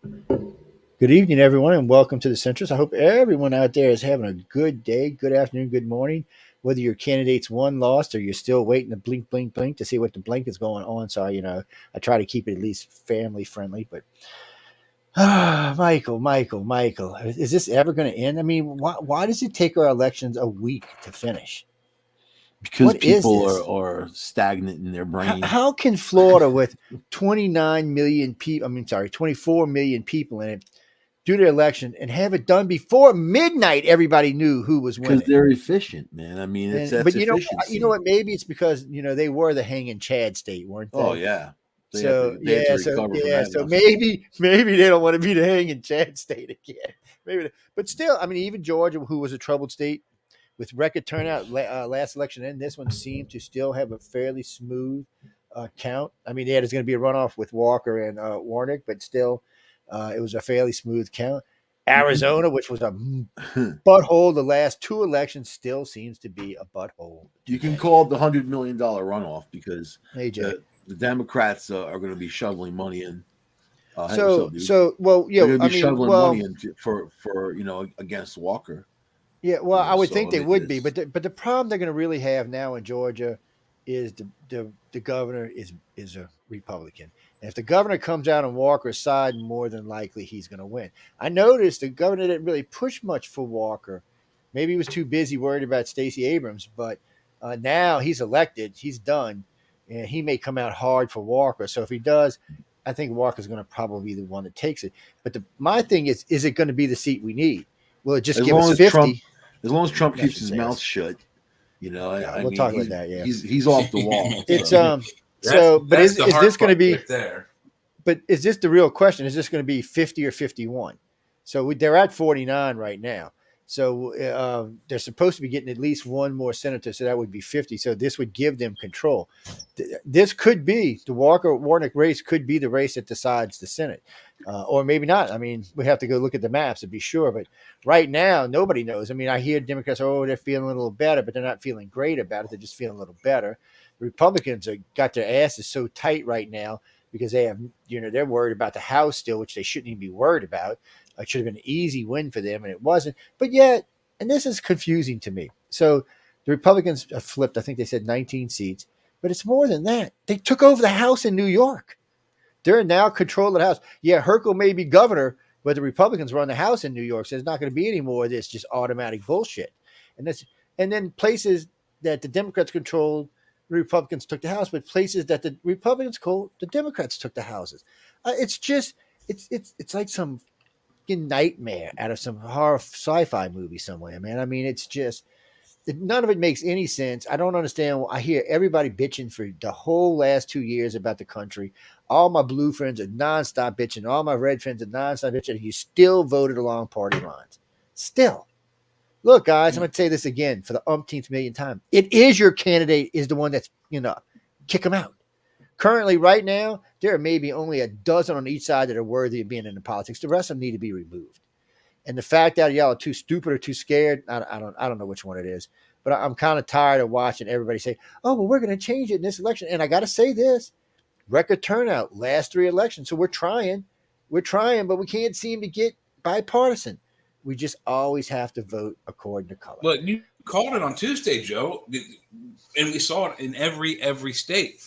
Good evening, everyone, and welcome to the Centralist. I hope everyone out there is having a good day, good afternoon, good morning. Whether your candidates won, lost, or you're still waiting to blink, blink, blink to see what the blink is going on. So, I try to keep it at least family friendly. But, Michael, is this ever going to end? I mean, why does it take our elections a week to finish? Because What is people this? are stagnant in their brain. How can Florida, with 29 million people, 24 million people in it, do the election and have it done before midnight? Everybody knew who was Because winning. they're efficient, man. I mean, it's And that's but you know efficiency. what? Maybe it's because they were the hanging Chad state, weren't Oh they? yeah, So they had to yeah, recover from that so lesson. maybe they don't want to be the hanging Chad state again. But still, I mean, even Georgia, who was a troubled state with record turnout last election, and this one seemed to still have a fairly smooth count. I mean, yeah, there's going to be a runoff with Walker and Warnick, but still, it was a fairly smooth count. You can Arizona, which was a butthole the last two elections, still seems to be a butthole you can today. call it the $100 million runoff because Hey Jay. the Democrats are going to be shoveling money in. Hey, what's So up, dude? so well, They're yeah, going to I be mean, shoveling money well, in for against Walker. yeah, well, I would So think I they mean, would be, it's but the problem they're going to really have now in Georgia is the governor is a Republican, and if the governor comes out on Walker's side, more than likely he's going to win. I noticed the governor didn't really push much for Walker. Maybe he was too busy worried about Stacey Abrams, but now he's elected, he's done, and he may come out hard for Walker. So if he does, I think Walker's going to probably be the one that takes it. But my thing is it going to be the seat we need? Will it just as give us long as Trump 50? as long as Trump keeps Nothing his mouth says. shut. Yeah, I we'll mean, talk about that. Yeah, he's off the wall. it's So So, but that's is the is hard this going part to be? right there. But is this the real question? Is this going to be 50 or 51? So they're at 49 right now. So they're supposed to be getting at least one more senator. So that would be 50. So this would give them control. This could be the Walker Warnick race, could be the race that decides the Senate. Or maybe not. I mean, we have to go look at the maps to be sure. But right now, nobody knows. I mean, I hear Democrats, oh, they're feeling a little better, but they're not feeling great about it. They're just feeling a little better. The Republicans are got their asses so tight right now because they have, they're worried about the House still, which they shouldn't even be worried about. It should have been an easy win for them, and it wasn't. But yet, and this is confusing to me. So the Republicans have flipped, I think they said 19 seats, but it's more than that. They took over the House in New York. They're now control of the House. Yeah, Herschel may be governor, but the Republicans run the House in New York, so there's not going to be any more of this just automatic bullshit. And this, and then places that the Democrats controlled, the Republicans took the House, but places that the Republicans controlled, the Democrats took the houses. It's just, it's like some fucking nightmare out of some horror sci-fi movie somewhere, man. I mean, it's just none of it makes any sense. I don't understand. I hear everybody bitching for the whole last 2 years about the country. All my blue friends are nonstop bitching. All my red friends are nonstop bitching. You still voted along party lines. Still. Look, guys, I'm going to say this again for the umpteenth million time. It is your candidate is the one that's, kick them out. Currently, right now, there are maybe only a dozen on each side that are worthy of being in the politics. The rest of them need to be removed. And the fact that y'all are too stupid or too scared, I don't know which one it is. But I'm kind of tired of watching everybody say, "Oh, well, we're going to change it in this election." And I got to say this: record turnout last three elections. So we're trying, but we can't seem to get bipartisan. We just always have to vote according to color. Well, you called it on Tuesday, Joe, and we saw it in every state.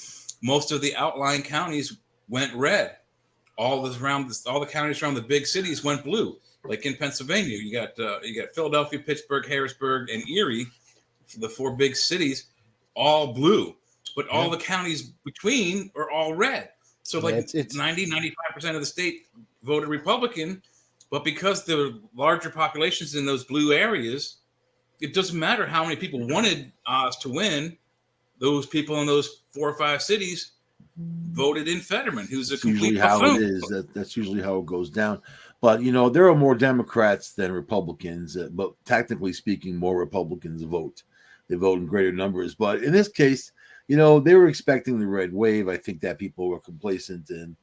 Most of the outlying counties went red. All the counties around the big cities went blue. Like in Pennsylvania, you got Philadelphia, Pittsburgh, Harrisburg, and Erie, the four big cities, all blue. But Yeah, all the counties between are all red. So yeah, like it's 90-95% of the state voted Republican, but because the larger populations in those blue areas, it doesn't matter how many people wanted Oz to win. Those people in those four or five cities voted in Fetterman, who's a that's usually complete how it buffoon. is. That's usually how it goes down. But there are more Democrats than Republicans. But technically speaking, more Republicans vote. They vote in greater numbers. But in this case, they were expecting the red wave. I think that people were complacent and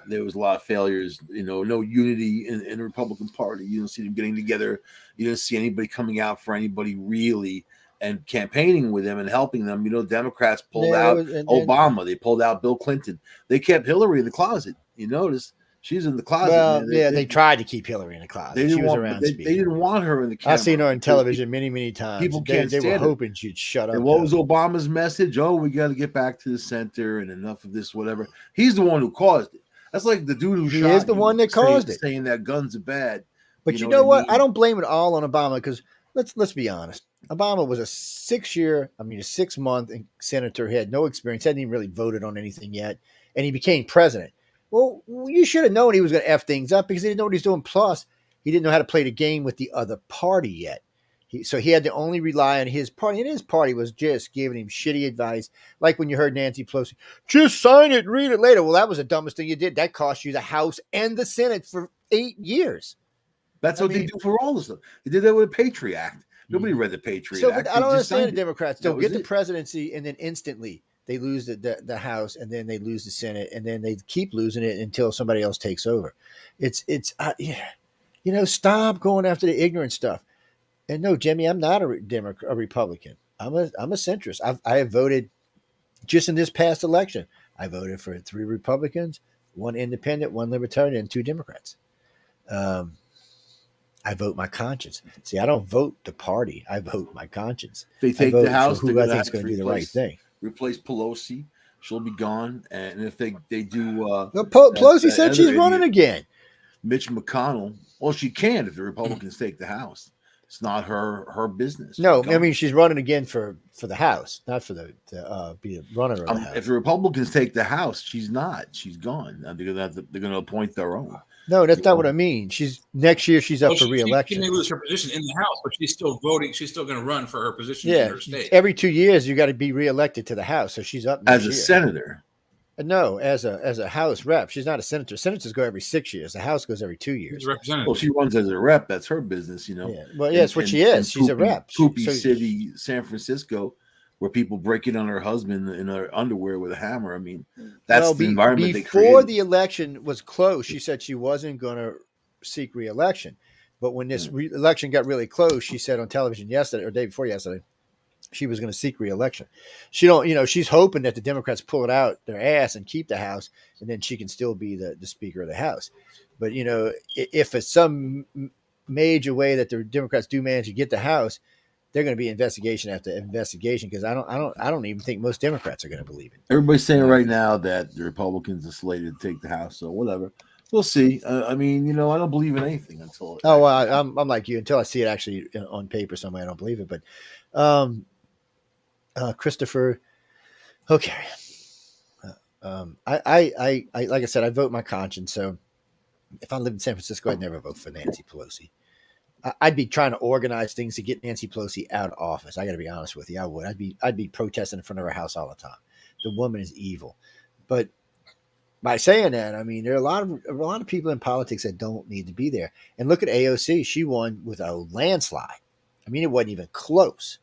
there was a lot of failures. No unity in the Republican Party. You don't see them getting together. You don't see anybody coming out for anybody really and campaigning with them and helping them. Democrats pulled yeah, there out was, and Obama. They pulled out Bill Clinton. They kept Hillary in the closet. You notice She's in the closet, Well, man. yeah, they tried to keep Hillary in the They closet. She didn't was want. around They speaking. didn't want her in the camera. I've seen her on because television many times. People can't They were stand it. hoping she'd shut up. And what was Obama's message? Oh, we got to get back to the center and enough of this, whatever. He's the one who caused it. That's like the dude who He shot. is the one that caused it. Saying that guns are bad. But you know what? I don't blame it all on Obama because let's be honest. Obama was a 6-month senator. He had no experience, hadn't even really voted on anything yet, and he became president. Well, you should have known he was going to F things up because he didn't know what he's doing. Plus, he didn't know how to play the game with the other party yet. So he had to only rely on his party, and his party was just giving him shitty advice. Like when you heard Nancy Pelosi, just sign it, read it later. Well, that was the dumbest thing you did. That cost you the House and the Senate for 8 years. That's what they do for all this stuff. They did that with the Patriot Act. Nobody read the Patriot Act. I don't understand the Democrats. They'll get the presidency, and then instantly they lose the House, and then they lose the Senate, and then they keep losing it until somebody else takes over. Stop going after the ignorant stuff. And no, Jimmy, I'm not a Republican. I'm a centrist. I have voted just in this past election. I voted for 3 Republicans, 1 independent, 1 libertarian, and 2 Democrats. I vote my conscience. See, I don't vote the party. I vote my conscience. If they take the House, who I think is going to do the right thing. Replace Pelosi. She'll be gone. And if they do... Pelosi said she's running again. Mitch McConnell. Well, she can if the Republicans take the House. It's not her business. No, I mean, she's running again for the House, not for to be a runner of the House. If the Republicans take the House, she's not. She's gone. They're going to appoint their own. No, that's not what I mean. Next year she's up for re-election. She may lose her position in the House, but she's still voting. She's still going to run for her position in her state. Every 2 years you got to be re-elected to the House, so she's up as a senator. No, as a House rep. She's not a senator. Senators go every 6 years. The House goes every 2 years. Well, she runs as a rep. That's her business, you know. Yeah. Well, that's what she is. She's a rep. Poopy City, San Francisco, where people break in on her husband in her underwear with a hammer. I mean, that's the environment they created. Before the election was close, she said she wasn't going to seek re-election. But when this election got really close, she said on television yesterday or day before yesterday, she was going to seek re-election. She's hoping that the Democrats pull it out their ass and keep the House, and then she can still be the Speaker of the House. But if it's some major way that the Democrats do manage to get the House, they're going to be investigation after investigation because I don't even think most Democrats are going to believe it. Everybody's saying right now that the Republicans are slated to take the House, so whatever. We'll see. I mean, I don't believe in anything until. I'm like you. Until I see it actually on paper somewhere, I don't believe it. But Christopher, okay. I like I said, I vote my conscience. So if I lived in San Francisco, I'd never vote for Nancy Pelosi. I'd be trying to organize things to get Nancy Pelosi out of office. I got to be honest with you. I would. I'd be protesting in front of her house all the time. The woman is evil. But by saying that, I mean there are a lot of people in politics that don't need to be there. And look at AOC. She won with a landslide. I mean, it wasn't even close.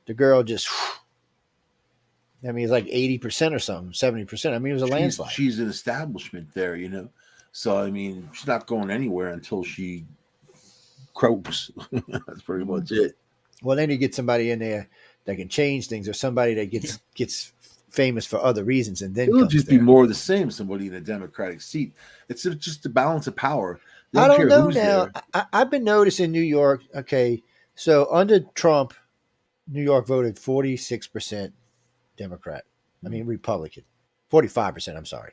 The girl just. I mean, it's like 80% or something, 70%. I mean, it was a landslide. She's an establishment there, So I mean, she's not going anywhere until she croaks. That's pretty much it. Well, then you get somebody in there that can change things, or somebody that gets famous for other reasons, and then it'll just be more of the same. Somebody in a Democratic seat. It's just the balance of power. I don't know now. I've been noticing New York. Okay, so under Trump, New York voted 46% Democrat. I mean Republican. 45%. I'm sorry.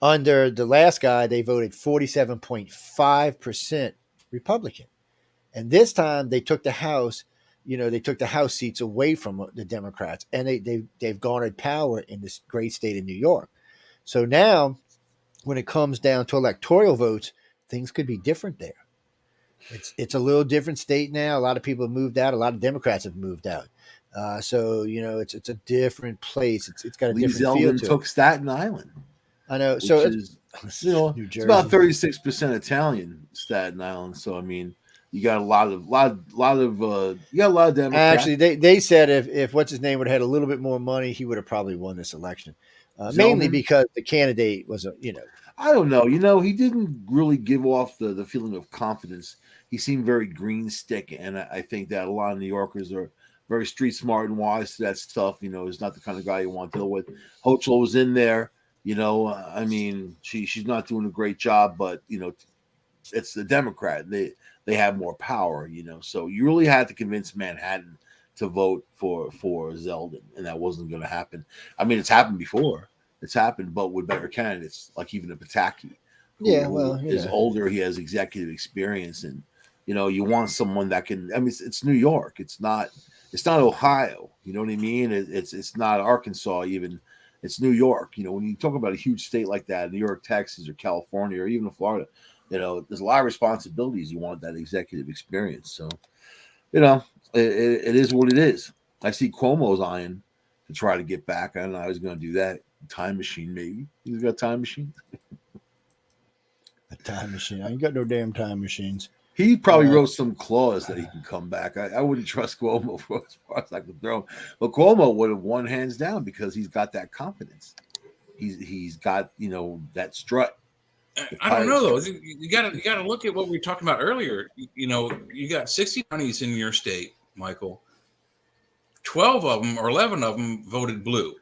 Under the last guy, they voted 47.5% Republican. And this time they took the House, they took the House seats away from the Democrats, and they've garnered power in this great state of New York. So now when it comes down to electoral votes, things could be different there. It's a little different state now. A lot of people have moved out. A lot of Democrats have moved out. So, it's a different place. It's got a different feel to it. Took Staten Island. I know. So it's about 36% Italian, Staten Island. So, I mean, you got a lot of Democrats. Actually, they said if what's his name would have had a little bit more money, he would have probably won this election. Mainly because the candidate was I don't know. He didn't really give off the feeling of confidence. He seemed very green stick, and I think that a lot of New Yorkers are very street smart and wise to that stuff. He's not the kind of guy you want to deal with. Hochul was in there. I mean, she's not doing a great job, but it's the Democrat. They have more power, So you really had to convince Manhattan to vote for Zeldin, and that wasn't going to happen. I mean, it's happened before. It's happened, but with better candidates, like even a Pataki, who is older. He has executive experience, and you want someone that can. I mean, it's New York. It's not Ohio. You know what I mean? It's not Arkansas even. It's New York. When you talk about a huge state like that, New York, Texas, or California, or even Florida, there's a lot of responsibilities. You want that executive experience. So, it is what it is. I see Cuomo's eyeing to try to get back. I don't know how he's going to do that. Time machine, maybe. He's got a time machine. A time machine. I ain't got no damn time machines. He probably wrote some clause that he can come back. I wouldn't trust Cuomo for as far as I could throw him. But Cuomo would have won hands down because he's got that confidence. He's got, that strut. I don't know though. You gotta look at what we were talking about earlier. You got 60 counties in your state, Michael. 12 of them or 11 of them voted blue.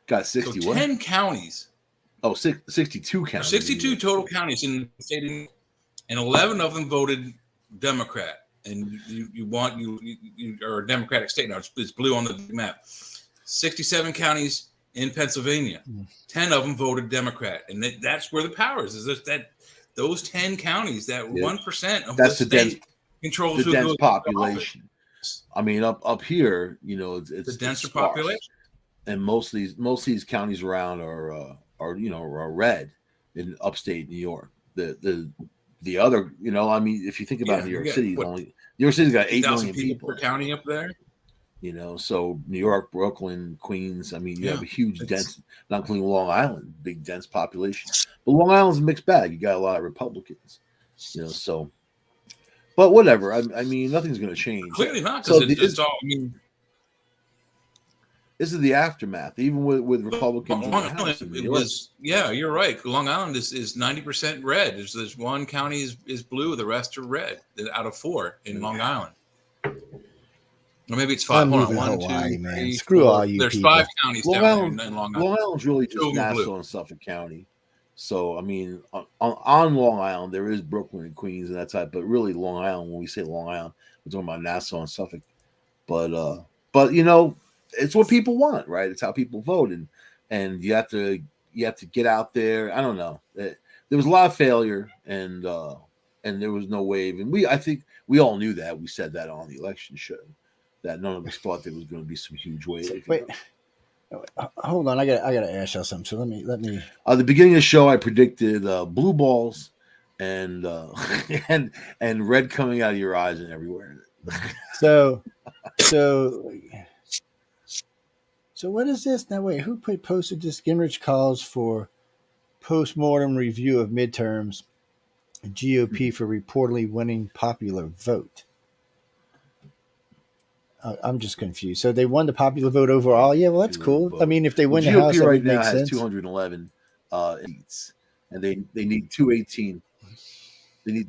Got 60. So 10 counties. Oh, 62 counties. 62 total counties in the state, and 11 of them voted Democrat. And you are a Democratic state now. It's blue on the map. 67 counties in Pennsylvania. 10 of them voted Democrat, and that's where the power is. That those 10 counties, that 1% of the state controls the dense population. I mean, up here, it's the denser population, and most of these counties around are red in upstate New York. The other, I mean, if you think about New York City, New York City's got 8 million people per county up there. So New York, Brooklyn, Queens. I mean, you have a huge dense, not including Long Island, big dense population. But Long Island's a mixed bag. You got a lot of Republicans, so. But whatever. I mean, nothing's going to change. Clearly not. So it's all. I mean, this is the aftermath. Even with Republicans, Long Island, yeah, you're right. Long Island is 90% red. There's one county is blue. The rest are red out of 4 in Long Island. Or maybe it's 5. Hold on, 1, 2, 3. Screw all you. There's people. 5 counties down there in Long Island. Long Island's really just Nassau and Suffolk County. So I mean, on Long Island there is Brooklyn and Queens and that type, but really Long Island. When we say Long Island, we're talking about Nassau and Suffolk. But it's what people want, right? It's how people vote, and you have to get out there. I don't know. There was a lot of failure, and there was no wave. And I think we all knew that. We said that on the election show, that none of us thought there was going to be some huge wave. Wait, hold on. I gotta ask y'all something. So let me. At the beginning of the show, I predicted blue balls and and red coming out of your eyes and everywhere. So what is this now? Wait, who posted this? Gingrich calls for post-mortem review of midterms. GOP for reportedly winning popular vote. I'm just confused. So they won the popular vote overall. Yeah, well, that's cool. Vote. I mean, if they win the House, GOP right now has sense. 211 seats, and they need 218. They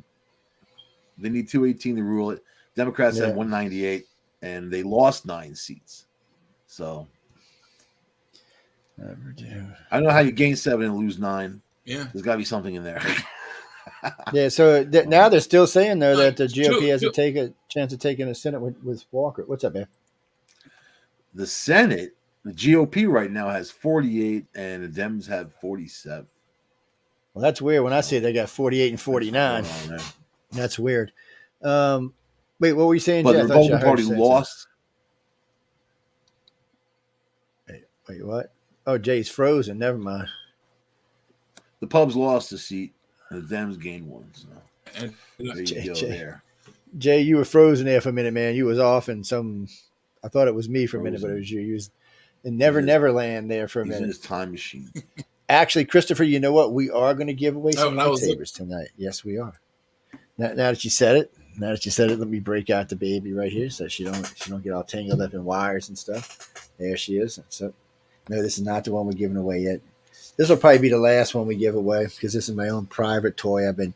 need 218 to rule it. Democrats had 198, and they lost 9 seats. So I don't know how you gain 7 and lose 9. Yeah, there's got to be something in there. Yeah, so now they're still saying though that the GOP has a chance of taking the Senate with Walker. What's up, man? The Senate, the GOP right now has 48, and the Dems have 47. Well, that's weird. When I say they got 48 and 49, that's weird. Wait, what were you saying, But Jeff? the Republican Party lost. Wait, what? Oh, Jay's frozen. Never mind. The Pubs lost a seat. The Dems gained 1. So there you go there. Jay, you were frozen there for a minute, man. You was off in some. I thought it was me for a minute, but it was you. You was in Neverland there for a minute. In his time machine. Actually, Christopher, you know what? We are going to give away some lightsabers tonight. Yes, we are. Now that you said it, let me break out the baby right here so she don't get all tangled up in wires and stuff. There she is. So, no, this is not the one we're giving away yet. This will probably be the last one we give away because this is my own private toy I've been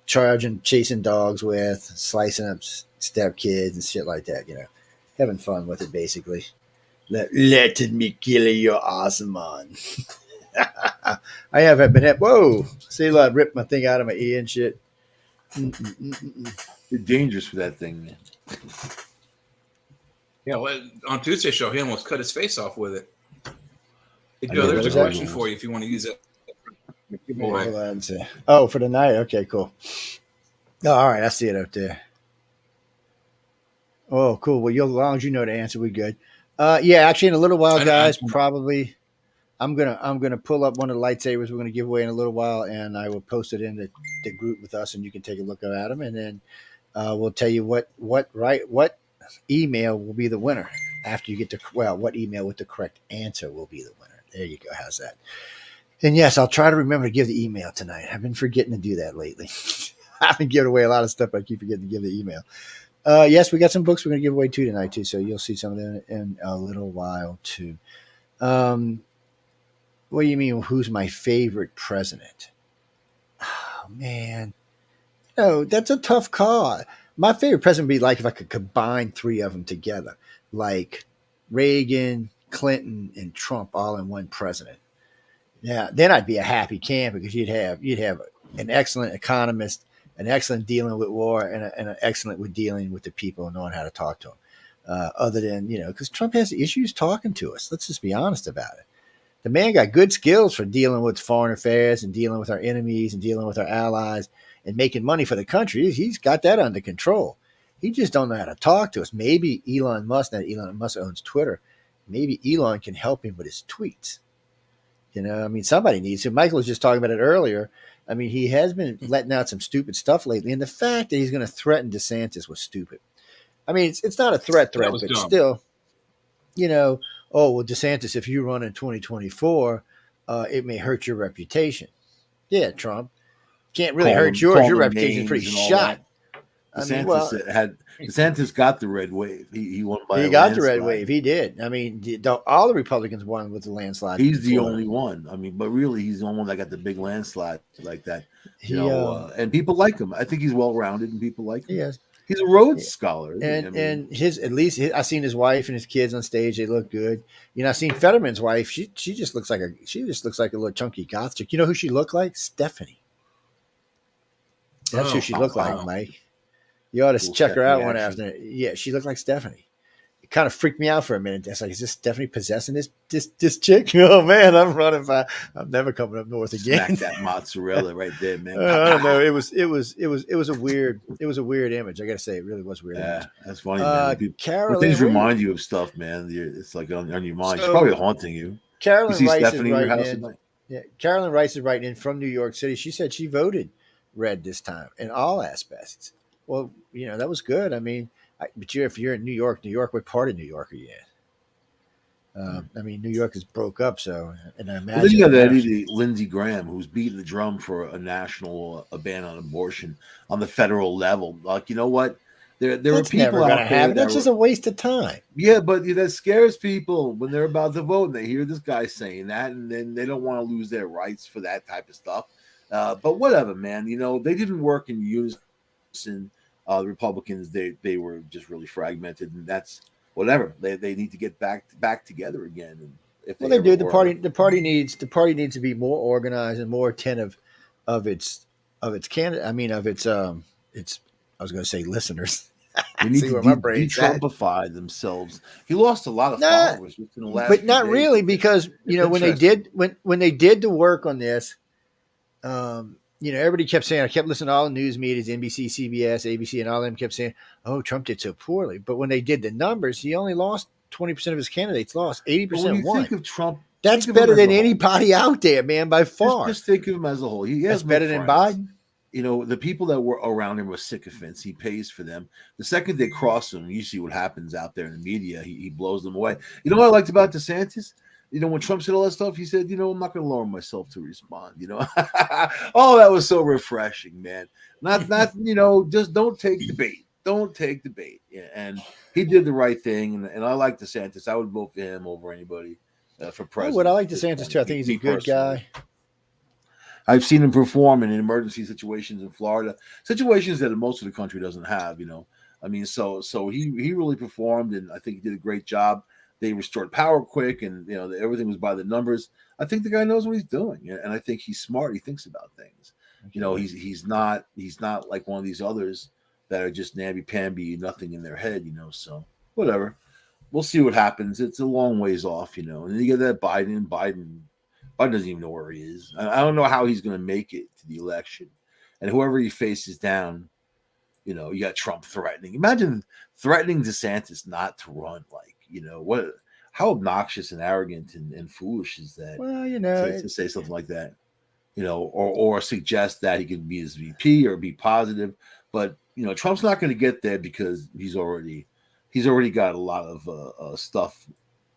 chasing dogs with, slicing up stepkids and shit like that, having fun with it basically. Let me kill your awesome man. I have been. Whoa! See, I ripped my thing out of my ear and shit. Mm-mm-mm-mm. It's dangerous for that thing, man. Yeah, well, on Tuesday's show, he almost cut his face off with it. Hey, I Joe, know Yeah, there's what a was that? question for you if you want to use it. Yeah, hold on a sec. Oh, for the night. Okay, cool. Oh, all right, I see it up there. Oh, cool. Well, as long as you know the answer, we good. Yeah, actually, in a little while, guys, probably I'm gonna pull up one of the lightsabers we're gonna give away in a little while, and I will post it in the group with us, and you can take a look at them, and then we'll tell you what email will be the winner after you get what email with the correct answer will be the winner. There you go. How's that? And yes, I'll try to remember to give the email tonight. I've been forgetting to do that lately. I've been giving away a lot of stuff, but I keep forgetting to give the email. Yes, we got some books we're going to give away too tonight too, so you'll see some of them in a little while too. What do you mean? Who's my favorite president? Oh man, no, that's a tough call. My favorite president would be like if I could combine three of them together, like Reagan, Clinton, and Trump all in one president. Yeah, then I'd be a happy camper because you'd have an excellent economist, an excellent dealing with war, and an excellent with dealing with the people and knowing how to talk to them. Other than because Trump has issues talking to us. Let's just be honest about it. The man got good skills for dealing with foreign affairs and dealing with our enemies and dealing with our allies and making money for the country. He's got that under control. He just don't know how to talk to us. Maybe Elon Musk, now Elon Musk owns Twitter. Maybe Elon can help him with his tweets. I mean, somebody needs to. Michael was just talking about it earlier. I mean, he has been letting out some stupid stuff lately, and the fact that he's going to threaten DeSantis was stupid. I mean, it's not a threat, but dumb. still, oh, well, DeSantis, if you run in 2024, it may hurt your reputation. Yeah, Trump. Can't really hurt yours. Your reputation's pretty shot. DeSantis got the red wave. He won by. He got the red wave. He did. I mean, all the Republicans won with the landslide. He's the only one. I mean, but really, he's the only one that got the big landslide like that. And people like him. I think he's well rounded, and people like him. Yes. He's a Rhodes Scholar, and I've seen his wife and his kids on stage. They look good. I've seen Fetterman's wife. She just looks like a little chunky goth chick. You know who she looked like? Stephanie. That's who she looked like, Mike. You ought to check her out one afternoon. Yeah, she looked like Stephanie. It kind of freaked me out for a minute. It's like, is this Stephanie possessing this chick? Oh man, I'm running by. I'm never coming up north again. Smack that mozzarella right there, man. I don't know. It was a weird image. I got to say, it really was a weird. Yeah, image. That's funny, man. Carolyn, things remind you of stuff, man. It's like on your mind. It's probably haunting you. Carolyn you see Rice Stephanie is in your house writing at night. Yeah, Carolyn Rice is writing in from New York City. She said she voted red this time in all aspects. Well, that was good. I mean, but if you're in New York, what part of New York are you in? I mean, New York is broke up, so and I imagine. Then you got that Lindsey Graham, who's beating the drum for a national ban on abortion on the federal level. Like, you know what? There are people out there that's just a waste of time. Yeah, but that scares people when they're about to vote and they hear this guy saying that, and then they don't want to lose their rights for that type of stuff. But whatever, man. They didn't work in unison. The Republicans, they were just really fragmented, and that's whatever. They need to get back together again. And if they do, the party needs to be more organized and more attentive of its candidate. I mean, of its I was going to say listeners. They need to de-Trumpify themselves. He lost a lot of followers in the last, but not really, because when they did the work on this. Everybody kept saying, I kept listening to all the news medias, NBC, CBS, ABC, and all of them kept saying, oh, Trump did so poorly. But when they did the numbers, he only lost 20% of his candidates, lost 80% won. Think of Trump, that's better than anybody out there, man, by far. Just think of him as a whole. That's better than Biden. The people that were around him were sycophants. He pays for them. The second they cross him, you see what happens out there in the media. He blows them away. You know what I liked about DeSantis? When Trump said all that stuff, he said, I'm not going to lower myself to respond. Oh, that was so refreshing, man. Not, just don't take the bait. Don't take the bait. Yeah, and he did the right thing. And I like DeSantis. I would vote for him over anybody for president. I like DeSantis too. I think he's a good guy. I've seen him perform in emergency situations in Florida, situations that most of the country doesn't have. I mean, so he really performed, and I think he did a great job. they restored power quick, and everything was by the numbers. I think the guy knows what he's doing, and I think he's smart. He thinks about things. He's not like one of these others that are just namby-pamby, nothing in their head. So whatever. We'll see what happens. It's a long ways off, and then you get that Biden doesn't even know where he is. I don't know how he's going to make it to the election, and whoever he faces down, you got Trump threatening. Imagine threatening DeSantis not to run. How obnoxious and arrogant and foolish is that? Well, to say something like that, or suggest that he could be his VP or be positive. But Trump's not going to get there because he's already got a lot of stuff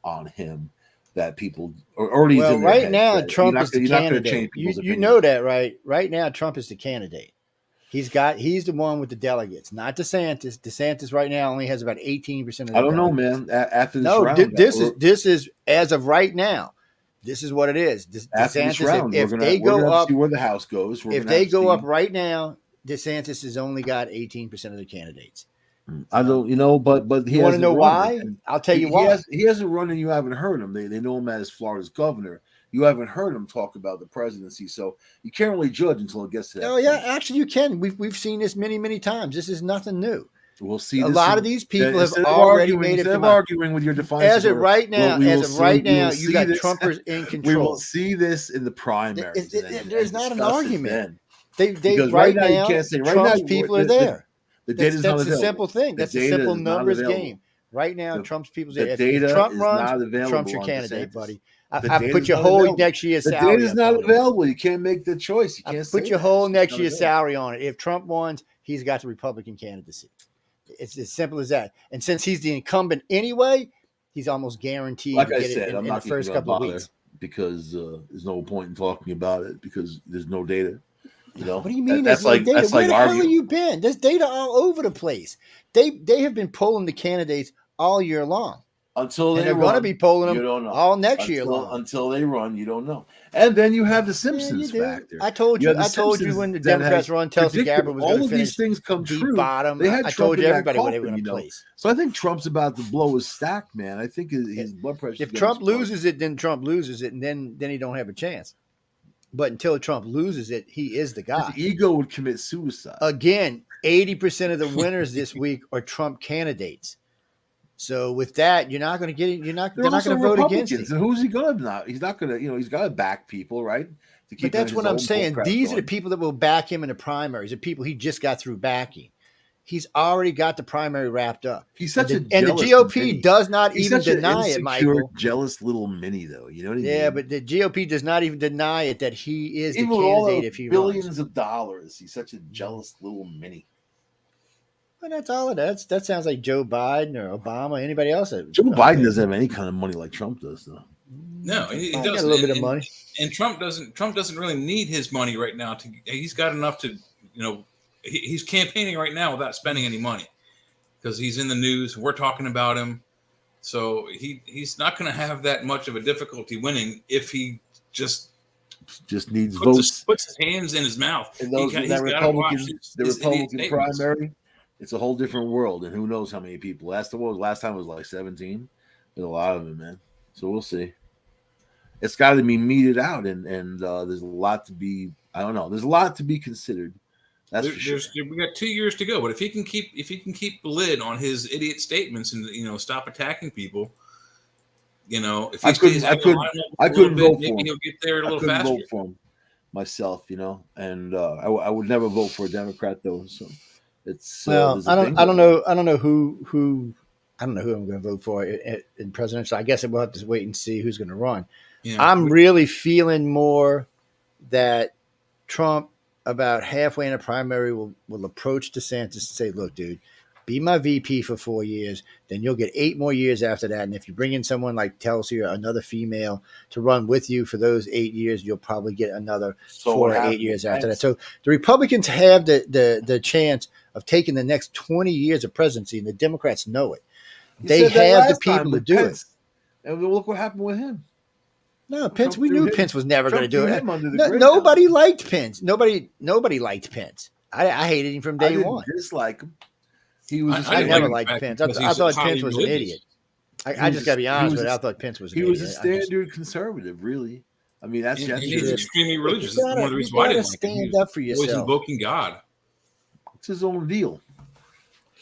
on him that people are already. Well, right now Trump is the candidate. You know that, right? Right now Trump is the candidate. He's the one with the delegates, not DeSantis. DeSantis right now only has about 18% of the I don't delegates. know, man. After this round, this is as of right now. This is what it is. After DeSantis, this round, if they go up, see where the House goes. If they go up right now, DeSantis has only got 18% of the candidates. I don't, but he you want to know why? I'll tell you why. He hasn't run, and you haven't heard him. They know him as Florida's governor. You haven't heard him talk about the presidency, so you can't really judge until it gets to that. Oh yeah, actually you can. We've seen this many times. This is nothing new. We'll see. A lot of these people have already made it. Instead of arguing with your defiance, as of right now, you got Trumpers in control. We will see this in the primaries. There's not an argument. Because right now you can't say Trump's people are there. The data is not available. That's a simple thing. That's a simple numbers game. Right now, Trump's people's there. If Trump runs, Trump's your candidate, buddy. I put your whole next year's salary. The data's not available. You can't make the choice. You can't put your whole next year's salary on it. If Trump wins, he's got the Republican candidacy. It's as simple as that. And since he's the incumbent anyway, he's almost guaranteed to get it in the first couple of weeks. Because there's no point in talking about it because there's no data. What do you mean? That's like data? Where the hell have you been? There's data all over the place. They have been polling the candidates all year long. Until they're going to be polling them all next year long. Until they run, you don't know. And then you have the Simpsons factor. I told you when the Democrats run, Tulsi Gabbard was going to finish. All of these things come true. Bottom. I told you everybody what they were going to place. So I think Trump's about to blow his stack, man. I think his blood pressure. If Trump loses it, then Trump loses it, and then he don't have a chance. But until Trump loses it, he is the guy. His ego would commit suicide. Again, 80% of the winners this week are Trump candidates. So with that, you're not going to get it. They're not going to vote against it. And who's he going to not? He's not going to. He's got to back people, right? But that's what I'm saying. These are the people that will back him in the primaries. The people he just got through backing. He's already got the primary wrapped up. He's such and the GOP does not even deny it, Michael. Jealous little mini, though. You know what I mean? Yeah, but the GOP does not even deny it that he is the candidate if he billions runs. of dollars. He's such a jealous little mini. Well, that's all it is. That sounds like Joe Biden or Obama, anybody else. Joe Biden doesn't have any kind of money like Trump does, though. No, he doesn't. Got a little bit of money. And Trump doesn't really need his money right now. He's got enough to, he's campaigning right now without spending any money because he's in the news. We're talking about him. So he's not going to have that much of a difficulty winning if he just needs votes. Puts his hands in his mouth. And the Republican primary, it's a whole different world. And who knows how many people. Last time was like 17. There's a lot of it, man. So we'll see. It's got to be meted out, and there's a lot to be. I don't know. There's a lot to be considered. That's for sure. We got 2 years to go, but if he can keep the lid on his idiot statements and stop attacking people, if he stays I couldn't vote for him. Maybe he'll get there a little faster. I couldn't vote for him myself, and I would never vote for a Democrat though. So it's I don't know who I'm going to vote for in presidential. I guess we'll have to wait and see who's going to run. Yeah. I'm really feeling more that Trump, about halfway in a primary, will approach DeSantis and say, look, dude, be my VP for 4 years. Then you'll get 8 more years after that. And if you bring in someone like Tulsi or another female to run with you for those 8 years, you'll probably get another 4 or 8 years after that. So the Republicans have the chance of taking the next 20 years of presidency, and the Democrats know it. They have the people to do it. And look what happened with him. No, Pence. We knew Pence was never going to do it. Nobody liked Pence. Nobody liked Pence. I hated him from day one. Dislike him. I never liked Pence. I thought Pence was an idiot. I just got to be honest with you. I thought Pence was an he was a idiot. standard conservative, really. I mean, that's And he's it. extremely religious. That's one of the You reasons why I gotta didn't like him. He stand was up for always yourself. invoking God. It's his own deal.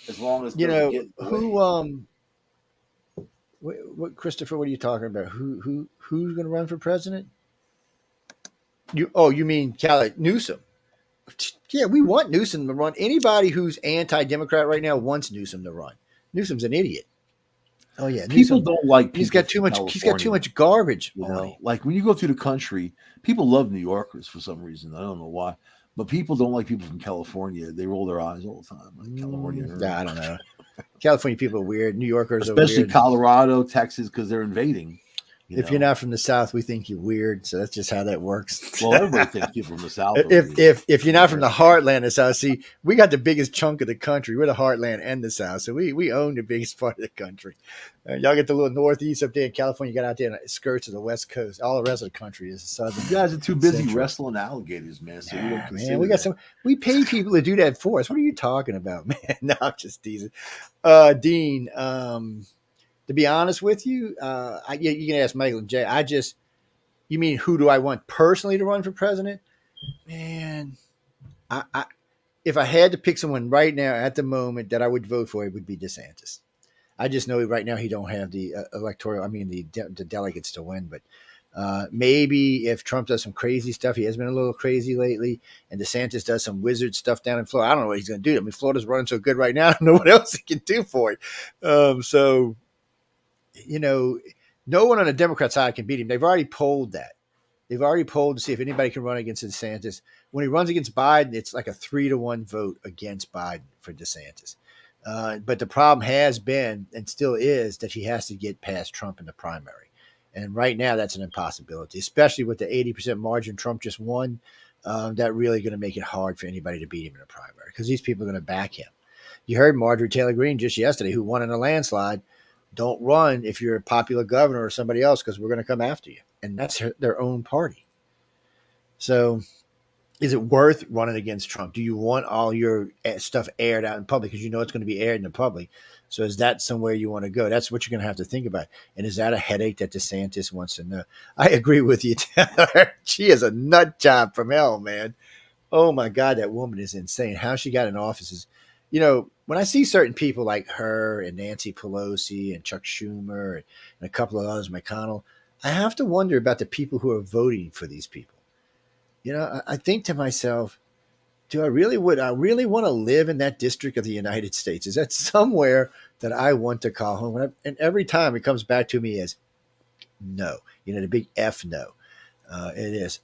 As long as You know get who what Christopher? What are you talking about? Who's going to run for president? You mean Newsom? Yeah, we want Newsom to run. Anybody who's anti-Democrat right now wants Newsom to run. Newsom's an idiot. Oh yeah, people Newsom, don't like. He's got too much. He's got too much garbage. You know, like when you go through the country, people love New Yorkers for some reason. I don't know why, but people don't like people from California. They roll their eyes all the time. Like California. I don't know. California people are weird. New Yorkers especially are weird. Colorado, Texas, because they're invading. If you're not from the South, we think you're weird. So that's just how that works. Well, everybody thinks you're from the South. If you're not from the heartland of the South, see, we got the biggest chunk of the country. We're the heartland and the South. So we own the biggest part of the country. Y'all get the little Northeast up there in California. You got out there in the skirts of the West Coast. All the rest of the country is southern. You guys are too busy Central. wrestling alligators, man. So Man, we got some. We pay people to do that for us. What are you talking about, man? No, I'm just teasing. Dean, to be honest with you, you can ask Michael and Jay. You mean who do I want personally to run for president? Man, if I had to pick someone right now at the moment that I would vote for, it would be DeSantis. I just know right now he don't have the the delegates to win. But maybe if Trump does some crazy stuff, he has been a little crazy lately, and DeSantis does some wizard stuff down in Florida. I don't know what he's going to do. I mean, Florida's running so good right now. I don't know what else he can do for it. So. No one on the Democrat side can beat him. They've already polled that. They've already polled to see if anybody can run against DeSantis. When he runs against Biden, it's like a 3-1 vote against Biden for DeSantis. But the problem has been and still is that he has to get past Trump in the primary. And right now, that's an impossibility, especially with the 80% margin Trump just won. That really going to make it hard for anybody to beat him in the primary because these people are going to back him. You heard Marjorie Taylor Greene just yesterday, who won in a landslide. Don't run if you're a popular governor or somebody else because we're going to come after you. And that's their own party. So is it worth running against Trump? Do you want all your stuff aired out in public? Because you know it's going to be aired in the public. So is that somewhere you want to go? That's what you're going to have to think about. And is that a headache that DeSantis wants to know? I agree with you, Taylor. She is a nut job from hell, man. Oh, my God, that woman is insane. How she got in office is, when I see certain people like her and Nancy Pelosi and Chuck Schumer and a couple of others, McConnell, I have to wonder about the people who are voting for these people. I think to myself, would I really want to live in that district of the United States? Is that somewhere that I want to call home? And every time it comes back to me as no, the big F no. It is.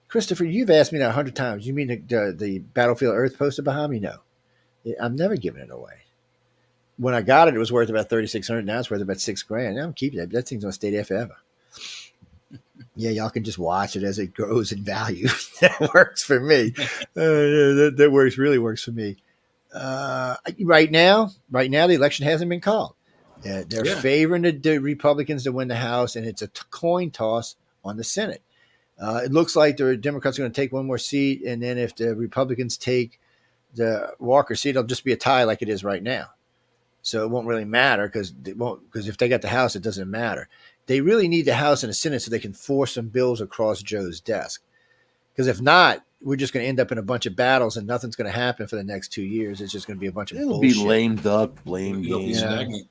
Christopher, you've asked me that 100 times. You mean the Battlefield Earth poster behind me? No. I'm never giving it away. When I got it, it was worth about $3,600. Now it's worth about $6,000. I'm keeping it. That thing's gonna stay there forever. Yeah, y'all can just watch it as it grows in value. That works for me. That really works for me. Right now, the election hasn't been called. They're favoring the Republicans to win the House, and it's a coin toss on the Senate. It looks like the Democrats are going to take one more seat, and then if the Republicans take the Walker seat, it'll just be a tie like it is right now. So it won't really matter because if they got the House, it doesn't matter. They really need the House and the Senate so they can force some bills across Joe's desk. Because if not, we're just going to end up in a bunch of battles and nothing's going to happen for the next 2 years. It's just going to be a bunch of bullshit. It'll be lame duck, blame game. Stagnant.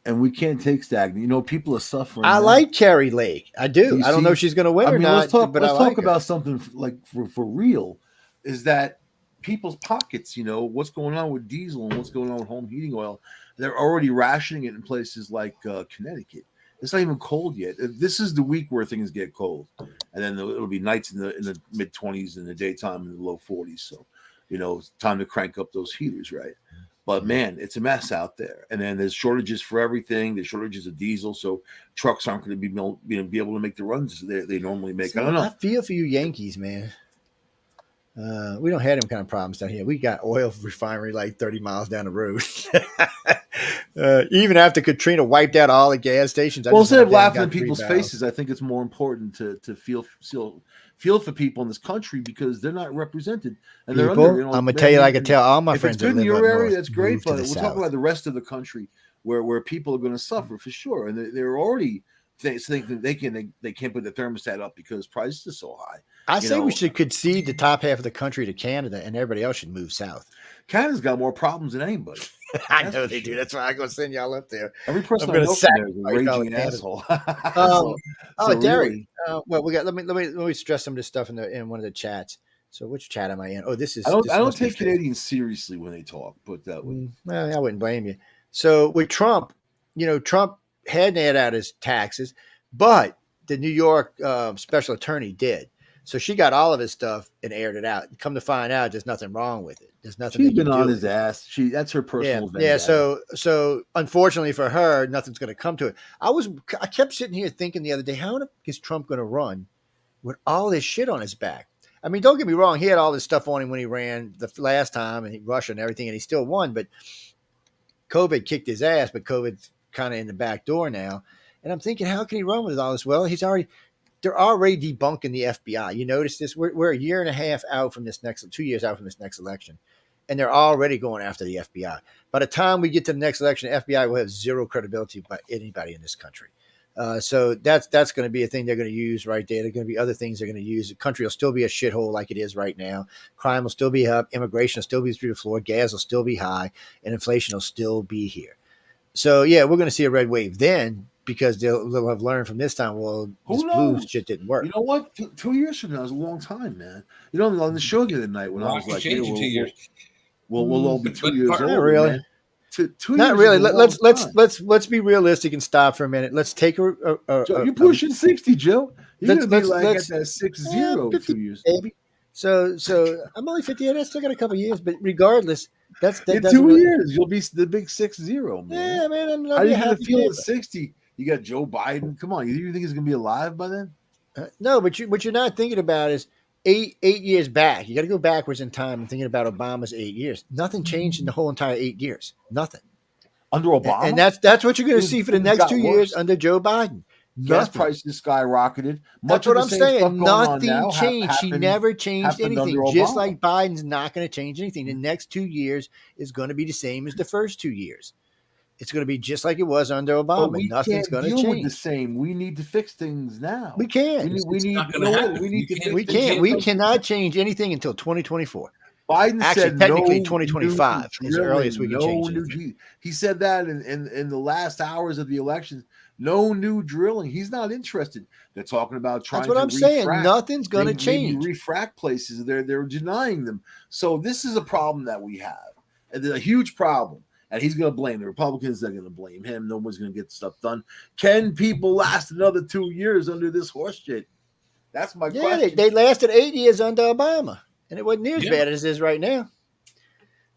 And we can't take stagnant. People are suffering. I like Carrie Lake. I do. I don't know if she's going to win or not. Let's talk her. about something like for real. Is that people's pockets? What's going on with diesel and what's going on with home heating oil? They're already rationing it in places like Connecticut. It's not even cold yet. This is the week where things get cold, and then it'll be nights in the mid-20s in the daytime in the low 40s. So, it's time to crank up those heaters, right? But man, it's a mess out there. And then there's shortages for everything. There's shortages of diesel, so trucks aren't going to be able to make the runs they normally make. I don't know. I feel for you Yankees, man. We don't have them kind of problems down here. We got oil refinery like 30 miles down the road. Even after Katrina wiped out all the gas stations. Well, instead of laughing in people's faces, I think it's more important to feel feel for people in this country because they're not represented and they're People, under. You know, I'm gonna tell you, like I tell all my if friends it's that good in live your up area, north, that's great. move to But the we'll south. talk about the rest of the country where people are going to suffer for sure, and they're already thinking they can't put the thermostat up because prices are so high. I You say we know, should concede the top half of the country to Canada, and everybody else should move south. Canada's got more problems than anybody. I That's know for they do. sure. That's why I'm gonna send y'all up there. Every I'm person I gonna know from there is a sacrifice all of raging Canada. asshole. Oh, so Derek. really, Well, we got. Let me stress some of this stuff in one of the chats. So, which chat am I in? Oh, this is. I don't This must be take Canadians seriously when they talk, but that way. Well, I wouldn't blame you. So with Trump, Trump hadn't aired out his taxes, but the New York special attorney did. So she got all of his stuff and aired it out. Come to find out, there's nothing wrong with it. There's nothing She's they can been on do. his ass. That's her personal Yeah. vendetta. So unfortunately for her, nothing's going to come to it. I kept sitting here thinking the other day, how is Trump going to run with all this shit on his back? I mean, don't get me wrong. He had all this stuff on him when he ran the last time, and Russia and everything, and he still won. But COVID kicked his ass. But COVID's kind of in the back door now. And I'm thinking, how can he run with all this? Well, they're already debunking the FBI. You notice this? We're a year and a half out from 2 years out from this next election, and they're already going after the FBI. By the time we get to the next election, the FBI will have zero credibility by anybody in this country. So that's going to be a thing they're going to use right there. There are going to be other things they're going to use. The country will still be a shithole like it is right now. Crime will still be up. Immigration will still be through the floor. Gas will still be high, and inflation will still be here. So yeah, we're going to see a red wave then because they'll have learned from this time. Well, this blue shit didn't work. You know what? 2 years from now is a long time, man. You know, on the show the other night when I was like, "Hey, we'll all be 2 years old." Not really. Man. 2 Not years really. is a long time. Let's be realistic and stop for a minute. Let's take Joe, you're pushing 60, Joe. You're gonna be at that 6-0 50, 2 years, baby. So I'm only 58. I still got a couple of years, but regardless, in 2 years you'll be the big 6-0, man. Yeah, man. I'm How are you gonna happy feel kid, at 60? You got Joe Biden. Come on, you think he's gonna be alive by then? No, but what you're not thinking about is eight years back. You got to go backwards in time and thinking about Obama's 8 years. Nothing changed in the whole entire 8 years. Nothing. Under Obama, and that's what you're going to see for the next 2 years under Joe Biden. Gas prices skyrocketed. That's what I'm saying. Nothing changed. She never changed anything. Just like Biden's not going to change anything. The next 2 years is going to be the same as the first 2 years. It's going to be just like it was under Obama. Nothing's going to change. With the same. We need to fix things now. We can. We cannot change anything until 2024. Biden said technically 2025 is the earliest we can change it. He said that in the last hours of the election. No new drilling. He's not interested. They're talking about trying. That's what I'm saying. Nothing's going to change. Refract places. They're denying them. So this is a problem that we have. And it's a huge problem. And he's going to blame the Republicans. They're going to blame him. No one's going to get stuff done. Can people last another 2 years under this horse shit? That's my question. They lasted 8 years under Obama, and it wasn't near as bad as it is right now.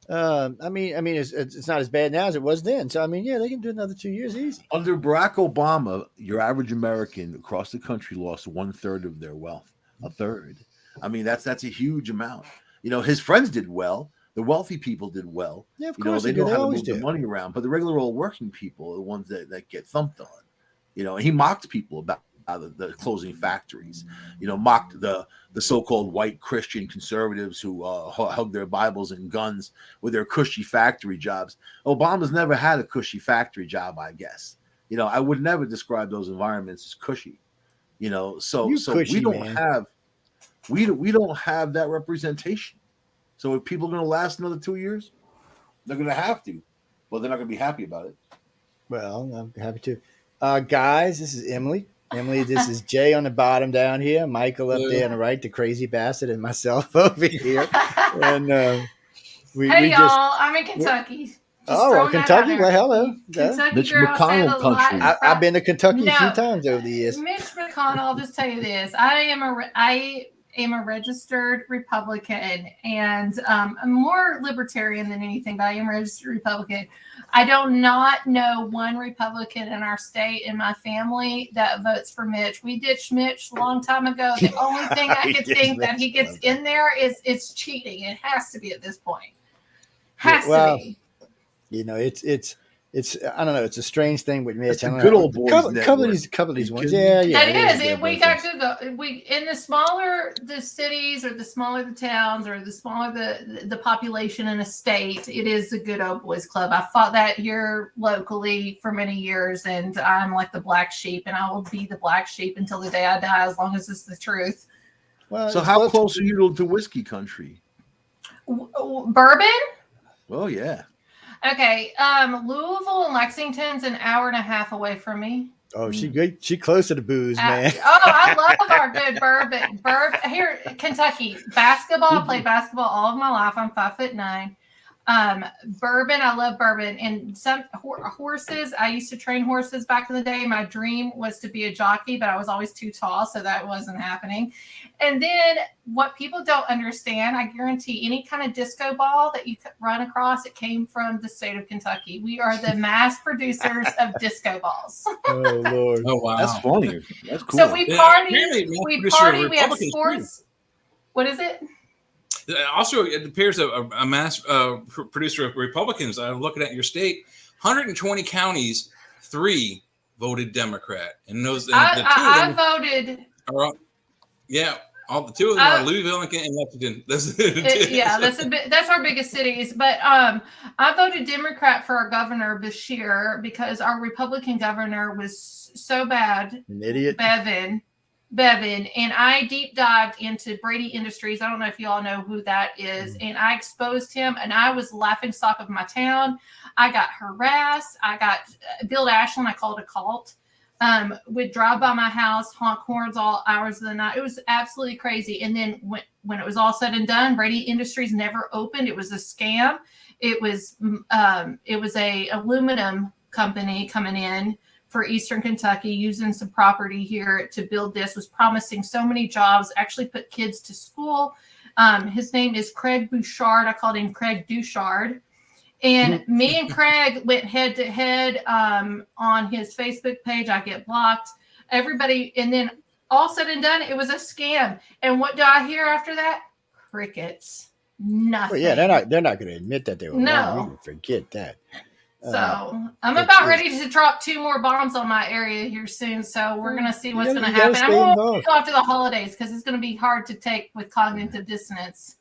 I mean, it's not as bad now as it was then. So I mean, they can do another 2 years easy. Under Barack Obama, your average American across the country lost 1/3 of their wealth. 1/3. I mean, that's a huge amount. His friends did well. The wealthy people did well. Yeah, of course they know how to move the money around. But the regular old working people are the ones that get thumped on. And he mocked people about the closing factories. Mocked the so-called white Christian conservatives who hug their Bibles and guns with their cushy factory jobs. Obama's never had a cushy factory job, I guess. I would never describe those environments as cushy. So we don't have that representation. So if people are going to last another 2 years, they're going to have to, but they're not going to be happy about it. Well, I'm happy to. Guys, this is Emily. Emily, this is Jay on the bottom down here, Michael up there on the right, the crazy bastard, and myself over here. And y'all, I'm in Kentucky. Kentucky. Well, hello. Kentucky Mitch girl McConnell country. I've been to Kentucky a few times over the years. Mitch McConnell, I'll just tell you this. I am a registered Republican, and I'm more libertarian than anything, but I am a registered Republican. I do not know one Republican in our state in my family that votes for Mitch. We ditched Mitch a long time ago. The only thing I could think that he gets in there is it's cheating. It has to be at this point. To be. It's it's I don't know. It's a strange thing with Mitch. That's I the don't good know. old boys Couple network. of these You ones. kidding me? Yeah. That it is good it. We boys got ones. good. We in the smaller the cities or the smaller the towns or the smaller the population in a state, it is a good old boys club. I fought that here locally for many years, and I'm like the black sheep, and I will be the black sheep until the day I die, as long as it's the truth. Well, So it's how close close are you to whiskey country? Bourbon. Oh yeah. Okay, Louisville and Lexington's an hour and a half away from me. Oh, she good. She close to the booze, man. I love our good bourbon. Here, Kentucky basketball. I played basketball all of my life. I'm 5'9". Bourbon. I love bourbon and some horses. I used to train horses back in the day. My dream was to be a jockey, but I was always too tall, so that wasn't happening. And then what people don't understand, I guarantee any kind of disco ball that you run across, it came from the state of Kentucky. We are the mass producers of disco balls. Oh Lord. Oh wow, That's funny. That's cool. So we party. apparently, We producer party. of We have Republicans, sports. What is it? Also, it appears a mass producer of Republicans. I'm looking at your state, 120 counties, 3 voted Democrat, and those I voted. All the 2 of them are Louisville and Lexington. That's our biggest cities. But I voted Democrat for our governor Bashir because our Republican governor was so bad. An idiot. Bevin, and I deep dived into Brady Industries. I don't know if you all know who that is, and I exposed him, and I was laughing stock of my town. I got harassed. I got Bill Ashland. I called a cult. Would drive by my house, honk horns all hours of the night. It was absolutely crazy. And then when it was all said and done, Brady Industries never opened. It was a scam. It was a aluminum company coming in for Eastern Kentucky, using some property here to build this, was promising so many jobs, actually put kids to school. His name is Craig Bouchard. I called him Craig Douchard. And me and Craig went head to head on his Facebook page. I get blocked. Everybody, and then all said and done, it was a scam. And what do I hear after that? Crickets. Nothing. Well, yeah, they're not going to admit that they were wrong. We can forget that. So I'm about ready to drop 2 more bombs on my area here soon. So we're going to see what's going to happen. I won't go after the holidays because it's going to be hard to take with cognitive dissonance.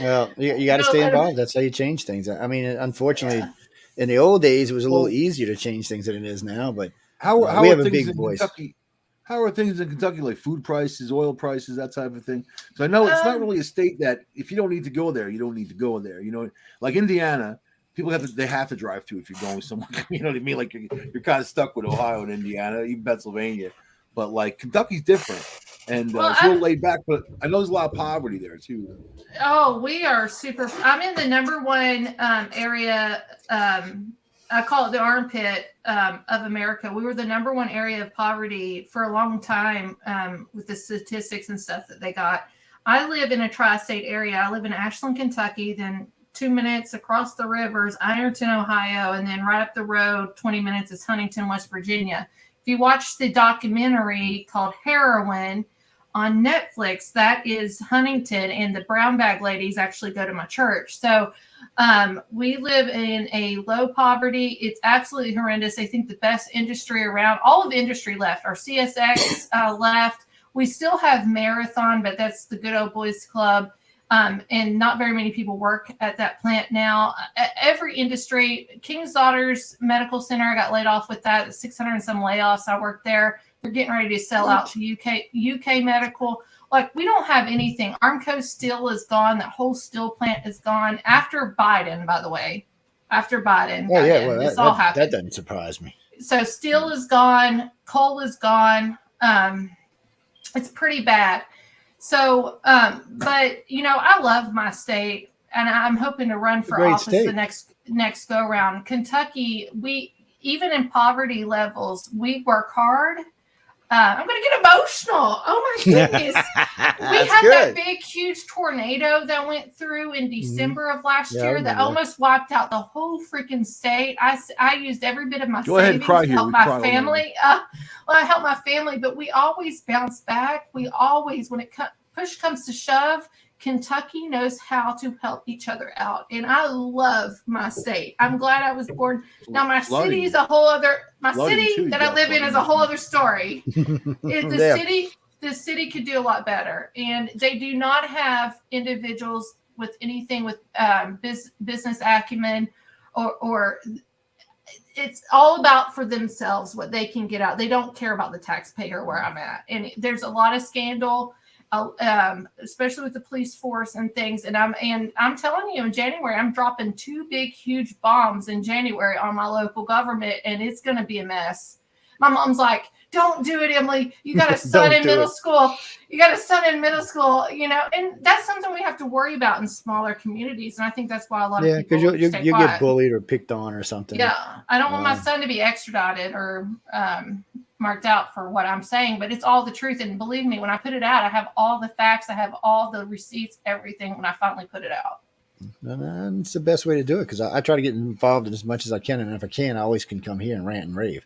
Well, you got to stay involved. That's how you change things. I mean, unfortunately, in the old days, it was a little easier to change things than it is now. But how we are have a things big in voice. Kentucky? How are things in Kentucky, like food prices, oil prices, that type of thing? So I know it's not really a state that if you don't need to go there, you don't need to go there. You know, like Indiana. People have to drive to if you're going somewhere. You know what I mean? Like you're kind of stuck with Ohio and Indiana, even Pennsylvania. But like Kentucky's different, and it's a little laid back. But I know there's a lot of poverty there too. Oh, we are super. I'm in the number 1 area. I call it the armpit of America. We were the number 1 area of poverty for a long time with the statistics and stuff that they got. I live in a tri-state area. I live in Ashland, Kentucky. Then 2 minutes across the river is Ironton, Ohio, and then right up the road, 20 minutes is Huntington, West Virginia. If you watch the documentary called Heroin on Netflix, that is Huntington, and the brown bag ladies actually go to my church. So we live in a low poverty. It's absolutely horrendous. I think the best industry around, all of the industry left. Our CSX left. We still have Marathon, but that's the good old boys club. And not very many people work at that plant now. Every industry, King's Daughters Medical Center, I got laid off with that. 600 and some layoffs. I worked there. They're getting ready to sell out to UK Medical. Like, we don't have anything. Armco Steel is gone. That whole steel plant is gone. After Biden, by the way. After Biden. Oh, yeah. Well, this all happened. That doesn't surprise me. So steel is gone. Coal is gone. It's pretty bad. So, but I love my state, and I'm hoping to run for office the next go round. Kentucky, we even in poverty levels, we work hard. I'm going to get emotional. Oh my goodness. We had that big, huge tornado that went through in December of last year that almost wiped out the whole freaking state. I used every bit of my savings to help my family. I helped my family, but we always bounce back. We always, when push comes to shove, Kentucky knows how to help each other out, and I love my state. I'm glad I was born. Now my city is a whole other. My city that I live in is a whole other story. The city could do a lot better, and they do not have individuals with anything with business acumen, or it's all about for themselves what they can get out. They don't care about the taxpayer where I'm at, and there's a lot of scandal, especially with the police force and things. And I'm telling you, in January, I'm dropping 2 big, huge bombs in January on my local government, and it's going to be a mess. My mom's like, "Don't do it, Emily. You got a son in middle school. You got a son in middle school, and that's something we have to worry about in smaller communities. And I think that's why a lot of people because you get bullied or picked on or something. Yeah, I don't want my son to be extradited or marked out for what I'm saying, but it's all the truth. And believe me, when I put it out, I have all the facts, I have all the receipts, everything when I finally put it out. And it's the best way to do it, because I try to get involved in as much as I can, and if I can, I always can come here and rant and rave,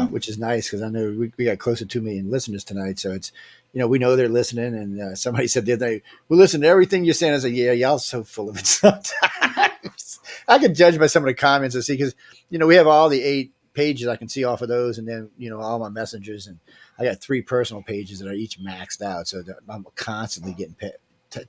which is nice, because I know we got close to 2 million listeners tonight, so it's we know they're listening. And somebody said the other day, "We listen to everything you're saying." I said, "Yeah, y'all so full of it sometimes." I can judge by some of the comments I see, because we have all the 8 pages I can see off of those, and then all my messengers, and I got 3 personal pages that are each maxed out, so that I'm constantly getting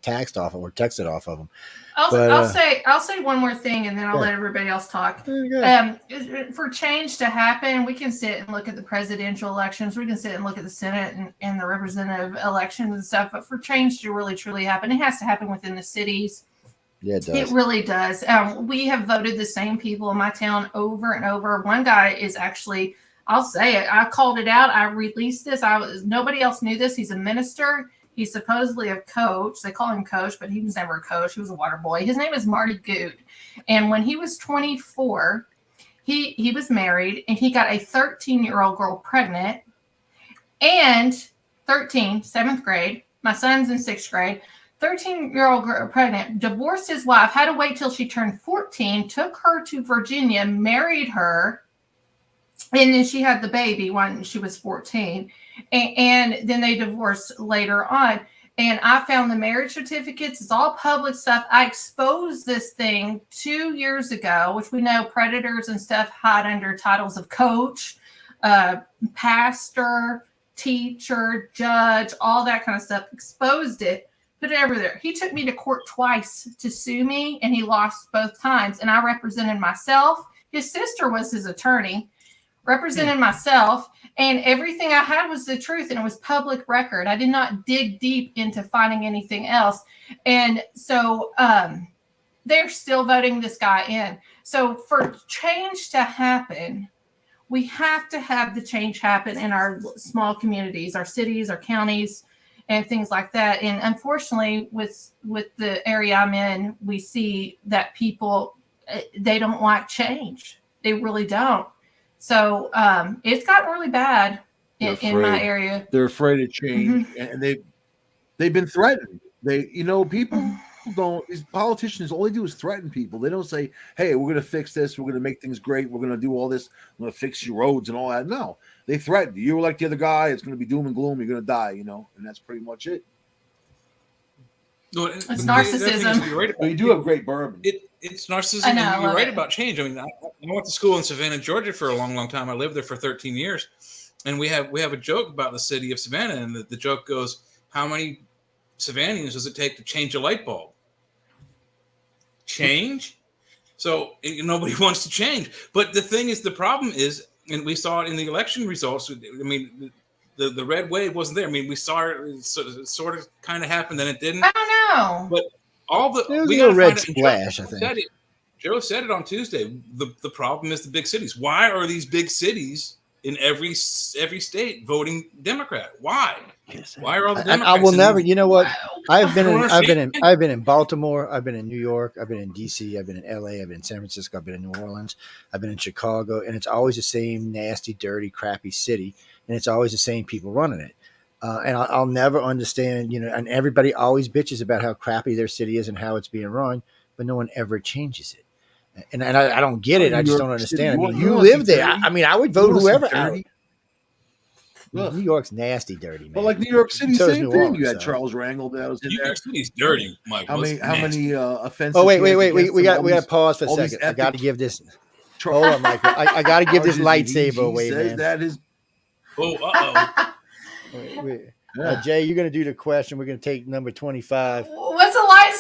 taxed off of or texted off of them. I'll say one more thing, and then I'll let everybody else talk. For change to happen, we can sit and look at the presidential elections. We can sit and look at the Senate and the representative elections and stuff. But for change to really truly happen, it has to happen within the cities. Yeah, it does. It really does. We have voted the same people in my town over and over. One guy is actually, I'll say it, I called it out. I released this. Nobody else knew this. He's a minister. He's supposedly a coach. They call him coach, but he was never a coach. He was a water boy. His name is Marty Good. And when he was 24, he was married, and he got a 13-year-old girl pregnant. And 13, 7th grade. My son's in 6th grade. 13-year-old girl pregnant, divorced his wife, had to wait till she turned 14, took her to Virginia, married her, and then she had the baby when she was 14. And then they divorced later on. And I found the marriage certificates. It's all public stuff. I exposed this thing 2 years ago, which we know predators and stuff hide under titles of coach, pastor, teacher, judge, all that kind of stuff. Exposed it, put it over there. He took me to court twice to sue me, and he lost both times. And I represented myself. His sister was his attorney. Represented myself, and everything I had was the truth, and it was public record. I did not dig deep into finding anything else. And so they're still voting this guy in. So for change to happen, we have to have the change happen in our small communities, our cities, our counties, and things like that. And unfortunately, with the area I'm in, we see that people, they don't like change. They really don't. So it's gotten really bad in my area. They're afraid of change, and they've been threatened. People don't. These politicians, all they do is threaten people. They don't say, "Hey, we're going to fix this. We're going to make things great. We're going to do all this. I'm going to fix your roads and all that." No, they threaten you. You're like the other guy. It's going to be doom and gloom. You're going to die. And that's pretty much it. No, it's narcissism. But you do have great bourbon. It's narcissism. And you're right about change. I mean, I went to school in Savannah, Georgia for a long, long time. I lived there for 13 years. And we have a joke about the city of Savannah. And the joke goes, how many Savannians does it take to change a light bulb? Change? So nobody wants to change. But the thing is, the problem is, and we saw it in the election results. I mean, the red wave wasn't there. I mean, we saw it sort of kind of happened, then it didn't. I don't know. But we got a red splash, I think. Joe said it on Tuesday. The problem is the big cities. Why are these big cities in every state voting Democrat? Why? Why are all the Democrats? I will never. You know what? I've been in Baltimore. I've been in New York. I've been in DC. I've been in LA. I've been in San Francisco. I've been in New Orleans. I've been in Chicago, and it's always the same nasty, dirty, crappy city, and it's always the same people running it. And I'll never understand, and everybody always bitches about how crappy their city is and how it's being run, but no one ever changes it. And I don't get it. I just don't understand. I mean, you live there. I mean, I would vote whoever. Ugh. New York's nasty, dirty, man. But like New York City, So is same New thing. Orleans, You had so. Charles Wrangle that was in New there. York City's dirty, Mike. How many offenses? Oh wait, he has we against him? got All we got these- to pause for a all these second. I got to epic give this. Hold on, Michael. I got to give this charges that lightsaber he away, says man. that is Oh, yeah. Jay, you're going to do the question. We're going to take number 25. What's a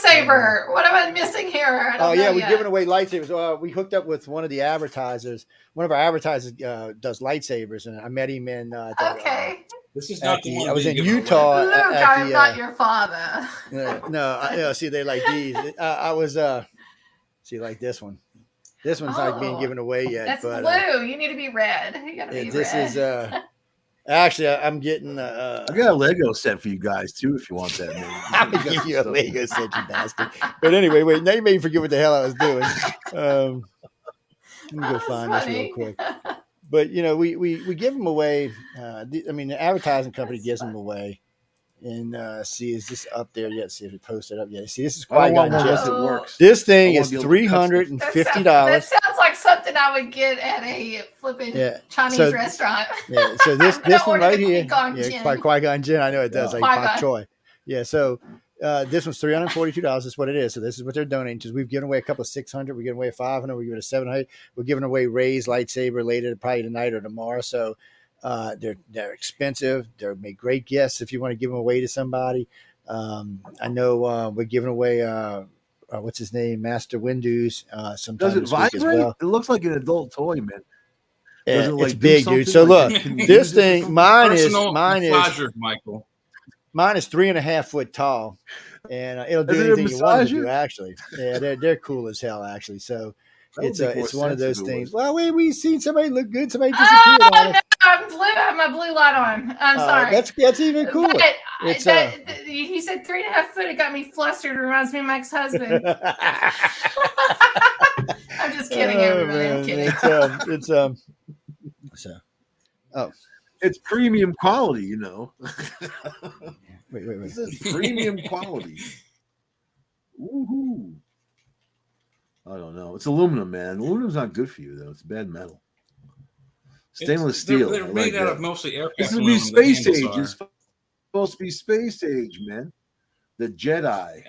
lightsaber? What am I missing here? I don't Oh yeah, know we're yet. giving away lightsabers. We hooked up with one of the advertisers. One of our advertisers does lightsabers, and I met him in. Okay. this is not At the the- one. I was being in given away. Utah. Luke, at I'm the, not your father. See, they like these. I was see, like this one. This one's not being Oh. given away yet. That's but blue. You need to be red. You gotta be this red. is actually I'm getting. I got a Lego set for you guys too, if you want that. Man. I'm gonna give you a Lego set, you bastard. But anyway, wait. Now you made me forget what the hell I was doing. Let me go That's find this funny. real quick. But we give them away. The advertising company gives them away. And see, is this up there yet? See if it posted up yet. See, this is I don't Qui-Gon want one Jinn. unless it works. This thing I is wanna be able to cut stuff. $350. That sounds like something I would get at a flipping Yeah. Chinese So- restaurant. Yeah. So this I'm gonna one order right the here, Qui-Gon Jinn. Qui-Gon Jinn. I know it does, Yeah. like bok Qui-Gon. choy. Yeah. So this one's $342. That's what it is. So this is what they're donating. Because we've given away a couple of 600. We're giving away a 500. We're giving a 700. We're giving away Ray's lightsaber later, probably tonight or tomorrow. So they're expensive. They're make great gifts if you want to give them away to somebody. I know we're giving away what's his name, Master Windu's sometime Does it this week as vibrate? well. It looks like an adult toy, man. Yeah, Does it, like, it's do big, something? dude. So Like, look, can you this use it or thing, something? mine is Personal massager, Michael. 3.5 foot tall, and it'll do Is it a anything you want it to massager? do. Actually, yeah, they're cool as hell. Actually, so That would it's make more it's one of sense if those it things. was. Well, we seen somebody look good, somebody disappeared Oh, on no, us. I'm blue. I have my blue light on. I'm sorry. That's even cooler. But It's, he said 3.5 foot. It got me flustered. It reminds me of my ex-husband. I'm just kidding, everybody. I'm kidding. It's premium quality, you know. Wait. This is premium quality. Woohoo! I don't know. It's aluminum, man. Aluminum's not good for you, though. It's bad metal. Stainless steel. They're I made like out that. of mostly aircraft This is be aluminum. The space handles age. It's supposed to be space age, man. The Jedi.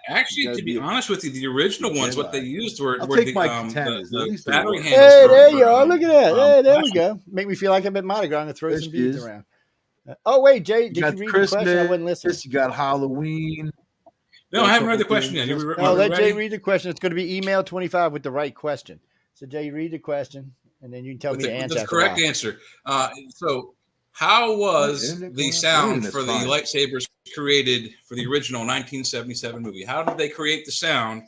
Actually, You to gotta be be honest with you, the original ones, what they Jedi. used were I'll were take the, my katanas. the At least they battery work. handles. Hey, were there for, you are. Look at that. Hey, there we plastic. go. Make me feel like I'm at Mardi Gras. I'm gonna throw There some she beads is. around. Oh wait, Jay, You did got you read Christmas. the question? I wasn't listening. You got Halloween. No, I haven't read the Couple question yet. things. Are No, we let ready? Jay read the question. It's going to be email 25 with the right question. So Jay, read the question, and then you can tell With me the, the with answer. the after a correct while. answer. So, how was Internet the going? sound Internet's for the fine. lightsabers created for the original 1977 movie? How did they create the sound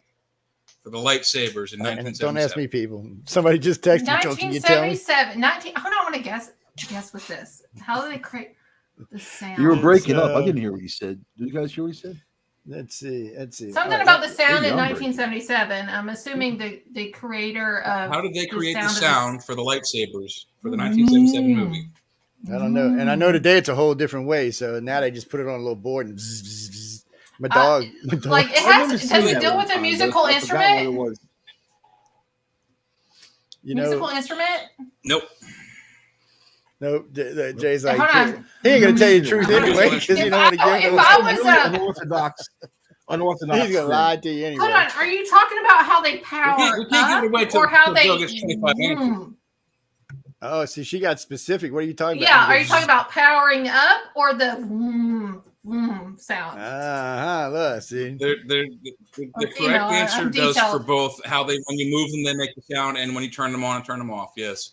for the lightsabers in And 1977? don't ask me, people. Somebody just texted me. Joe, can you tell me? 1977. Hold on, I want to guess with this. How did they create the sound? You were breaking It's, up. I didn't hear what you said. Did you guys hear what you said? Let's see. Something All right, about the sound in young, 1977. I'm assuming the creator of. How did they create the of sound for the lightsabers for the 1977 movie? I don't know. And I know today it's a whole different way. So now they just put it on a little board and bzz, bzz, bzz. My dog. Like it I remember has. seeing Does it that deal one with a time, but musical I forgot what it instrument? was. you know, Musical instrument? Nope. no, Jay's like, Hold on. he ain't going to tell you the truth Hold on. anyway because he If don't want to I- give if it. I was, Really unorthodox. He's going to lie to you anyway. Hold on. Are you talking about how they power We can't give it away up, till- or how till they? Joe gets 25 answers. Oh, see, she got specific. What are you talking about? Yeah. Are you talking about powering up or the sound? Look, see. The Okay, correct no, I'm answer does detailed. for both how they when you move them they make the sound and when you turn them on and turn them off. Yes.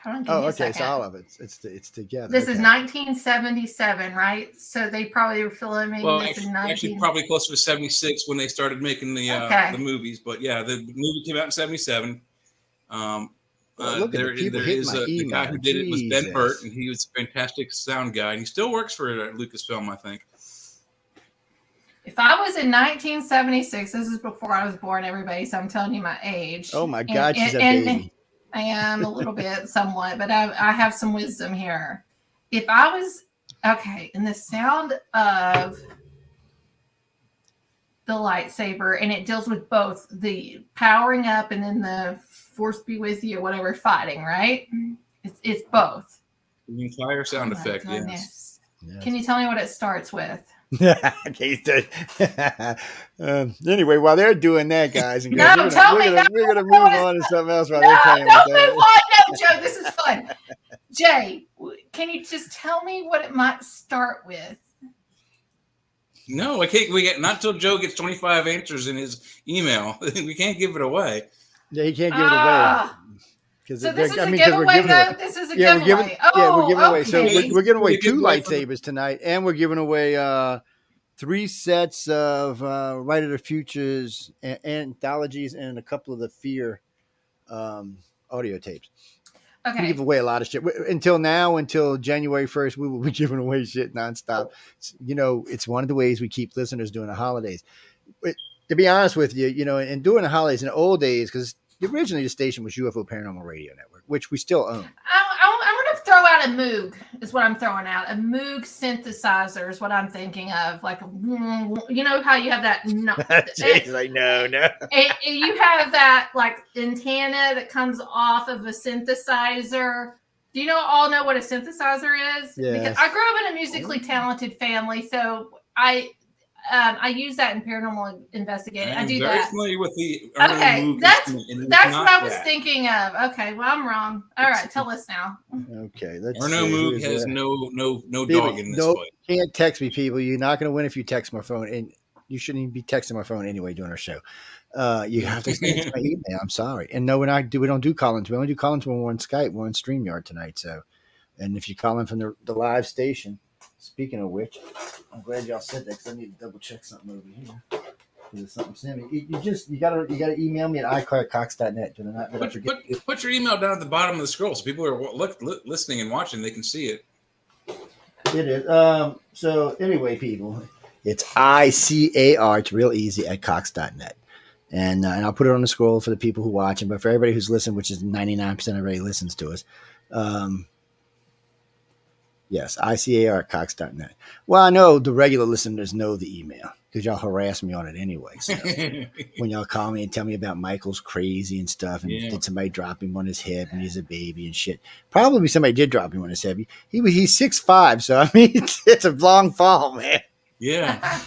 Hold on, give Oh, me a okay. second. So all of it. It's together. This okay. is 1977, right? So they probably were filming Well, this in actually, probably closer to 76 when they started making Okay. the movies. But yeah, the movie came out in 77. Well, look at the people there hitting is my the guy email. who did it was Ben Jesus. Burt, and he was a fantastic sound guy, and he still works for Lucasfilm, I think. If I was in 1976, this is before I was born, everybody. So I'm telling you my age. Oh my And- God, she's a and- baby. I am a little bit, somewhat, but I have some wisdom here. If I was okay, and the sound of the lightsaber, and it deals with both the powering up and then the force be with you, whatever, fighting, right? It's both. The entire sound Oh my effect, yes. goodness. Yes. Can you tell me what it starts with? Okay, anyway, while they're doing that, guys and No, girls, tell me. we're gonna move on to something else while No, they're playing don't with move that. on. No, Joe, this is fun. Jay, can you just tell me what it might start with? No, I can't. We get not till Joe gets 25 answers in his email. We can't give it away. Yeah, he can't give it away. So this is a giveaway, though. This is a giveaway. We're giving away. So Okay. we're giving away It's a 2 giveaway lightsabers tonight, and we're giving away 3 sets of Right of the Futures anthologies and a couple of the Fear audio tapes. We Okay. give away a lot of shit. Until January 1st, we will be giving away shit nonstop. It's one of the ways we keep listeners during the holidays. But to be honest with you, and during the holidays in the old days, because originally the station was UFO Paranormal Radio Network, which we still own. I'm going to throw out a Moog, is what I'm throwing out. A Moog synthesizer is what I'm thinking of. Like, you know how you have that? No. Jay's like, no. You have that, like, antenna that comes off of a synthesizer. Do you all know what a synthesizer is? Yes. Because I grew up in a musically talented family, so I use that in paranormal investigating. I do very that. familiar with the Okay, that's what I was that. thinking of. Okay, well, I'm wrong. All right, tell us now. Okay, let's Arno see. Moog Who's has there? no People, dog in this nope, fight. can't text me, people. You're not going to win if you text my phone, and you shouldn't even be texting my phone anyway during our show. You have to send it to my email. I'm sorry. And no, we don't do call-ins. We only do call-ins when we're on Skype. We're on StreamYard tonight. So, and if you call in from the live station, speaking of which, I'm glad y'all said that because I need to double check something over here. There's something sent me. You gotta email me at iCarCox.net. Do not Put your email down at the bottom of the scroll so people who are listening and watching, they can see it. It is. So anyway, people, it's ICAR. It's real easy at Cox.net. And I'll put it on the scroll for the people who watch it. But for everybody who's listened, which is 99% of everybody listens to us, yes, ICAR at Cox.net. Well, I know the regular listeners know the email because y'all harass me on it anyway. So when y'all call me and tell me about Michael's crazy and stuff, and did somebody drop him on his hip and he's a baby and shit. Probably somebody did drop him on his hip. He's 6'5", so I mean it's a long fall, man. Yeah.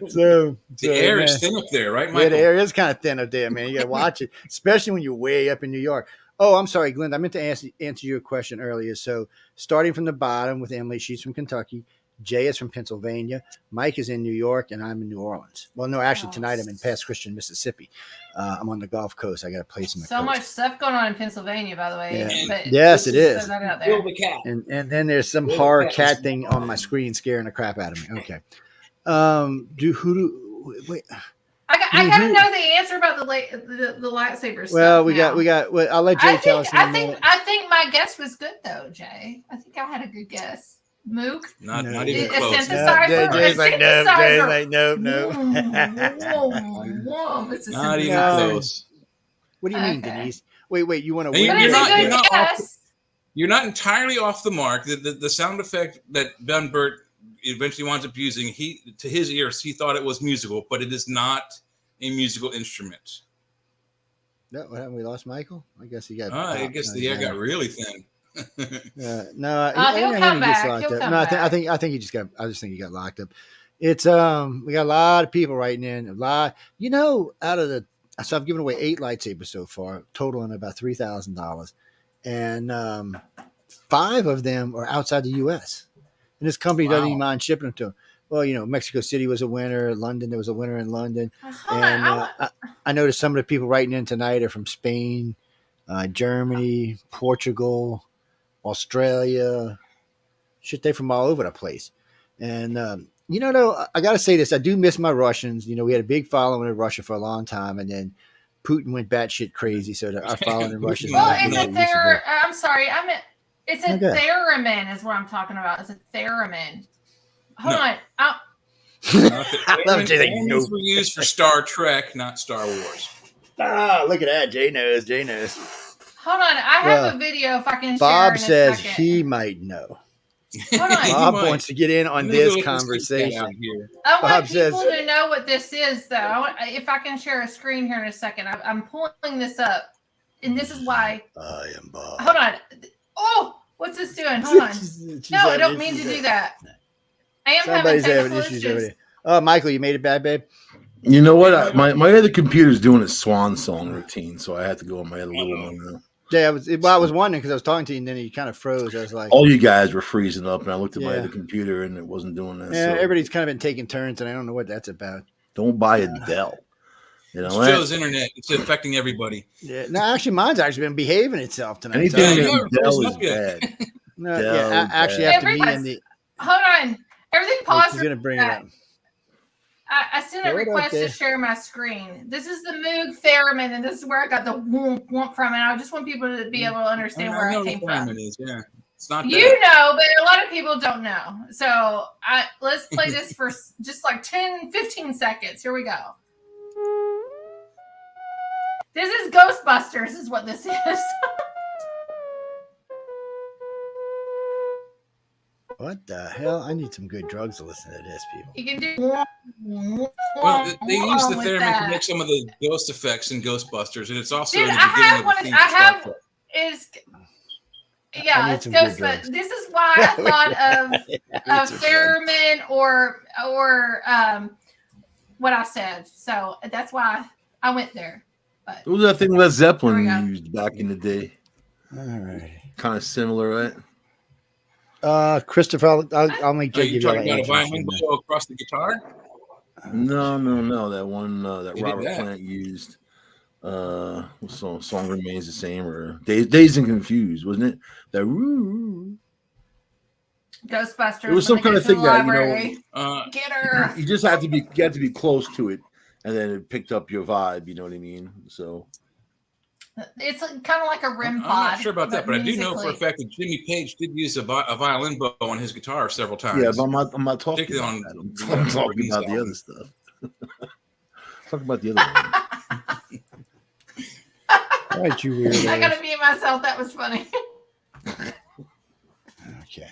So the air is thin up there, right, Michael? Yeah, the air is kind of thin up there, man. You got to watch it, especially when you're way up in New York. Oh, I'm sorry, Glenn. I meant to answer your question earlier. So starting from the bottom with Emily, she's from Kentucky. Jay is from Pennsylvania. Mike is in New York, and I'm in New Orleans. Well, no, actually, tonight I'm in Pass Christian, Mississippi. I'm on the Gulf Coast. I got a place in the so coast. much stuff going on in Pennsylvania, by the way. Yeah. But Yes, it is. throw that out there. The cat. And then there's some horror cat thing on my screen scaring the crap out of me. Okay. Wait. I gotta know the answer about the lightsabers. Well, stuff we got. Well, I'll let Jay tell us. I think my guess was good though, Jay. I think I had a good guess. Moog? Not even A close. synthesizer? Jay's like, no. Jay's like, no. Not even close. What do you mean, Denise? Wait. You want to Hey, win? But it's a good guess. You're not entirely off the mark. The sound effect that Ben Burt eventually winds up using, to his ears, he thought it was musical, but it is not a musical instrument. No, what happened? We lost Michael. I guess he got. I guess the air got really thin. No, he'll come back. I think he just got. I just think he got locked up. It's we got a lot of people writing in. A lot, out of the. So I've given away 8 lightsabers so far, totaling about $3,000, and 5 of them are outside the U.S. And this company doesn't even mind shipping them to them. Well, Mexico City was a winner. London, there was a winner in London. And I noticed some of the people writing in tonight are from Spain, Germany, Portugal, Australia. Shit, they're from all over the place. And, though, I got to say this. I do miss my Russians. We had a big following in Russia for a long time. And then Putin went batshit crazy. So our following in Russia. I'm sorry. It's a theremin is what I'm talking about. It's a theremin. Hold on. I love Theremins were used for Star Trek, not Star Wars. Look at that. Jay knows. Hold on. I have a video if I can share. Bob says he might know. Hold on. Bob wants to get in on this conversation. I want people to know what this is, though. If I can share a screen here in a second. I'm pulling this up. And this is why. I am Bob. Hold on. Oh, What's this doing? Hold on. She's No, I having don't mean to issues do there. that. I am Somebody's having having technical issues over issues. there. Oh, Michael, you made it back, babe? You know what? My other computer's doing a swan song routine, so I have to go on my other little one now. Yeah, I was wondering because I was talking to you and then you kind of froze. I was like, All you guys were freezing up, and I looked at my Yeah. other computer, and it wasn't doing that. yeah, So everybody's kind of been taking turns, and I don't know what that's about. don't buy a Dell. You It's know what? Joe's internet. It's affecting everybody. Yeah, no, actually, mine's actually been behaving itself tonight. Anything Yeah, that you haven't Dell frozen is up yet. bad. No, Dell yeah, is actually, bad. after me and the, Hold on. Everything paused. she's gonna bring it up. I sent a Hold up request to there. share my screen. This is the Moog Theremin, and this is where I got the whoomp whoomp from. And I just want people to be able to understand where I know came what from. it is. Yeah, it's not. You know, but a lot of people don't know. So let's play this for just like 10, 15 seconds. Here we go. This is Ghostbusters, is what this is. What the hell? I need some good drugs to listen to this, people. You can do. Well, they use the with theremin that. to make some of the ghost effects in Ghostbusters, and it's also Dude, in the I beginning have of the one. theme I for Star have Trek. is. I Yeah, need it's some good Ghost. drugs. This is why I thought of theremin or what I said. So that's why I went there. But It was that thing Led Zeppelin There we go. used back in the day. All right. Kind of similar, right? Christopher, I'll make Are Jake you give you all talking the about a answers. violin bow across the guitar? No. That one that They did Robert that. Plant used. What song remains the same, or Dazed and Confused, wasn't it? That woo. Ghostbusters. It was some kind of thing that, you know, Get her. you just had to be close to it, and then it picked up your vibe. You know what I mean? So It's kind of like a REM I'm pod. not sure about that, but I do know for a musically. fact that Jimmy Page did use a violin bow on his guitar several times. yeah, but I'm not talking Particularly about on that. I'm talking about the other stuff. Talking about the other one. All right, you weirdo. I gotta mute myself. That was funny. Okay.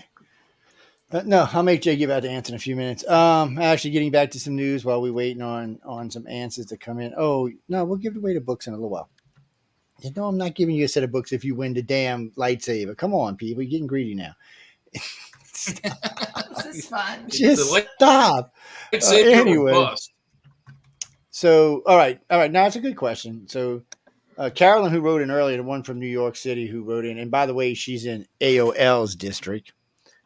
No, I'll make Jay give out the answer in a few minutes. Actually, getting back to some news while we're waiting on some answers to come in. Oh no, we'll give away the books in a little while. You know, I'm not giving you a set of books if you win the damn lightsaber. Come on, people, you're getting greedy now. This is fun. Just The stop. lightsaber Anyway. or bust. So, all right. Now it's a good question. So, Carolyn, who wrote in earlier, the one from New York City, who wrote in, and by the way, she's in AOL's district.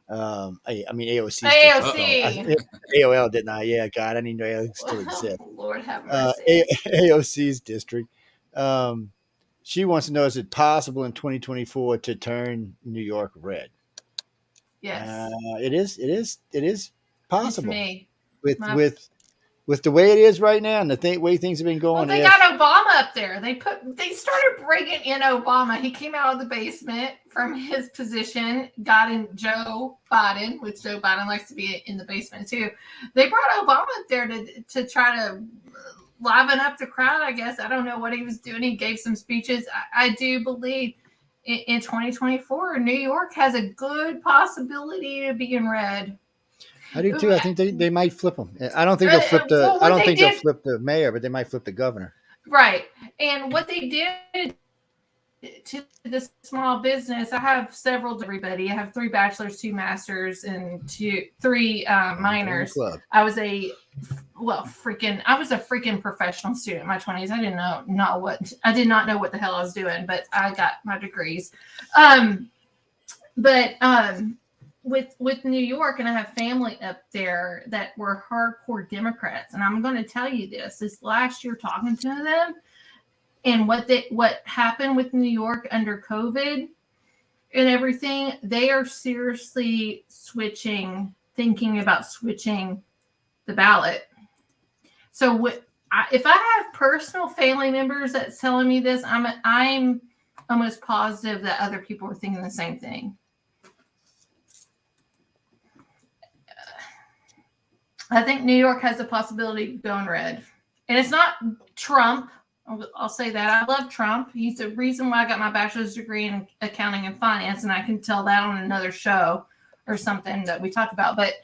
I mean AOC's AOC. AOL, didn't I? Yeah, God, I didn't even know AOL still exists. Lord have mercy. AOC's district. She wants to know: is it possible in 2024 to turn New York red? Yes. It is possible Me. with the way it is right now and the way things have been Well, going. they got Obama up there. They started bringing in Obama. He came out of the basement from his position, got in Joe Biden, which Joe Biden likes to be in the basement too. They brought Obama up there to try to liven up the crowd, I guess. I don't know what he was doing. He gave some speeches. I do believe in 2024, New York has a good possibility of being red. I do too. I think they might flip them. I don't think they'll flip they'll flip the mayor, but they might flip the governor. Right. And what they did to the small business, I have several to everybody. I have 3 bachelors, 2 masters, and 3 minors. I was a freaking professional student in my 20s. I did not know what the hell I was doing, but I got my degrees. With New York, and I have family up there that were hardcore Democrats, and I'm going to tell you this last year talking to them, and what happened with New York under COVID and everything, they are seriously thinking about switching the ballot. So if I have personal family members that's telling me this, I'm almost positive that other people are thinking the same thing. I think New York has the possibility of going red. And it's not Trump. I'll say that. I love Trump. He's the reason why I got my bachelor's degree in accounting and finance, and I can tell that on another show or something that we talk about. But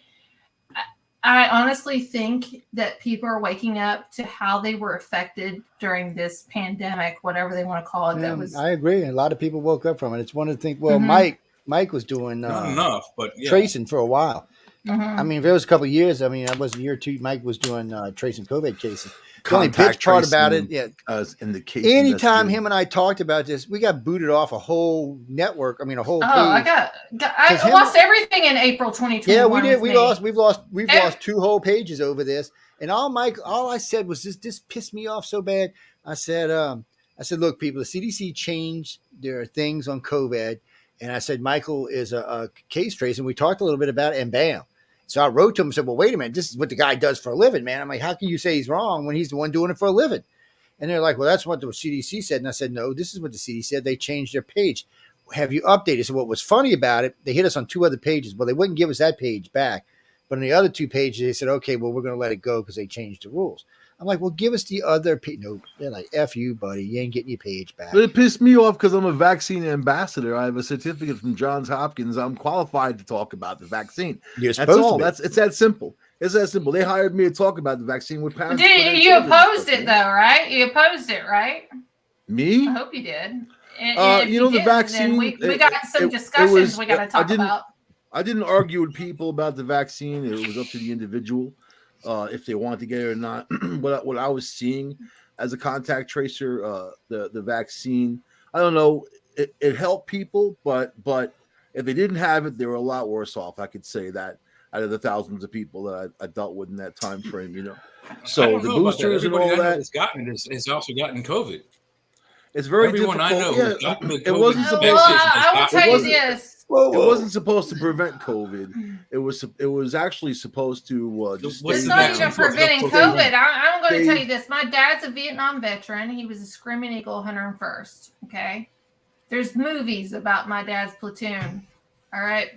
I honestly think that people are waking up to how they were affected during this pandemic, whatever they want to call it. I agree. A lot of people woke up from it. It's one of the things. Well, Mike, Mike was doing Not enough, but yeah. tracing for a while. Mhm. I mean, there was a couple of years. I mean, I was a year or two. Mike was doing tracing COVID cases. The only Contact bitch part about tracing, it, yeah. in the case. Anytime him and I talked about this, we got booted off a whole network. I mean, a whole page. I lost everything in April 2021. Yeah, we did. We've lost Every- 2 whole pages over this. And all I said was this pissed me off so bad. I said, look, people, the CDC changed their things on COVID. And I said, Michael is a case tracer. And we talked a little bit about it, and bam. So I wrote to him and said, well, wait a minute. This is what the guy does for a living, man. I'm like, how can you say he's wrong when he's the one doing it for a living? And they're like, well, that's what the CDC said. And I said, no, this is what the CDC said. They changed their page. Have you updated? So what was funny about it, they hit us on 2 other pages. Well, they wouldn't give us that page back. But on the other 2 pages, they said, okay, well, we're going to let it go because they changed the rules. I'm like, well, give us the other page. No, they're like, F you, buddy. You ain't getting your page back. But it pissed me off because I'm a vaccine ambassador. I have a certificate from Johns Hopkins. I'm qualified to talk about the vaccine. You're That's all. supposed to be. It's that simple. It's that simple. They hired me to talk about the vaccine with parents. You opposed it, though, right? You opposed it, right? Me? I hope you did. And if you know, the didn't, vaccine. then we got some discussions we got to talk about. I didn't argue with people about the vaccine. It was up to the individual if they wanted to get it or not. What I was seeing as a contact tracer, the vaccine, I don't know, it helped people, but if they didn't have it, they were a lot worse off. I could say that out of the thousands of people that I dealt with in that time frame, you know. So the boosters and all that. It's also gotten COVID. It's very Everyone difficult. I know Yeah, has gotten the it COVID wasn't supposed Well, to. I will tell you this. It wasn't supposed to prevent COVID. It was actually supposed to just. What's It's the not vaccine even for? preventing That's what they COVID. I'm going to they- tell you this. My dad's a Vietnam veteran. He was a Screaming Eagle 101st. Okay. There's movies about my dad's platoon. All right.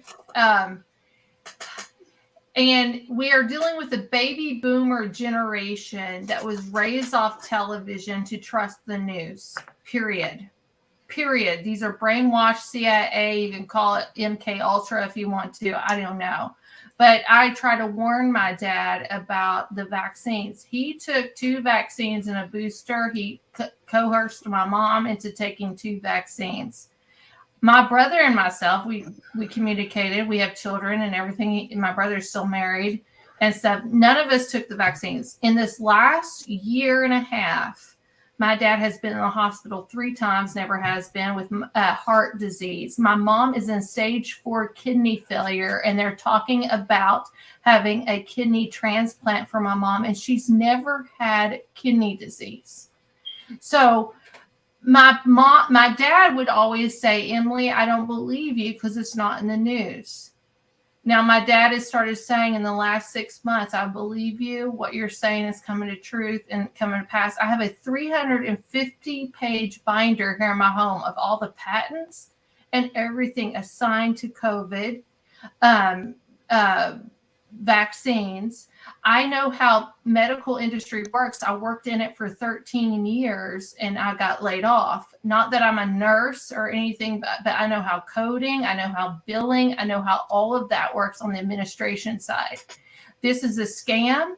And we are dealing with a baby boomer generation that was raised off television to trust the news. Period. These are brainwashed CIA. You can call it MK Ultra if you want to. I don't know. But I try to warn my dad about the vaccines. He took 2 vaccines and a booster. He coerced my mom into taking 2 vaccines. My brother and myself, we communicated. We have children and everything. My brother's still married and stuff. None of us took the vaccines. In this last year and a half, my dad has been in the hospital 3 times, never has been, with heart disease. My mom is in stage 4 kidney failure, and they're talking about having a kidney transplant for my mom, and she's never had kidney disease. So my dad would always say, Emily, I don't believe you because it's not in the news. Now, my dad has started saying in the last 6 months, I believe you. What you're saying is coming to truth and coming to pass. I have a 350-page binder here in my home of all the patents and everything assigned to COVID, vaccines. I know how medical industry works. I worked in it for 13 years and I got laid off. Not that I'm a nurse or anything, but I know how coding, I know how billing, I know how all of that works on the administration side. This is a scam.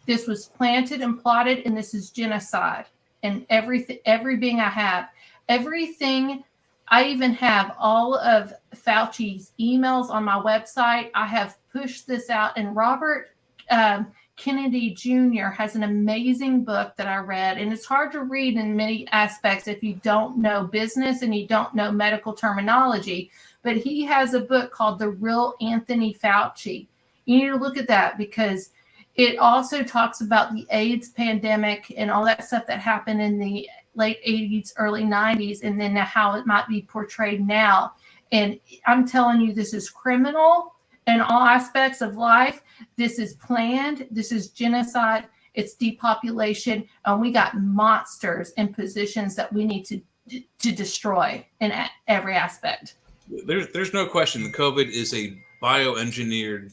This was planted and plotted, and this is genocide. And every being I have, everything, I even have all of Fauci's emails on my website. I have pushed this out, and Robert Kennedy Jr. has an amazing book that I read, and it's hard to read in many aspects if you don't know business and you don't know medical terminology, but he has a book called The Real Anthony Fauci. You need to look at that because it also talks about the AIDS pandemic and all that stuff that happened in the late 80s, early 90s, and then how it might be portrayed now. And I'm telling you, this is criminal in all aspects of life. This is planned. This is genocide. It's depopulation. And we got monsters in positions that we need to destroy in every aspect. There's no question that COVID is a bioengineered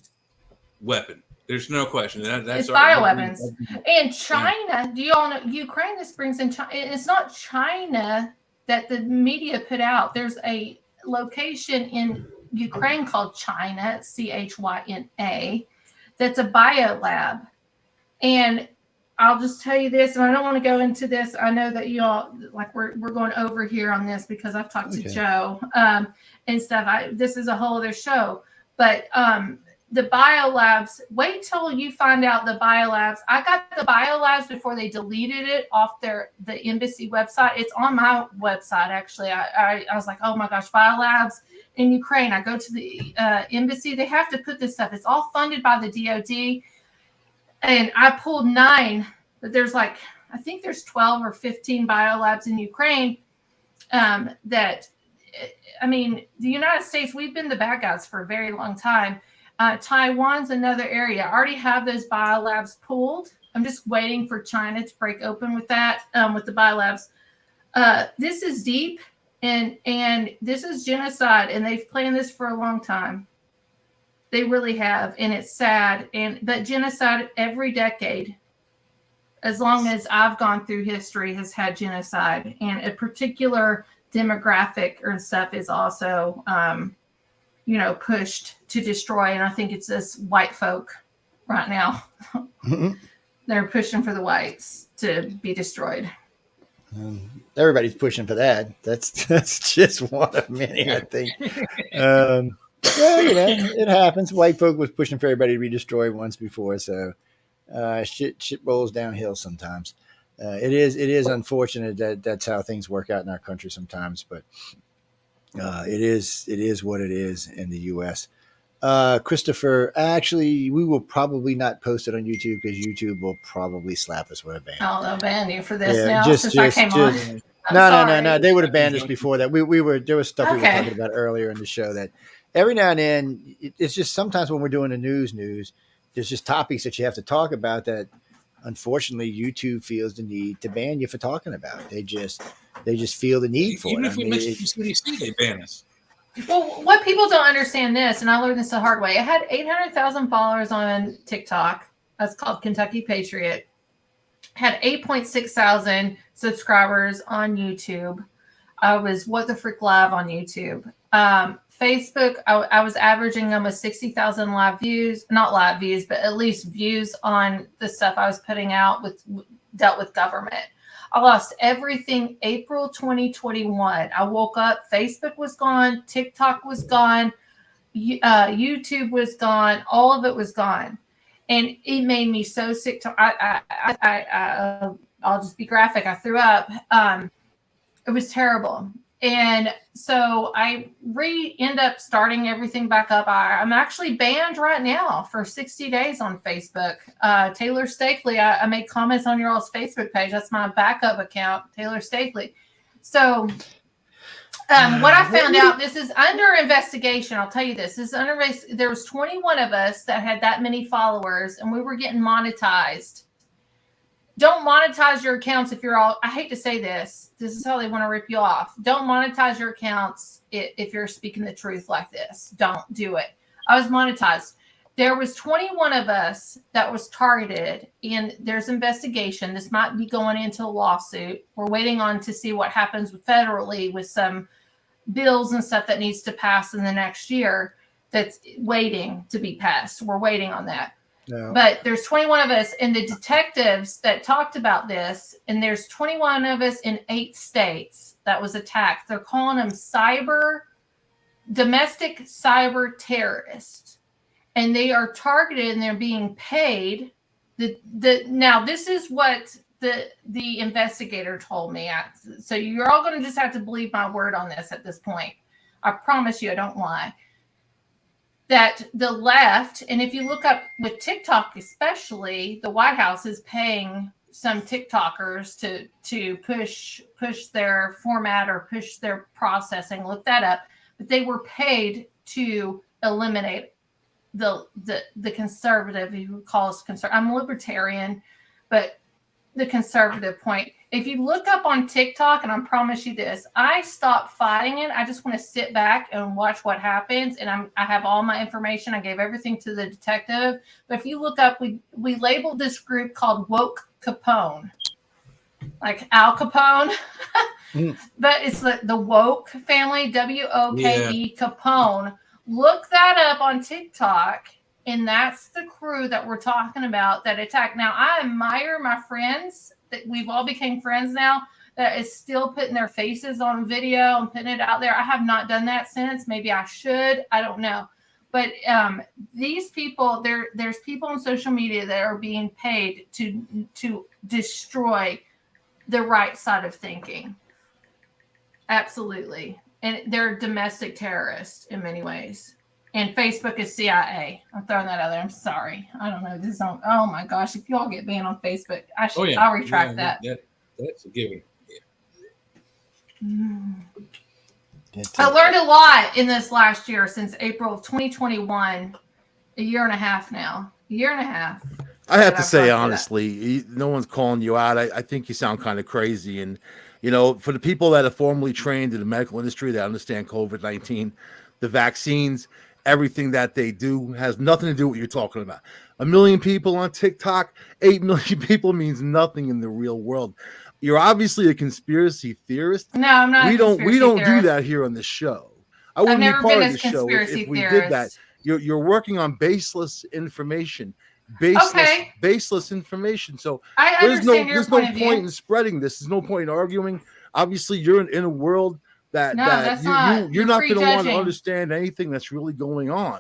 weapon. There's no question. That's It's bioweapons. And China, do you all know Ukraine? This brings in China. It's not China that the media put out. There's a location in Ukraine called China, Chyna, that's a bio lab. And I'll just tell you this, and I don't want to go into this. I know that you all like we're going over here on this because I've talked to Joe and stuff. This is a whole other show, but the biolabs. Wait till you find out the biolabs. I got the biolabs before they deleted it off the embassy website. It's on my website actually. I was like, oh my gosh, biolabs in Ukraine. I go to the embassy. They have to put this stuff. It's all funded by the DoD. And I pulled 9, but there's I think there's 12 or 15 biolabs in Ukraine that, I mean, the United States, we've been the bad guys for a very long time. Taiwan's another area. I already have those biolabs pulled. I'm just waiting for China to break open with that, with the biolabs. This is deep and this is genocide, and they've planned this for a long time. They really have, and it's sad. But genocide every decade, as long as I've gone through history, has had genocide, and a particular demographic or stuff is also, pushed to destroy. And I think it's this white folk right now. They're pushing for the whites to be destroyed. Everybody's pushing for that. That's just one of many, I think. Well, it happens. White folk was pushing for everybody to be destroyed once before, so shit rolls downhill sometimes. It is unfortunate that that's how things work out in our country sometimes, but it is what it is in the U.S. Christopher, actually, we will probably not post it on YouTube because YouTube will probably slap us with a ban. Oh, they'll ban you for this now since I came on. No. They would have banned us before that. There was stuff we were talking about earlier in the show that every now and then it's just sometimes when we're doing the news, there's just topics that you have to talk about that unfortunately YouTube feels the need to ban you for talking about. They just feel the need for Even it. If we mention CDC, they ban us. Well, what people don't understand this, and I learned this the hard way. I had 800,000 followers on TikTok. That's called Kentucky Patriot. Had 8.6 thousand subscribers on YouTube. I was What the Frick Live on YouTube. Facebook, I was averaging almost 60,000 live views, not live views, but at least views on the stuff I was putting out dealt with government. I lost everything April 2021. I woke up, Facebook was gone, TikTok was gone, YouTube was gone, all of it was gone. And it made me so sick. I'll just be graphic. I threw up. It was terrible. And so I end up starting everything back up. I'm actually banned right now for 60 days on Facebook. Taylor Stakely, I made comments on your all's Facebook page. That's my backup account, Taylor Stakely. So what I found out, this is under investigation. I'll tell you this. There was 21 of us that had that many followers, and we were getting monetized. Don't monetize your accounts if you're all, I hate to say this. This is how they want to rip you off. Don't monetize your accounts if you're speaking the truth like this. Don't do it. I was monetized. There was 21 of us that was targeted, and there's investigation. This might be going into a lawsuit. We're waiting on to see what happens federally with some bills and stuff that needs to pass in the next year that's waiting to be passed. We're waiting on that. No. But there's 21 of us, and the detectives that talked about this, and there's 21 of us in 8 states that was attacked. They're calling them domestic cyber terrorists, and they are targeted and they're being paid. Now this is what the investigator told me. So you're all going to just have to believe my word on this at this point. I promise you, I don't lie. That the left, and if you look up with TikTok especially, the White House is paying some TikTokers to push their format or push their processing. Look that up. But they were paid to eliminate the conservative, you would call us conservative. I'm a libertarian, but the conservative point. If you look up on TikTok, and I promise you this, I stopped fighting it. I just want to sit back and watch what happens. And I have all my information. I gave everything to the detective. But if you look up, we labeled this group called Woke Capone, like Al Capone. But it's the Woke family, WOKE Capone. Look that up on TikTok, And that's the crew that we're talking about that attack. Now, I admire my friends that we've all became friends now that is still putting their faces on video and putting it out there. I have not done that since. Maybe I should. I don't know. But these people, there's people on social media that are being paid to destroy the right side of thinking. Absolutely. And they're domestic terrorists in many ways. And Facebook is CIA. I'm throwing that out there. I'm sorry. I don't know. This don't. Oh my gosh! If you all get banned on Facebook, I'll retract that. That's a given. I learned a lot in this last year since April of 2021. A year and a half now. A year and a half. I have to say, honestly, no one's calling you out. I think you sound kind of crazy. And, for the people that are formally trained in the medical industry that understand COVID-19, the vaccines, everything that they do has nothing to do with what you're talking about. 1 million people on TikTok, 8 million people means nothing in the real world. You're obviously a conspiracy theorist. No, I'm not. We don't do that here on the show. I wouldn't be part of the show if we did that. You're working on baseless information. Baseless information. So there's no point in spreading this. There's no point in arguing. Obviously, you're in a world that you're not going to want to understand anything that's really going on,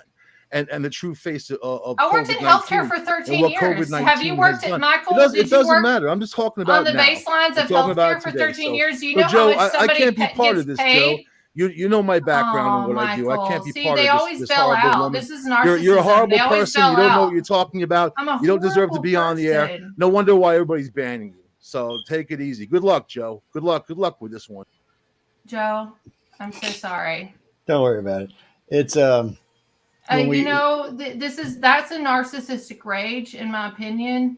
and the true face of. I worked in healthcare for 13 years. Have you worked at Michael? It doesn't matter. I'm just talking about on the baselines of healthcare for 13 years. Do you know Joe, how much somebody I can't be part of this, paid? Joe. You know my background and what I do. I can't be part of this horrible out. woman. This is narcissism. You're a horrible person. You don't know what you're talking about. You don't deserve to be on the air. No wonder why everybody's banning you. So take it easy. Good luck, Joe. Good luck with this one. Joe, I'm so sorry. Don't worry about it. It's that's a narcissistic rage, in my opinion.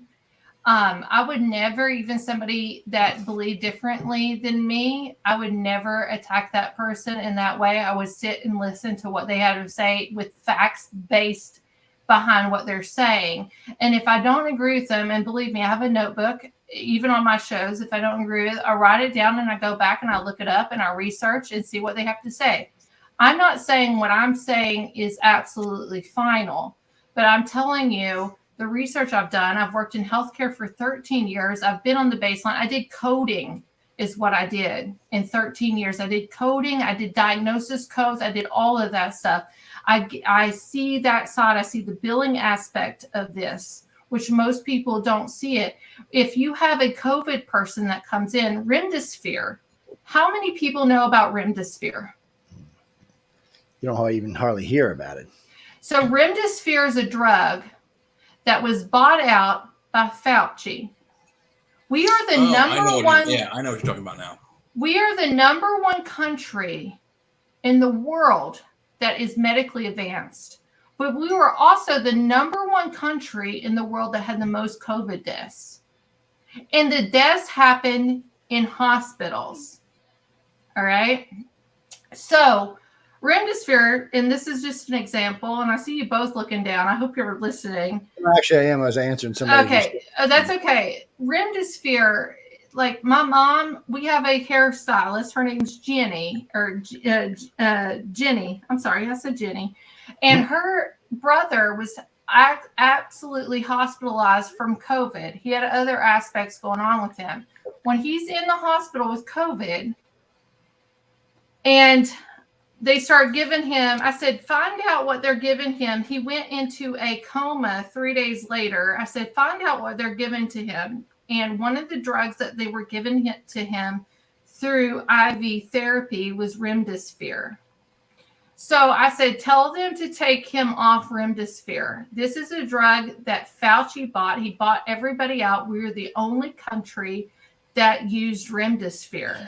I would never, even somebody that believed differently than me, I would never attack that person in that way. I would sit and listen to what they had to say with facts based behind what they're saying. And if I don't agree with them, and believe me, I have a notebook, even on my shows, if I don't agree with it, I write it down and I go back and I look it up and I research and see what they have to say. I'm not saying what I'm saying is absolutely final, but I'm telling you, the research I've done, I've worked in healthcare for 13 years. I've been on the baseline. I did coding is what I did in 13 years. I did coding. I did diagnosis codes. I did all of that stuff. I see that side. I see the billing aspect of this, which most people don't see it. If you have a COVID person that comes in, Remdesivir, how many people know about Remdesivir? You don't even hardly hear about it. So Remdesivir is a drug that was bought out by Fauci. We are the number one. Yeah, I know what you're talking about now. We are the number one country in the world that is medically advanced. But we were also the number one country in the world that had the most COVID deaths. And the deaths happened in hospitals. All right. So Remdesivir, and this is just an example, and I see you both looking down. I hope you're listening. Actually, I am. I was answering somebody. Okay, that's okay. Remdesivir, like my mom, we have a hairstylist. Her name's Jenny, or Jenny. I'm sorry, I said Jenny. And her brother was absolutely hospitalized from COVID. He had other aspects going on with him. When he's in the hospital with COVID, and they start giving him, I said, find out what they're giving him. He went into a coma 3 days later. I said, find out what they're giving to him. And one of the drugs that they were giving to him through IV therapy was Remdesivir. So I said, tell them to take him off Remdesivir. This is a drug that Fauci bought. He bought everybody out. We were the only country that used Remdesivir.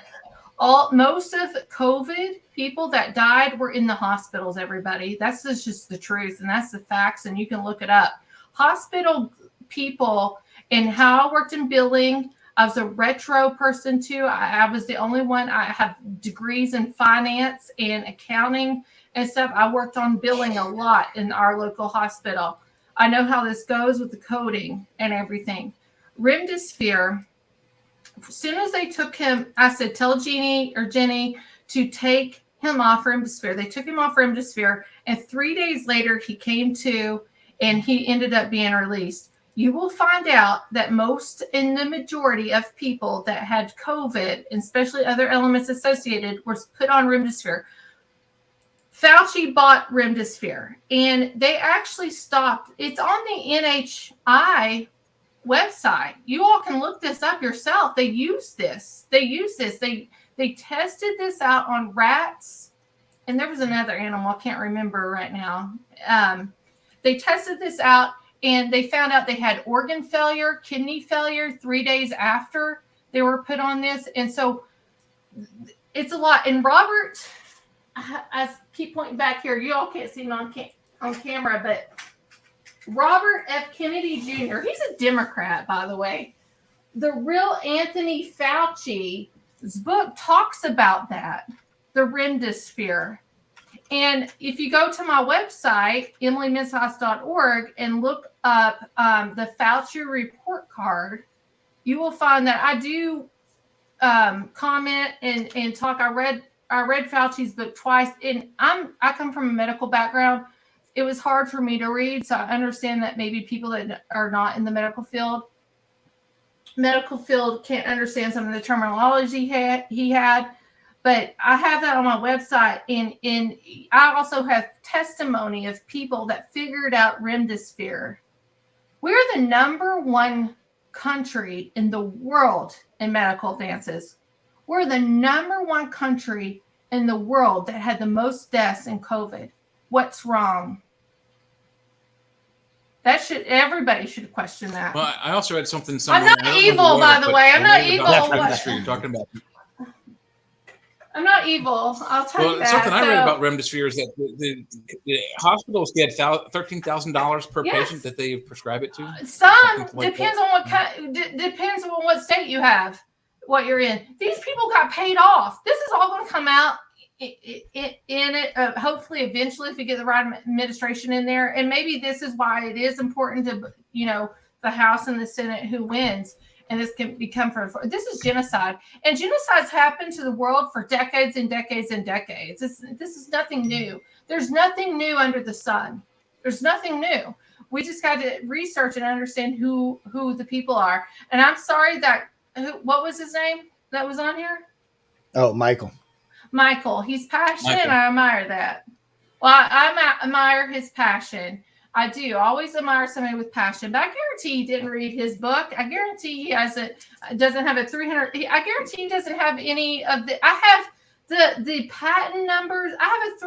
Most of COVID people that died were in the hospitals, everybody. That's just the truth, and that's the facts, and you can look it up. Hospital people, and how I worked in billing, I was a retro person too. I was the only one. I have degrees in finance and accounting and stuff. I worked on billing a lot in our local hospital. I know how this goes with the coding and everything. Remdesivir, as soon as they took him, I said, tell Jenny to take him off Remdesivir. They took him off Remdesivir, and 3 days later he came to, and he ended up being released. You will find out that the majority of people that had COVID, and especially other elements associated, were put on remdesivir. Fauci bought remdesivir, and they actually stopped. It's on the NHI website. You all can look this up yourself. They use this. They tested this out on rats, and there was another animal I can't remember right now. They tested this out, and they found out they had organ failure, kidney failure 3 days after they were put on this. And so it's a lot. And Robert, I keep pointing back here. You all can't see him on camera, but Robert F. Kennedy Jr., he's a Democrat, by the way. The real Anthony Fauci's book talks about that, the remdesivir. And if you go to my website, emilyminshouse.org, and look up the Fauci report card, you will find that I do comment and talk. I read Fauci's book twice, and I come from a medical background. It was hard for me to read, so I understand that maybe people that are not in the medical field can't understand some of the terminology he had. But I have that on my website, and I also have testimony of people that figured out remdesivir. We're the number one country in the world in medical advances. We're the number one country in the world that had the most deaths in COVID. What's wrong? Everybody should question that. Well, I also read something. I'm not evil, by the way. I'm not evil. Remdesivir you're talking about. I'm not evil. I'll tell you that. Something I read about remdesivir is that the hospitals get $13,000 per patient that they prescribe it to. Some depends on what state you have, what you're in. These people got paid off. This is all going to come out in it. Hopefully, eventually, if we get the right administration in there, and maybe this is why it is important to the House and the Senate who wins. And this can become this is genocide, and genocides happen to the world for decades and decades and decades. This is nothing new. There's nothing new under the sun. There's nothing new. We just got to research and understand who the people are. And I'm sorry that what was his name that was on here? Oh, Michael. Michael. He's passionate. Michael. I admire that. Well, I admire his passion. I do always admire somebody with passion, but I guarantee he didn't read his book. I guarantee he doesn't have a 300. I guarantee he doesn't have any of the. I have the patent numbers. I have a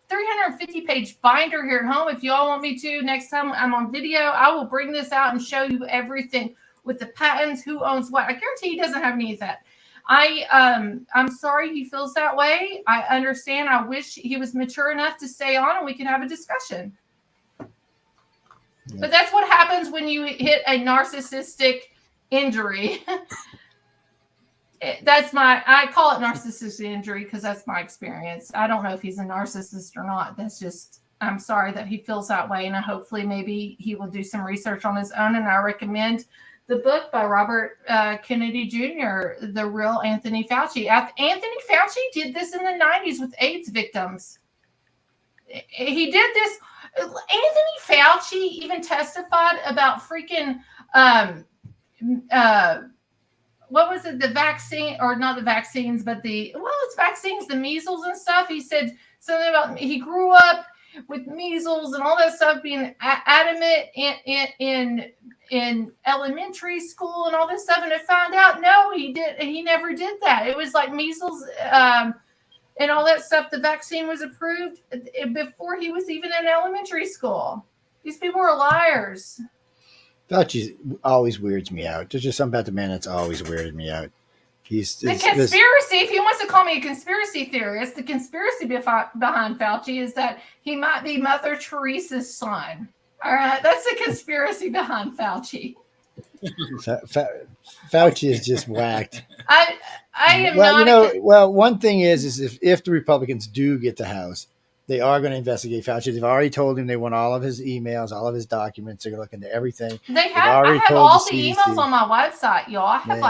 350 page binder here at home. If you all want me to, next time I'm on video, I will bring this out and show you everything with the patents, who owns what. I guarantee he doesn't have any of that. I'm sorry he feels that way. I understand. I wish he was mature enough to stay on and we can have a discussion. But that's what happens when you hit a narcissistic injury. I call it narcissistic injury because that's my experience. I don't know if he's a narcissist or not. That's just, I'm sorry that he feels that way. And hopefully maybe he will do some research on his own. And I recommend the book by Robert Kennedy Jr., The Real Anthony Fauci. Anthony Fauci did this in the 90s with AIDS victims. He did this. Anthony Fauci even testified about freaking what was it? The vaccine, or not the vaccines, but it's vaccines, the measles and stuff. He said something about he grew up with measles and all that stuff, being adamant in elementary school and all this stuff, and I found out no, he never did that. It was like measles and all that stuff. The vaccine was approved before he was even in elementary school. These people are liars. Fauci always weirds me out. There's just something about the man that's always weirded me out. If he wants to call me a conspiracy theorist, the conspiracy behind Fauci is that he might be Mother Teresa's son. All right, that's the conspiracy behind Fauci. Fauci is just whacked. I am not. Well, one thing is if the Republicans do get the House, they are going to investigate Fauci. They've already told him they want all of his emails, all of his documents. They're going to look into everything. I have all the emails on my website, y'all. I have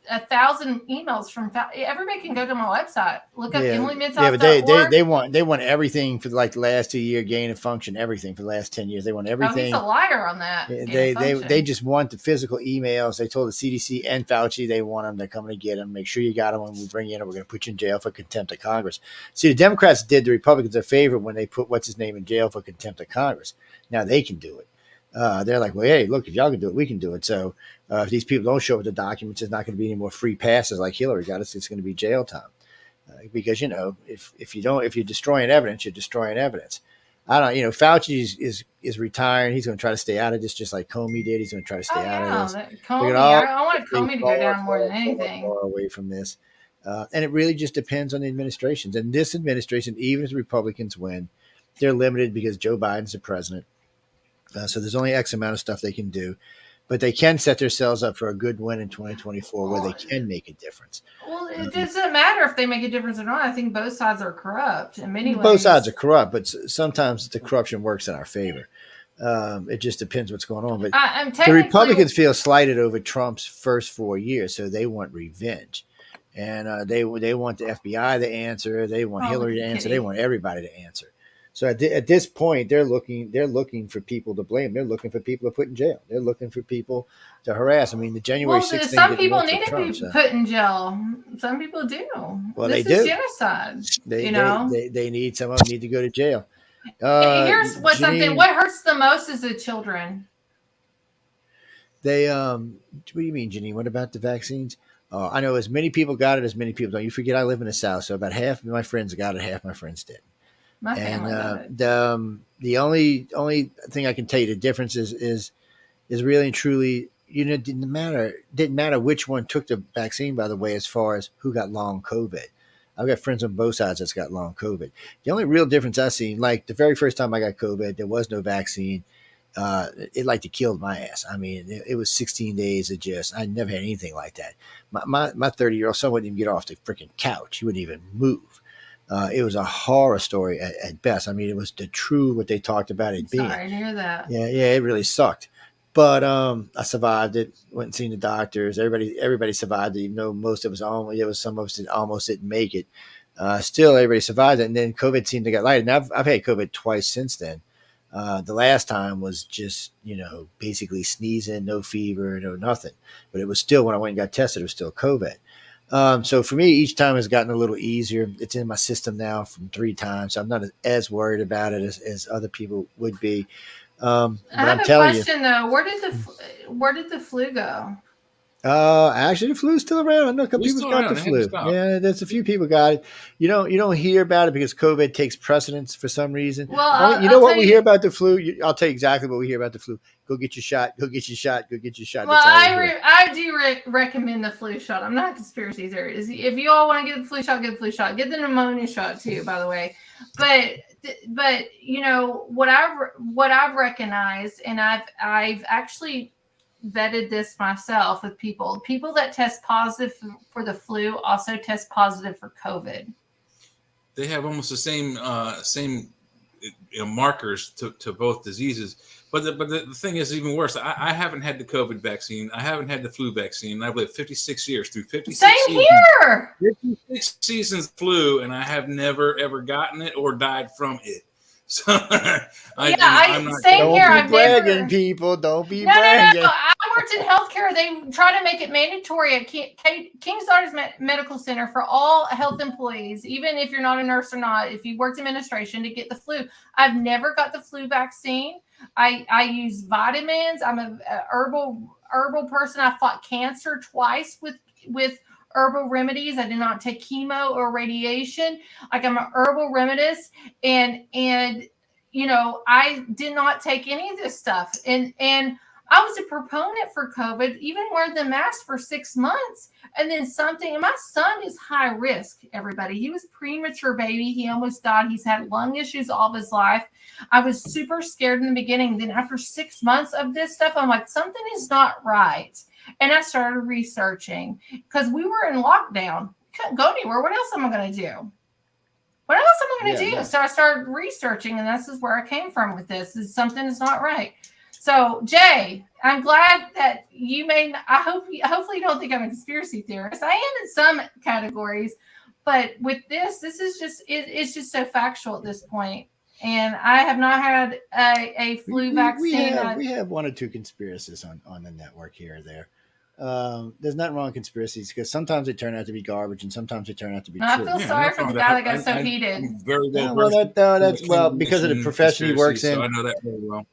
1,000 emails from everybody can go to my website, look up EmilyMidsoff.org. Yeah, but they want everything for like the last 2 year gain of function, everything for the last 10 years. They want everything. Oh, he's a liar on that. They just want the physical emails. They told the CDC and Fauci they want them. They're coming to get them. Make sure you got them when we bring you in, or we're going to put you in jail for contempt of Congress. See, the Democrats did the Republicans a favor when they put what's his name in jail for contempt of Congress. Now they can do it. They're like, well, hey, look, if y'all can do it, we can do it. So if these people don't show up with the documents, there's not going to be any more free passes like Hillary got us. It's going to be jail time because, you know, if you're destroying evidence, you're destroying evidence. I don't, you know, Fauci is retiring. He's going to try to stay out of this, just like Comey did. He's going to try to stay out of this. Comey, I want Comey to go down more than anything. Far away from this. And it really just depends on the administrations. And this administration, even if the Republicans win, they're limited because Joe Biden's the president. So there's only X amount of stuff they can do, but they can set themselves up for a good win in 2024 where they can make a difference. Well, it doesn't matter if they make a difference or not. I think both sides are corrupt in many ways. Both sides are corrupt, but sometimes the corruption works in our favor. It just depends what's going on. But the Republicans feel slighted over Trump's first 4 years, so they want revenge. And they want the FBI to answer. They want Hillary to answer. They want everybody to answer. So at this point, they're looking for people to blame. They're looking for people to put in jail. They're looking for people to harass. I mean, the January 6th thing. Some people need to be put in jail. Some people do. Well, this is genocide. They need some of them need to go to jail. Here's what hurts the most is the children. What do you mean, Janine? What about the vaccines? I know as many people got it as many people don't. You forget I live in the South, so about half of my friends got it, half my friends didn't. My family got it. The only thing I can tell you the difference is really and truly, you know, didn't matter which one took the vaccine, by the way, as far as who got long COVID. I've got friends on both sides that's got long COVID. The only real difference I've seen, like the very first time I got COVID, there was no vaccine. It like to killed my ass. I mean, it was 16 days of I never had anything like that. My 30-year-old son wouldn't even get off the freaking couch. He wouldn't even move. It was a horror story at best. I mean, it was what they talked about it being. Sorry to hear that. Yeah, it really sucked. But I survived it. Went and seen the doctors. Everybody survived it, even though most of us some of us that almost didn't make it. Still, everybody survived it. And then COVID seemed to get lighter. And I've had COVID twice since then. The last time was just, you know, basically sneezing, no fever, no nothing. But it was still, when I went and got tested, it was still COVID. So for me, each time has gotten a little easier. It's in my system now from 3 times. So I'm not as worried about it as other people would be. I have a question though. Where did the flu go? Actually, the flu's still around. I know a couple people got the flu. Yeah, there's a few people got it. You don't hear about it because COVID takes precedence for some reason. Well, you know what we hear about the flu? I'll tell you exactly what we hear about the flu. Go get your shot. Go get your shot. Go get your shot. Well, I do recommend the flu shot. I'm not a conspiracy theorist. If you all want to get the flu shot, get the flu shot. Get the pneumonia shot too, by the way. But you know what I've recognized, and I've actually vetted this myself with people that test positive for the flu also test positive for COVID. They have almost the same markers to both diseases. But the thing is even worse. I haven't had the COVID vaccine. I haven't had the flu vaccine. I've lived 56 years through 56 Same seasons, here. 56 seasons flu, and I have never ever gotten it or died from it. So I'm not same here. I'm bragging, people. Don't be bragging. No. I worked in healthcare. They try to make it mandatory at King's Daughters Medical Center for all health employees, even if you're not a nurse or not, if you worked administration, to get the flu. I've never got the flu vaccine. I use vitamins. I'm a herbal person. I fought cancer twice with herbal remedies. I did not take chemo or radiation. Like, I'm an herbal remedist, and you know, I did not take any of this stuff. And I was a proponent for COVID, even wearing the mask for 6 months. And then and my son is high risk, everybody. He was premature baby. He almost died. He's had lung issues all of his life. I was super scared in the beginning. Then after 6 months of this stuff, I'm like, something is not right. And I started researching because we were in lockdown. Couldn't go anywhere. What else am I going to do? What else am I going to do? So I started researching, and this is where I came from with this. Is something is not right. So, Jay, I'm glad that you may. Hopefully, you don't think I'm a conspiracy theorist. I am in some categories, but with this is just it's just so factual at this point. And I have not had a flu vaccine. We have one or two conspiracies on the network here or there. There's nothing wrong with conspiracies because sometimes they turn out to be garbage and sometimes they turn out to be true. I feel sorry for the guy that got so heated. Very well. Well, because of the profession he works in. So I know that very well.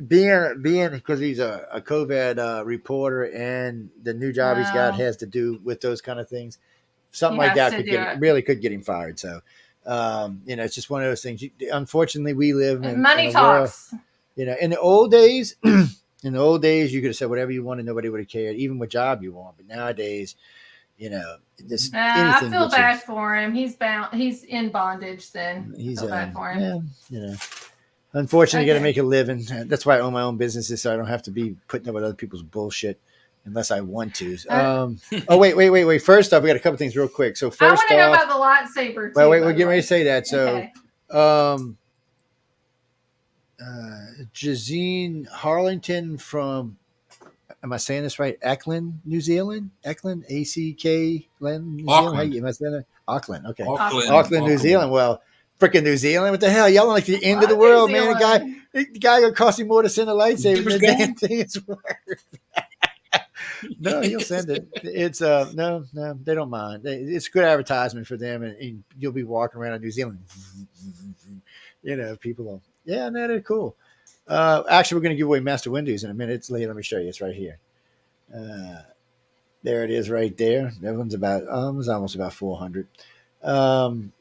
Being because he's a COVID reporter and the new job he's got has to do with those kind of things. Something like that could get him fired. So, it's just one of those things. Unfortunately, we live in money talks. World, in the old days. In the old days, you could have said whatever you wanted, nobody would have cared, even what job you want. But nowadays, I feel bad for him. He's bound. He's in bondage. Then I feel bad for him. Unfortunately, you got to make a living. That's why I own my own businesses, so I don't have to be putting up with other people's bullshit unless I want to. Wait. First off, we got a couple things real quick. So first, I want to know about the lightsaber. Well, we're getting ready to say that. So, Jazine Harlington from, am I saying this right? Auckland, New Zealand? Auckland, A-C-K-Land, New Zealand? How am I saying that? Auckland, okay. Auckland, New Zealand. Well, freaking New Zealand. What the hell? Y'all like the end of the world, man. The guy gonna cost you more to send a lightsaber than the damn thing is worth. No, he'll send it. It's no, they don't mind. It's good advertisement for them, and you'll be walking around in New Zealand. People will. Yeah, no, they're cool. Actually, we're going to give away Master Windows in a minute. Let me show you. It's right here. There it is, right there. That one's about. It was almost about 400.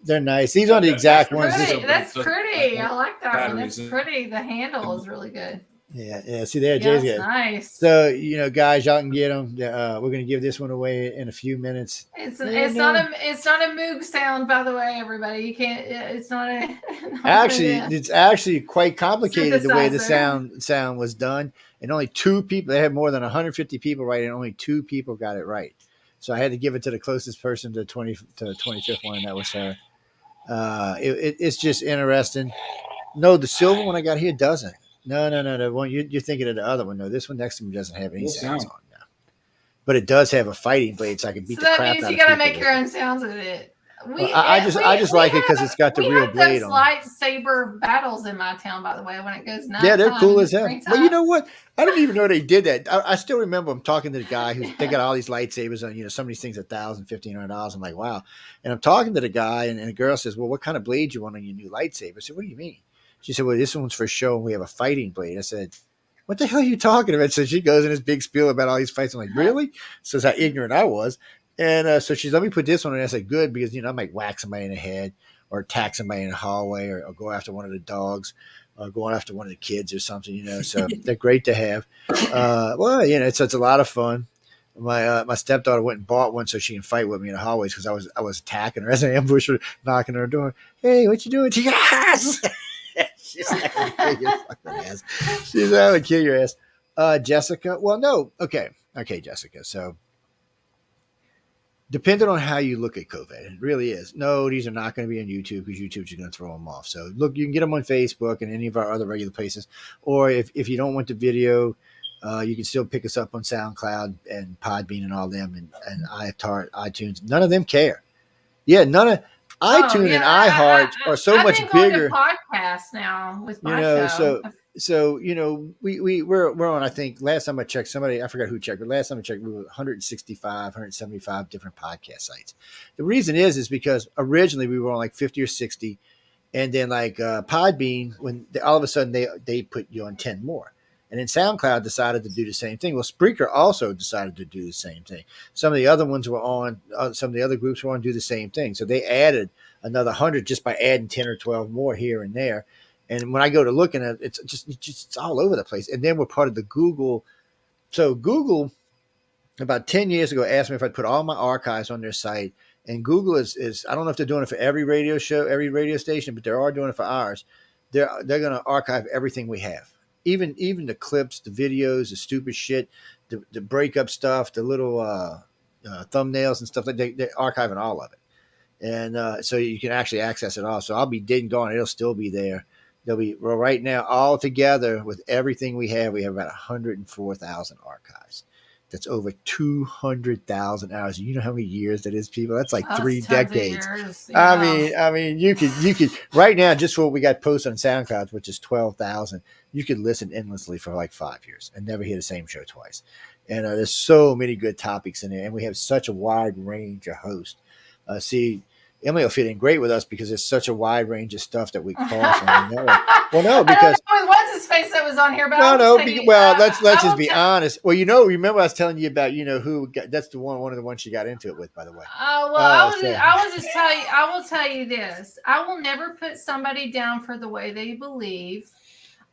They're nice. These aren't the exact ones. That's pretty. I like that one. That's pretty. The handle is really good. Yeah. See there, Jay's good. Nice. So guys, y'all can get them. We're gonna give this one away in a few minutes. It's not a Moog sound, by the way, everybody. You can't. It's not a. It's actually quite complicated the way the sound was done, and only 2 people. They had more than 150 people write, and only 2 people got it right. So I had to give it to the closest person to the 25th one, and that was her. It's just interesting. No, the silver one I got here doesn't. No. The one you're thinking of the other one. No, this one next to me doesn't have any sounds on now. But it does have a fighting blade, so I can beat the crap out of it. So that means you got to make your own sounds with it. I just like it because it's got the real blade on it. Lightsaber battles in my town, by the way, when it goes night. Yeah, they're cool as hell. Well, you know what? I didn't even know they did that. I still remember I'm talking to the guy they got all these lightsabers on. Some of these things $1,000, $1,500. I'm like, wow. And I'm talking to the guy, and the girl says, "Well, what kind of blade you want on your new lightsaber?" I said, "What do you mean?" She said, "Well, this one's for show, and we have a fighting blade." I said, "What the hell are you talking about?" So she goes in this big spiel about all these fights. I'm like, "Really?" So that's how ignorant I was. And so she's let me put this one, and I said, "Good," because I might whack somebody in the head, or attack somebody in the hallway, or go after one of the dogs, or going after one of the kids or something. So they're great to have. It's a lot of fun. My stepdaughter went and bought one so she can fight with me in the hallways because I was attacking her as an ambusher, knocking on her door. "Hey, what you doing?" Yes. She's not gonna kill your fucking ass. She's not gonna kill your ass. Jessica. Well, no. Okay, Jessica. So, depending on how you look at COVID, it really is. No, these are not going to be on YouTube because YouTube's going to throw them off. So, look, you can get them on Facebook and any of our other regular places. Or if you don't want the video, you can still pick us up on SoundCloud and Podbean and all them and iTunes. None of them care. Yeah, none of. iTunes and iHeart are so much bigger. Podcasts now with my show. So we're on. I think last time I checked, I forgot who checked, but last time I checked, we were 175 different podcast sites. The reason is because originally we were on like 50 or 60, and then like Podbean, when all of a sudden they put you on 10 more. And then SoundCloud decided to do the same thing. Well, Spreaker also decided to do the same thing. Some of the other ones were on, some of the other groups were on do the same thing. So they added another 100 just by adding 10 or 12 more here and there. And when I go to looking at it, it's all over the place. And then we're part of the Google. So Google, about 10 years ago, asked me if I'd put all my archives on their site. And Google is I don't know if they're doing it for every radio show, every radio station, but they are doing it for ours. They're going to archive everything we have. Even the clips, the videos, the stupid shit, the breakup stuff, the little thumbnails and stuff like that. They're archiving all of it. And so you can actually access it all. So I'll be dead and gone. It'll still be there. Well, right now, all together with everything we have about 104,000 archives. That's over 200,000 hours. You know how many years that is, people? That's like 3 decades. Yeah. I mean, you could right now, just for what we got posted on SoundCloud, which is 12,000, you could listen endlessly for like 5 years and never hear the same show twice. And there's so many good topics in there, and we have such a wide range of hosts. See, Emily will fit in great with us because there's such a wide range of stuff that we cross on. Well, no, because what's his face that was on here, but let's just be honest. Well, remember I was telling you about who got, that's the one of the ones she got into it with, by the way. I will tell you this. I will never put somebody down for the way they believe.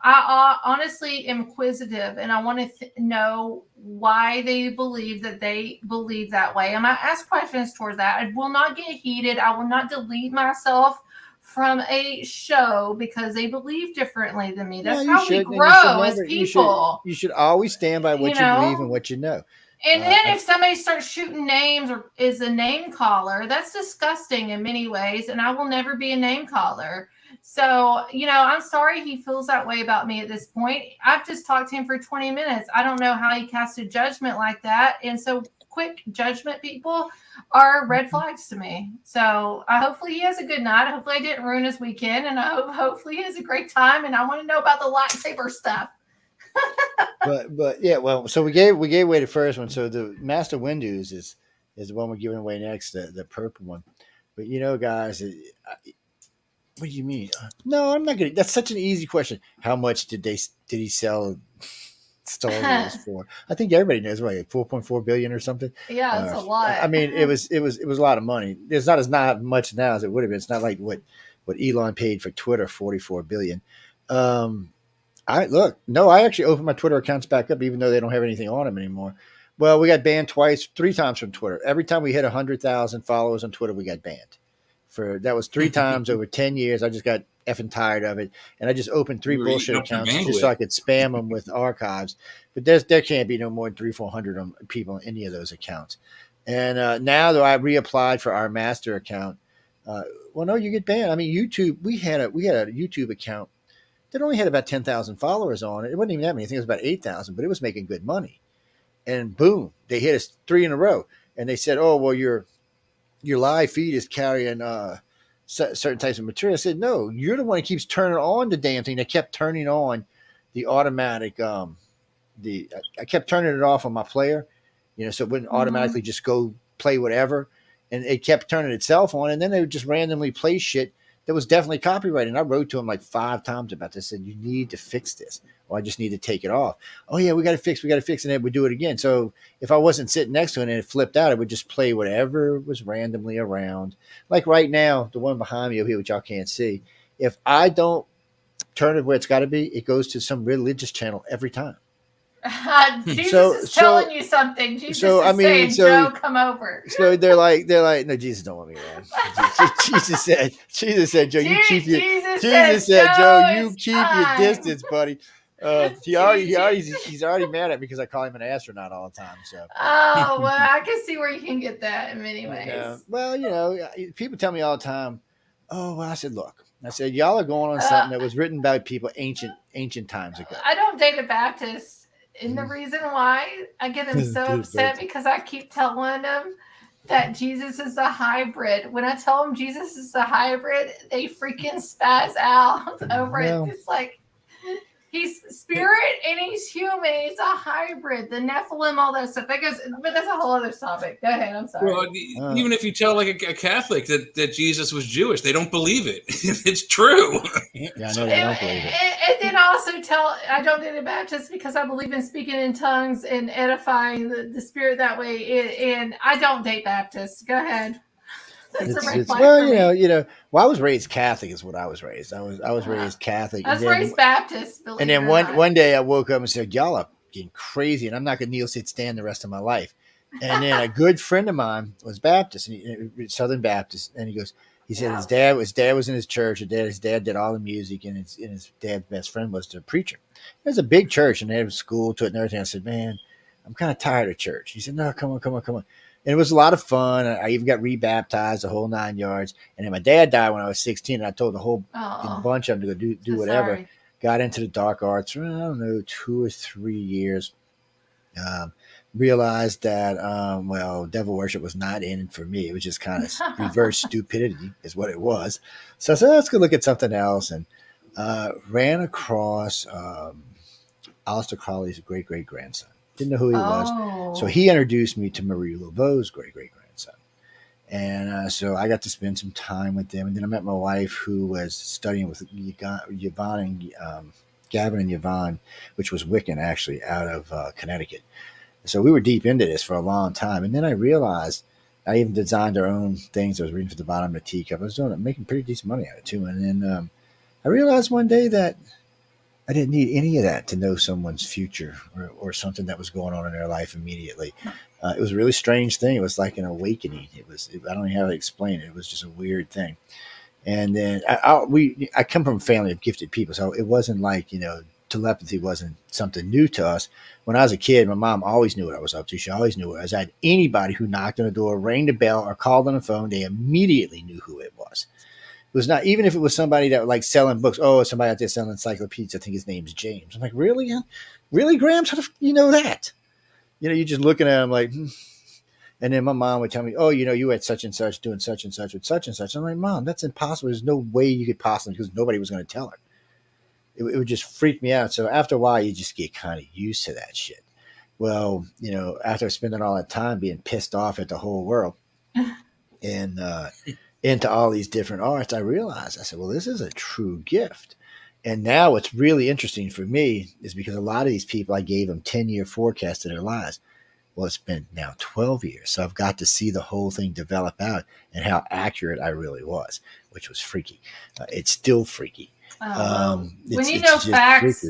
I honestly am inquisitive, and I want to know why they believe that way. I might ask questions towards that. I will not get heated. I will not delete myself from a show because they believe differently than me. That's how we grow as people. You should always stand by what you believe and what you know. And then if somebody starts shooting names or is a name caller, that's disgusting in many ways, and I will never be a name caller. So, I'm sorry he feels that way about me at this point. I've just talked to him for 20 minutes. I don't know how he casted judgment like that. And so quick judgment people are red flags to me. So hopefully he has a good night. Hopefully I didn't ruin his weekend. And hopefully he has a great time. And I want to know about the lightsaber stuff. but yeah, well, so we gave away the first one. So the Master Windows is the one we're giving away next, the purple one. But guys, what do you mean? No, I'm not gonna. That's such an easy question. How much did he sell Star Wars for? I think everybody knows, right? 4.4 billion or something. Yeah, it's a lot. I mean, it was a lot of money. It's not much now as it would have been. It's not like what Elon paid for Twitter, 44 billion. I actually opened my Twitter accounts back up, even though they don't have anything on them anymore. Well, we got banned 3 times from Twitter. Every time we hit 100,000 followers on Twitter, we got banned. That was 3 times over 10 years. I just got effing tired of it. And I just opened 3 bullshit accounts just so I could spam them with archives. But there can't be no more than 300-400 people in any of those accounts. And now that I reapplied for our master account, well, no, you get banned. I mean, YouTube, we had a YouTube account that only had about 10,000 followers on it. It wasn't even that many. I think it was about 8,000, but it was making good money. And boom, they hit us 3 in a row. And they said, oh, well, your live feed is carrying certain types of material. I said, no, you're the one that keeps turning on the damn thing. They kept turning on the automatic, I kept turning it off on my player, so it wouldn't automatically just go play whatever. And it kept turning itself on. And then they would just randomly play shit that was definitely copyrighted. And I wrote to him like 5 times about this. I said, you need to fix this, or I just need to take it off. Oh yeah, we got to fix. And then we do it again. So if I wasn't sitting next to it and it flipped out, it would just play whatever was randomly around. Like right now, the one behind me over here, which y'all can't see. If I don't turn it where it's got to be, it goes to some religious channel every time. Jesus is telling you something. Jesus is saying, Joe, come over. So they're like, no, Jesus don't want me around. Jesus said, Joe, you keep your distance, buddy. He's already mad at me because I call him an astronaut all the time. So. Oh well, I can see where you can get that in many ways. Well, people tell me all the time. Oh, well, I said, look. I said, y'all are going on something that was written by people ancient times ago. I don't date a Baptist. And the reason why I get them so upset because I keep telling them that Jesus is a hybrid. When I tell them Jesus is a hybrid, they freaking spaz out over it. It's like he's spirit and he's human. He's a hybrid. The Nephilim, all that stuff. But that's a whole other topic. Go ahead. I'm sorry. Well, even if you tell like a Catholic that Jesus was Jewish, they don't believe it. It's true. Yeah, I know they don't believe it. And then also I don't date a Baptist because I believe in speaking in tongues and edifying the spirit that way. And I don't date Baptists. Go ahead. Well, I was raised Catholic is what I was raised. I was raised Catholic. I was raised Baptist. And then one day I woke up and said, y'all are getting crazy and I'm not going to kneel, sit, stand the rest of my life. And then a good friend of mine was Baptist, Southern Baptist. And he said his dad was in his church. His dad did all the music and his dad's best friend was the preacher. It was a big church and they had a school to it and everything. I said, man, I'm kind of tired of church. He said, no, come on. And it was a lot of fun. I even got rebaptized, the whole 9 yards. And then my dad died when I was 16. And I told the whole bunch of them to go do whatever. Sorry. Got into the dark arts for, I don't know, 2 or 3 years. Realized that, devil worship was not in for me. It was just kind of reverse stupidity is what it was. So I said, let's go look at something else. And ran across Aleister Crowley's great-great-grandson. Didn't know who he was. So he introduced me to Marie Laveau's great-great-grandson. And so I got to spend some time with them. And then I met my wife, who was studying with Gavin and Yvonne, which was Wiccan, actually, out of Connecticut. So we were deep into this for a long time. And then I realized I even designed our own things. I was reading from the bottom of the teacup. I was making pretty decent money out of it, too. And then I realized one day that I didn't need any of that to know someone's future or something that was going on in their life immediately. It was a really strange thing. It was like an awakening. I don't know how to explain it. It was just a weird thing. And then I come from a family of gifted people, so it wasn't like, telepathy wasn't something new to us. When I was a kid, my mom always knew what I was up to. She always knew what I was at. Anybody who knocked on the door, rang the bell, or called on the phone, they immediately knew who it was. It was not, even if it was somebody that like selling books. Oh, somebody out there selling encyclopedias. I think his name's James. I'm like, really? Really, Graham? How do you know that? You're just looking at him like, And then my mom would tell me, oh, you had such and such doing such and such with such and such. I'm like, Mom, that's impossible. There's no way you could possibly, because nobody was going to tell her. It would just freak me out. So after a while, you just get kind of used to that shit. Well, after spending all that time being pissed off at the whole world and into all these different arts, I realized, I said, well, this is a true gift. And now what's really interesting for me is because a lot of these people, I gave them 10-year forecasts of their lives. Well, it's been now 12 years. So I've got to see the whole thing develop out and how accurate I really was, which was freaky. It's still freaky. When you know facts,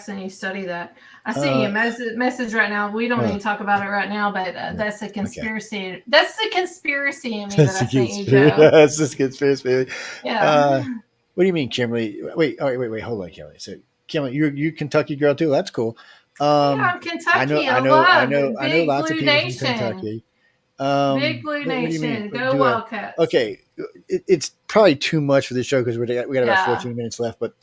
and you study that, I see you a message right now. We don't need to talk about it right now, but that's a conspiracy. Okay. That's the conspiracy in me that I sent you, Joe. That's the conspiracy. Yeah. What do you mean, Kimberly? Wait, hold on, Kimberly. So, Kimberly, you're Kentucky girl too. That's cool. I'm Kentucky. I know lots of people from Kentucky. Big Blue Nation. Go Wildcats. Okay. It's probably too much for this show because we got about 14 minutes left. But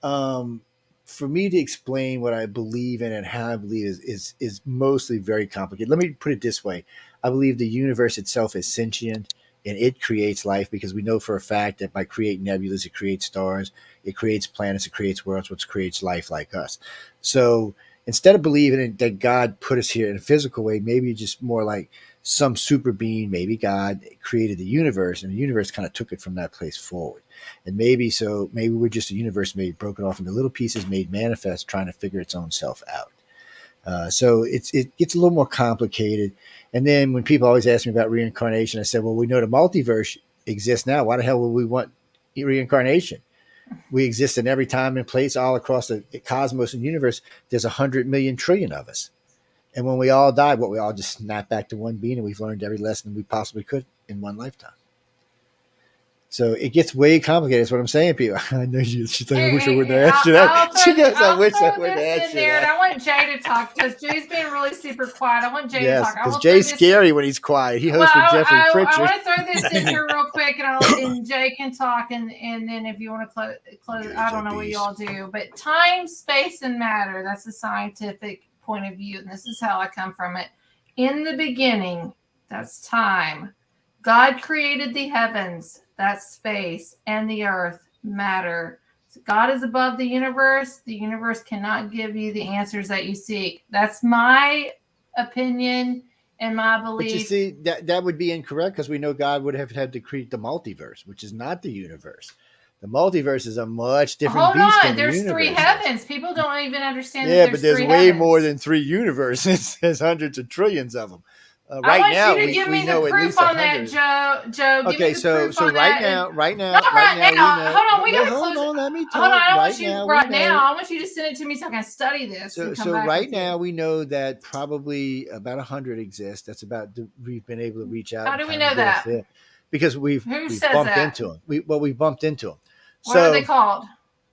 for me to explain what I believe in and how I believe is mostly very complicated. Let me put it this way. I believe the universe itself is sentient and it creates life, because we know for a fact that by creating nebulas, it creates stars, it creates planets, it creates worlds, which creates life like us. So instead of believing that God put us here in a physical way, maybe just more like some super being, maybe God created the universe and the universe kind of took it from that place forward. And maybe we're just a universe made broken off into little pieces, made manifest, trying to figure its own self out. So it gets a little more complicated. And then when people always ask me about reincarnation, I said, well, we know the multiverse exists now. Why the hell would we want reincarnation? We exist in every time and place all across the cosmos and universe. There's 100 million trillion of us. And when we all die, we all just snap back to one being, and we've learned every lesson we possibly could in one lifetime. So it gets way complicated. That's what I'm saying, people. I know she's like, I wish I wouldn't have asked you that. She goes, I wish I wouldn't have asked you that. And I want Jay to talk, because Jay's being really super quiet. I want Jay to talk. Because Jay's scary when he's quiet. He hosts with Jeffrey Pritchard. I want to throw this in here real quick, and Jay can talk, and then if you want to close, I don't know what you all do, but time, space, and matter, that's the scientific point of view, and this is how I come from it. In the beginning, that's time. God created the heavens, that's space, and the earth, matter. So God is above the universe. The universe cannot give you the answers that you seek. That's my opinion and my belief. But you see, that would be incorrect, because we know God would have had to create the multiverse, which is not the universe. The multiverse is a much different beast. Hold on, there's three heavens. People don't even understand. Yeah, but there's way more than 3 universes. There's hundreds of trillions of them. Right now, I want you to give me the proof on that, Joe. Okay, so right now, not right now. Hold on, we gotta close. Hold on, let me talk. Hold on, I want you right now. I want you to send it to me so I can study this. So right now, we know that probably about 100 exist. That's about we've been able to reach out. How do we know that? Because we've bumped into them. We bumped into them. What are they called?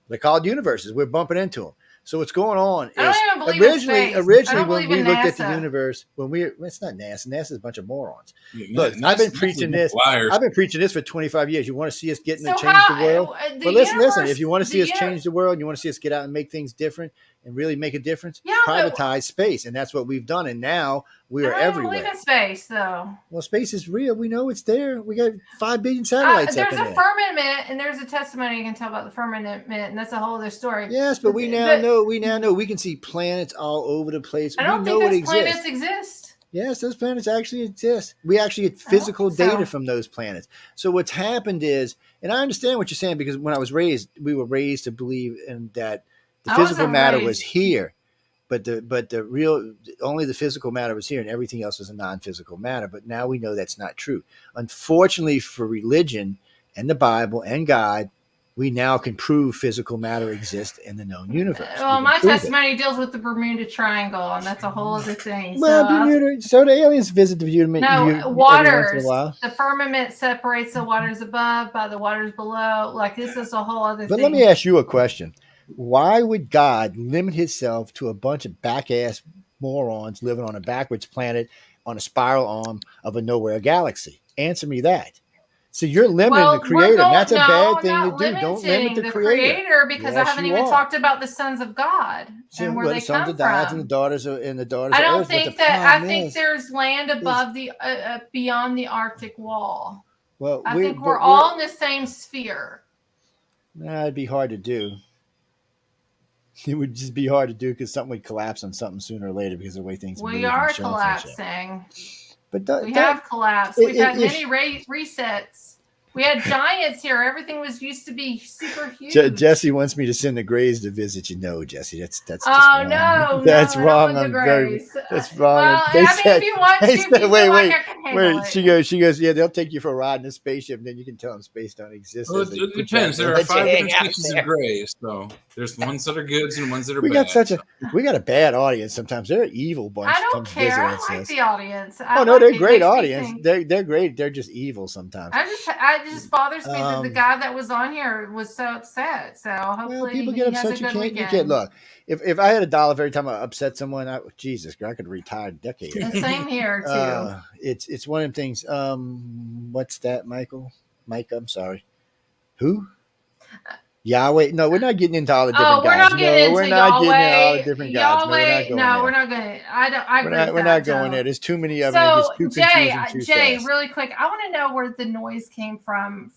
They're called universes. We're bumping into them. So what's going on I don't even believe originally when we looked at the universe, it's not NASA. NASA is a bunch of morons. Look, I've been preaching this. I've been preaching this for 25 years. You want to see us getting to change the world? But listen. If you want to see us change the world, and you want to see us get out and make things different and really make a difference, privatize space, and that's what we've done. And now we are everywhere. I don't believe in space, though. Well, space is real. We know it's there. We got 5 billion satellites. There's a firmament, and there's a testimony you can tell about the firmament, and that's a whole other story. Yes, but we now know. We can see planets all over the place. I don't think those planets exist. Yes, those planets actually exist. We actually get physical data from those planets. So what's happened is, and I understand what you're saying, because when I was raised, we were raised to believe in that the physical matter was here. But the real, only the physical matter was here, and everything else was a non-physical matter. But now we know that's not true. Unfortunately for religion and the Bible and God, we now can prove physical matter exists in the known universe. Well, my testimony deals with the Bermuda Triangle, and that's a whole other thing. Well, so the aliens visit the Bermuda. No, waters. The firmament separates the waters above by the waters below. Like, this is a whole other thing. But let me ask you a question. Why would God limit himself to a bunch of back-ass morons living on a backwards planet on a spiral arm of a nowhere galaxy? Answer me that. So you're limiting the creator. That's a bad thing to do. Don't limit the creator. Because I haven't even talked about the sons of God and where they come from. And the daughters of I don't think that. I think there's land above the beyond the Arctic wall. Well, I think we're all in the same sphere. It'd be hard to do. It would just be hard to do because something would collapse on something sooner or later because of the way things move. We are collapsing. But we have collapsed. We've had many resets. We had giants here. Everything used to be super huge. Jesse wants me to send the Grays to visit you. No, Jesse, that's just wrong. That's wrong. That's wrong. Well, if you want to, wait. She goes. Yeah, they'll take you for a ride in a spaceship, and then you can tell them space don't exist. Well, it depends. There are 5 different species of Grays, so there's ones that are good and ones that are bad. We got a bad audience sometimes. They're an evil bunch. I don't care. I like the audience. They're a great audience. They're great. They're just evil sometimes. It just bothers me that the guy that was on here was so upset. So hopefully people get upset. You can't look. If I had $1 every time I upset someone, I could retire a decade. Same here too. It's one of them things. What's that, Michael? Mike, I'm sorry. Who? Yahweh. No, we're not getting into all the different guys. We're not getting into all the different guys. We're not going. We're not going there. There's too many of them. So Jay, really quick, I want to know where the noise came from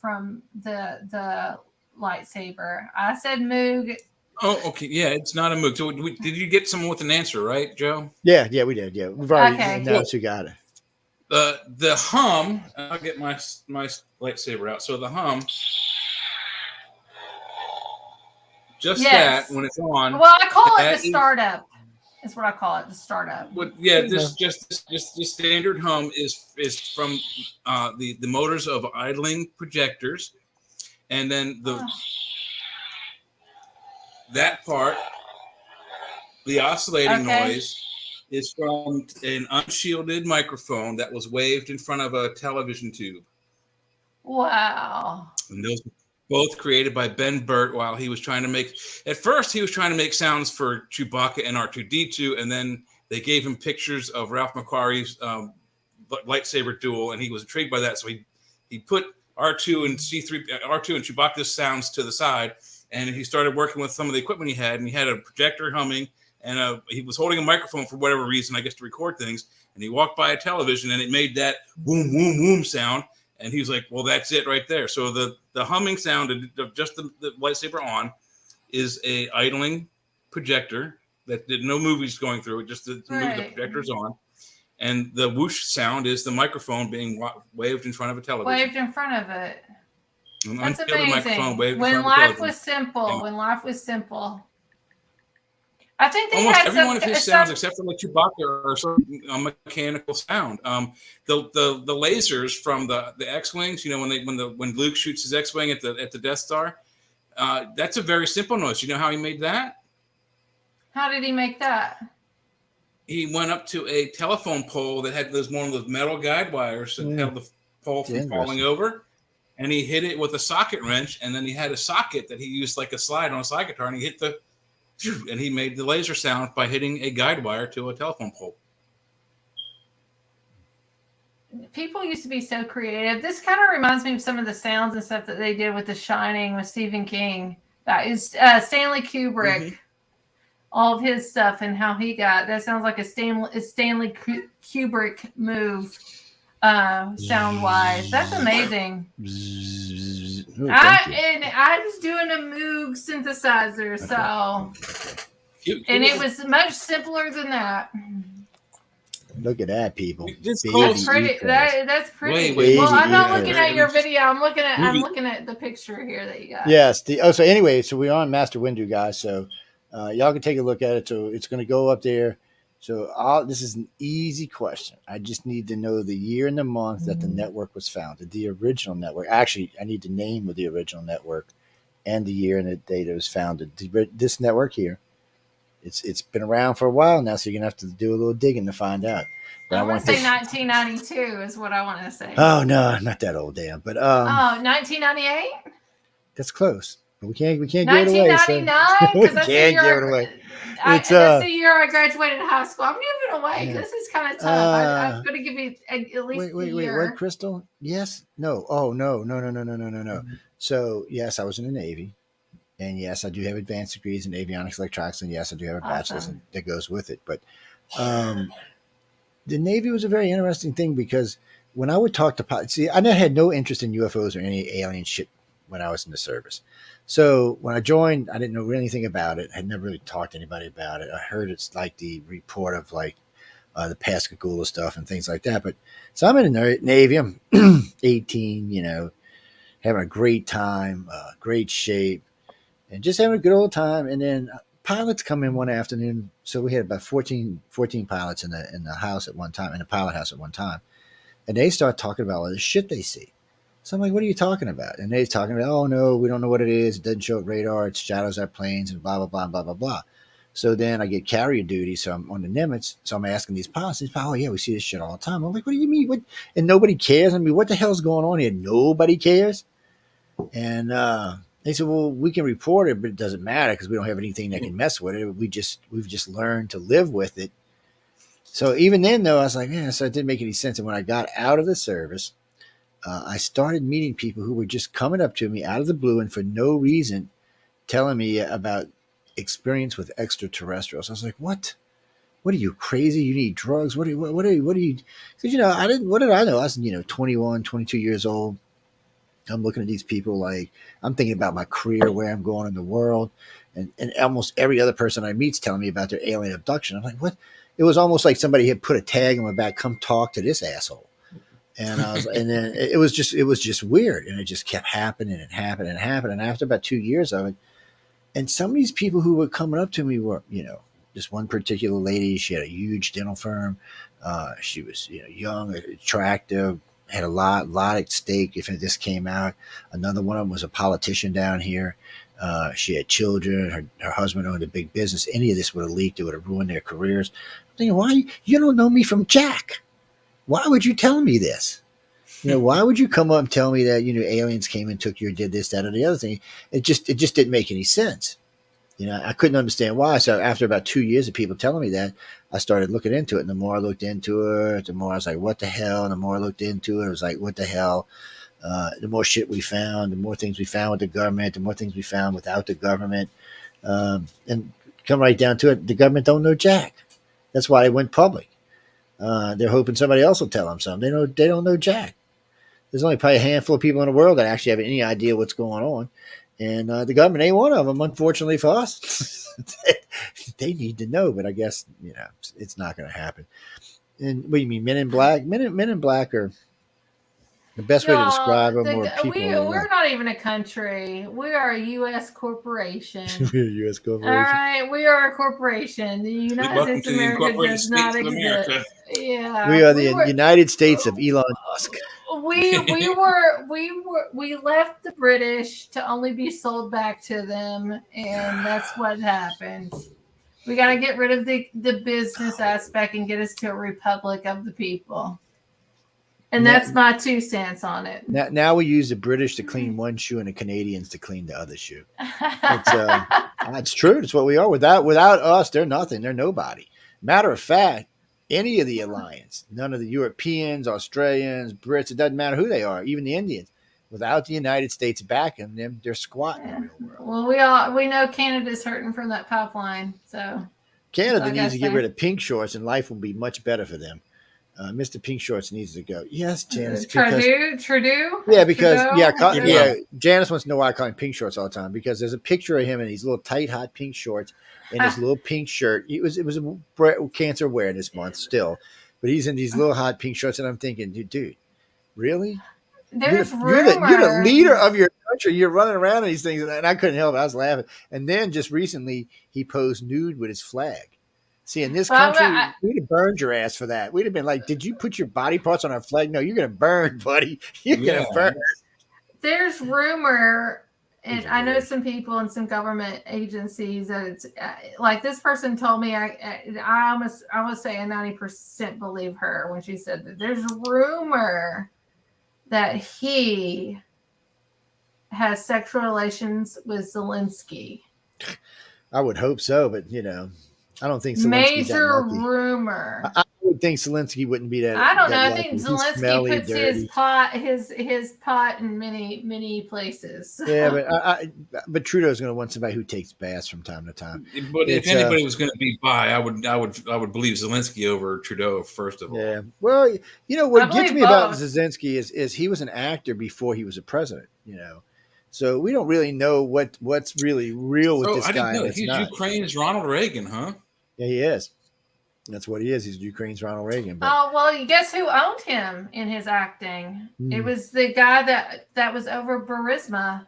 the lightsaber. I said Moog. Oh, okay. Yeah, it's not a Moog. So did you get someone with an answer, right, Joe? Yeah, we did. Yeah, we've already announced who got it. The hum. I'll get my lightsaber out. So the hum. That when it's on. Well, I call it the startup. That's what I call it, the startup. Just standard hum is from the motors of idling projectors, and then that part, the oscillating noise, is from an unshielded microphone that was waved in front of a television tube. Wow. And those both created by Ben Burt while he was trying to make sounds for Chewbacca and R2-D2, and then they gave him pictures of Ralph McQuarrie's lightsaber duel, and he was intrigued by that, so he put R2 and Chewbacca's sounds to the side, and he started working with some of the equipment he had, and he had a projector humming, and he was holding a microphone for whatever reason, I guess to record things, and he walked by a television, and it made that boom, boom, boom sound. And he was like, well, that's it right there. So the humming sound of just the lightsaber on is a idling projector that did no movies going through it, just the projector's on. And the whoosh sound is the microphone being waved in front of a television. Waved in front of it. That's amazing. When life was simple. I think they almost had every one of his sounds, except for like Chewbacca, are sort of a mechanical sound. The lasers from the X-wings, when Luke shoots his X-wing at the Death Star, that's a very simple noise. You know how he made that? How did he make that? He went up to a telephone pole that had one of those metal guide wires that held the pole from falling over, and he hit it with a socket wrench, and then he had a socket that he used like a slide on a slide guitar, and he hit the and he made the laser sound by hitting a guide wire to a telephone pole. People used to be so creative. This kind of reminds me of some of the sounds and stuff that they did with The Shining with Stephen King. That is Stanley Kubrick. Mm-hmm. All of his stuff and how he got that sounds like a Stanley Kubrick move, sound wise. That's amazing. I was doing a Moog synthesizer, so and it was much simpler than that. Look at that, people. That's pretty. That's pretty. Wait, well, I'm not looking at your video. I'm looking at the picture here that you got. Yes. So anyway, so we're on Master Windu, guys. So y'all can take a look at it. So it's going to go up there. So this is an easy question. I just need to know the year and the month that the network was founded. The original network. Actually, I need the name of the original network and the year and the date it was founded. This network here. It's been around for a while now, so you're gonna have to do a little digging to find out. But I want to say 1992 is what I want to say. Oh no, I'm not that old, damn. But 1998. That's close. But we can't give it away. 1999. We can't give it away. That's the year I graduated high school. I'm giving it away because this is kind of tough. I'm going to give you at least wait, what, Crystal? Yes? No. Oh no. Mm-hmm. So yes, I was in the Navy. And yes, I do have advanced degrees in avionics, electronics, and yes, I do have a bachelor's that goes with it. But the Navy was a very interesting thing because when I would talk to pilots, I had no interest in UFOs or any alien shit when I was in the service. So when I joined, I didn't know anything about it. I had never really talked to anybody about it. I heard it's like the report of like the Pascagoula stuff and things like that. But so I'm in the Navy. I'm 18, having a great time, great shape. And just having a good old time. And then pilots come in one afternoon. So we had about 14 pilots in the house at one time, in the pilot house at one time. And they start talking about all the shit they see. So I'm like, what are you talking about? And they're talking about, oh, no, we don't know what it is. It doesn't show up radar. It shadows our planes and blah, blah, blah, blah, blah, blah. So then I get carrier duty. So I'm on the Nimitz. So I'm asking these pilots, oh, yeah, we see this shit all the time. I'm like, what do you mean? What? And nobody cares? I mean, what the hell's going on here? Nobody cares? And they said, well, we can report it, but it doesn't matter because we don't have anything that can mess with it. We've just learned to live with it. So even then, though, I was like, so it didn't make any sense. And when I got out of the service, I started meeting people who were just coming up to me out of the blue and for no reason telling me about experience with extraterrestrials. I was like, what? What are you, crazy? You need drugs? What are you? Because, what did I know? I was, 21, 22 years old. I'm looking at these people like I'm thinking about my career, where I'm going in the world. And almost every other person I meet's telling me about their alien abduction. I'm like, what? It was almost like somebody had put a tag on my back, come talk to this asshole. And I was, and then it was just weird. And it just kept happening and happening and happening. And after about 2 years of it, and some of these people who were coming up to me were, just one particular lady, she had a huge dental firm. She was, young, attractive, had a lot at stake if this came out. Another one of them was a politician down here. She had children. Her husband owned a big business. Any of this would have leaked. It would have ruined their careers. I'm thinking, why? You don't know me from Jack. Why would you tell me this? Why would you come up and tell me that, aliens came and took you or did this, that, or the other thing? It just didn't make any sense. I couldn't understand why. So after about 2 years of people telling me that, I started looking into it. And the more I looked into it, the more I was like, what the hell? And the more I looked into it, it was like, what the hell? The more shit we found, the more things we found with the government, the more things we found without the government. And come right down to it, the government don't know jack. That's why they went public. They're hoping somebody else will tell them something. They don't know jack. There's only probably a handful of people in the world that actually have any idea what's going on. And the government ain't one of them, unfortunately for us. They need to know, but I guess, it's not going to happen. And what do you mean, Men in Black? Men in Black are the best way to describe them. We're not even a country. We are a U.S. corporation. We're a U.S. corporation. All right, we are a corporation. The United States of America does not exist. Yeah, we are the United States of Elon Musk. We left the British to only be sold back to them, and that's what happened. We got to get rid of the business aspect and get us to a republic of the people. And that's my 2 cents on it. Now we use the British to clean one shoe and the Canadians to clean the other shoe. I that. That's true. That's what we are. Without us, they're nothing. They're nobody. Matter of fact, any of the alliance, none of the Europeans, Australians, Brits, it doesn't matter who they are, even the Indians, without the United States backing them, they're squat in the real world. Well, we know Canada's hurting from that pipeline, so Canada needs to get rid of pink shorts, and life will be much better for them. Mr. Pink Shorts needs to go. Yes, Janice. Trudeau. Yeah, because Trudeau? Janice wants to know why I call him Pink Shorts all the time, because there's a picture of him in these little tight, hot pink shorts and his little pink shirt. It was a cancer awareness month still, but he's in these little hot pink shorts, and I'm thinking, dude, really? You're the leader of your country. You're running around in these things, and I couldn't help it. I was laughing. And then just recently, he posed nude with his flag. See, in this country, we'd have burned your ass for that. We'd have been like, did you put your body parts on our flag? No, you're going to burn, buddy. You're going to burn. There's rumor, and I know some people in some government agencies that it's like this person told me, I almost say I 90% believe her when she said that there's rumor that he has sexual relations with Zelensky. I would hope so, but I don't think Zelensky's major rumor. I would think Zelensky wouldn't be that. I don't know. I think Zelensky puts his pot in many places. Yeah, but Trudeau's going to want somebody who takes baths from time to time. But if anybody was going to be bi, I would believe Zelensky over Trudeau first of all. Yeah. Well, what gets me about Zelensky is he was an actor before he was a president. So we don't really know what's really real with this guy. He's Ukraine's Ronald Reagan, huh? Yeah, he is. That's what he is. He's Ukraine's Ronald Reagan. But... Oh, well, guess who owned him in his acting? It was the guy that was over Burisma.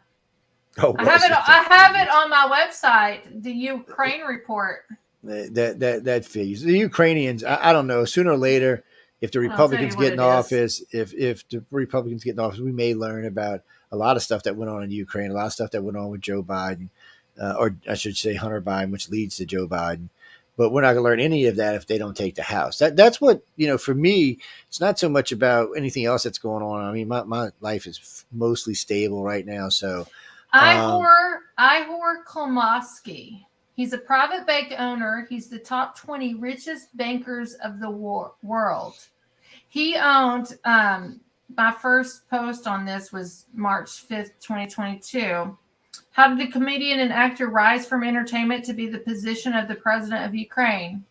Oh, I have it on my website, the Ukraine report. That figures. The Ukrainians, I don't know, sooner or later, if the Republicans get in office, if the Republicans get in office, we may learn about a lot of stuff that went on in Ukraine, a lot of stuff that went on with Joe Biden, or I should say Hunter Biden, which leads to Joe Biden. But we're not going to learn any of that if they don't take the House. That's what, for me, it's not so much about anything else that's going on. I mean, my life is mostly stable right now. So Ihor Klomowski. He's a private bank owner. He's the top 20 richest bankers of the world. He owned, my first post on this was March 5th, 2022. How did a comedian and actor rise from entertainment to be the position of the president of Ukraine?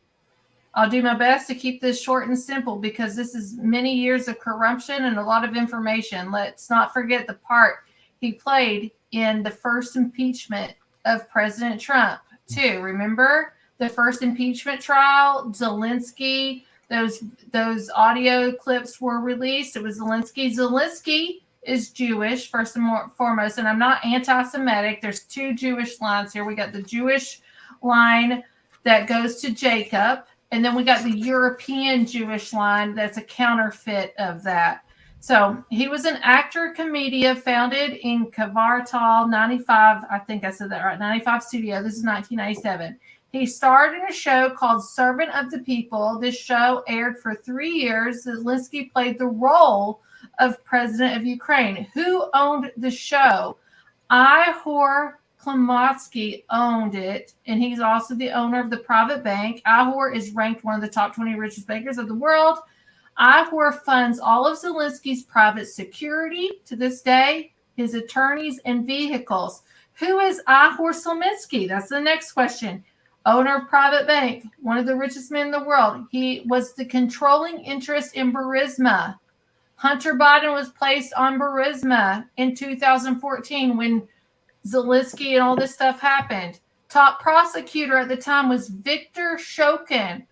I'll do my best to keep this short and simple because this is many years of corruption and a lot of information. Let's not forget the part he played in the first impeachment of President Trump, too. Remember the first impeachment trial? Zelensky, those audio clips were released. It was Zelensky. Zelensky is Jewish, first and foremost, and I'm not anti-Semitic. There's two Jewish lines here. We got the Jewish line that goes to Jacob, and then we got the European Jewish line that's a counterfeit of that. So he was an actor, comedian, founded in Kvartal 95. I think I said that right. 95 studio. This is 1997. He starred in a show called Servant of the People. This show aired for 3 years. Zelensky played the role of president of Ukraine. Who owned the show? Ihor Klomowski owned it, and he's also the owner of the private bank. Ihor is ranked one of the top 20 richest bankers of the world. Ihor funds all of Zelensky's private security to this day, his attorneys, and vehicles. Who is Ihor Zelensky? That's the next question. Owner of private bank, one of the richest men in the world. He was the controlling interest in Burisma. Hunter Biden was placed on Burisma in 2014 when Zelensky and all this stuff happened. Top prosecutor at the time was Viktor Shokin,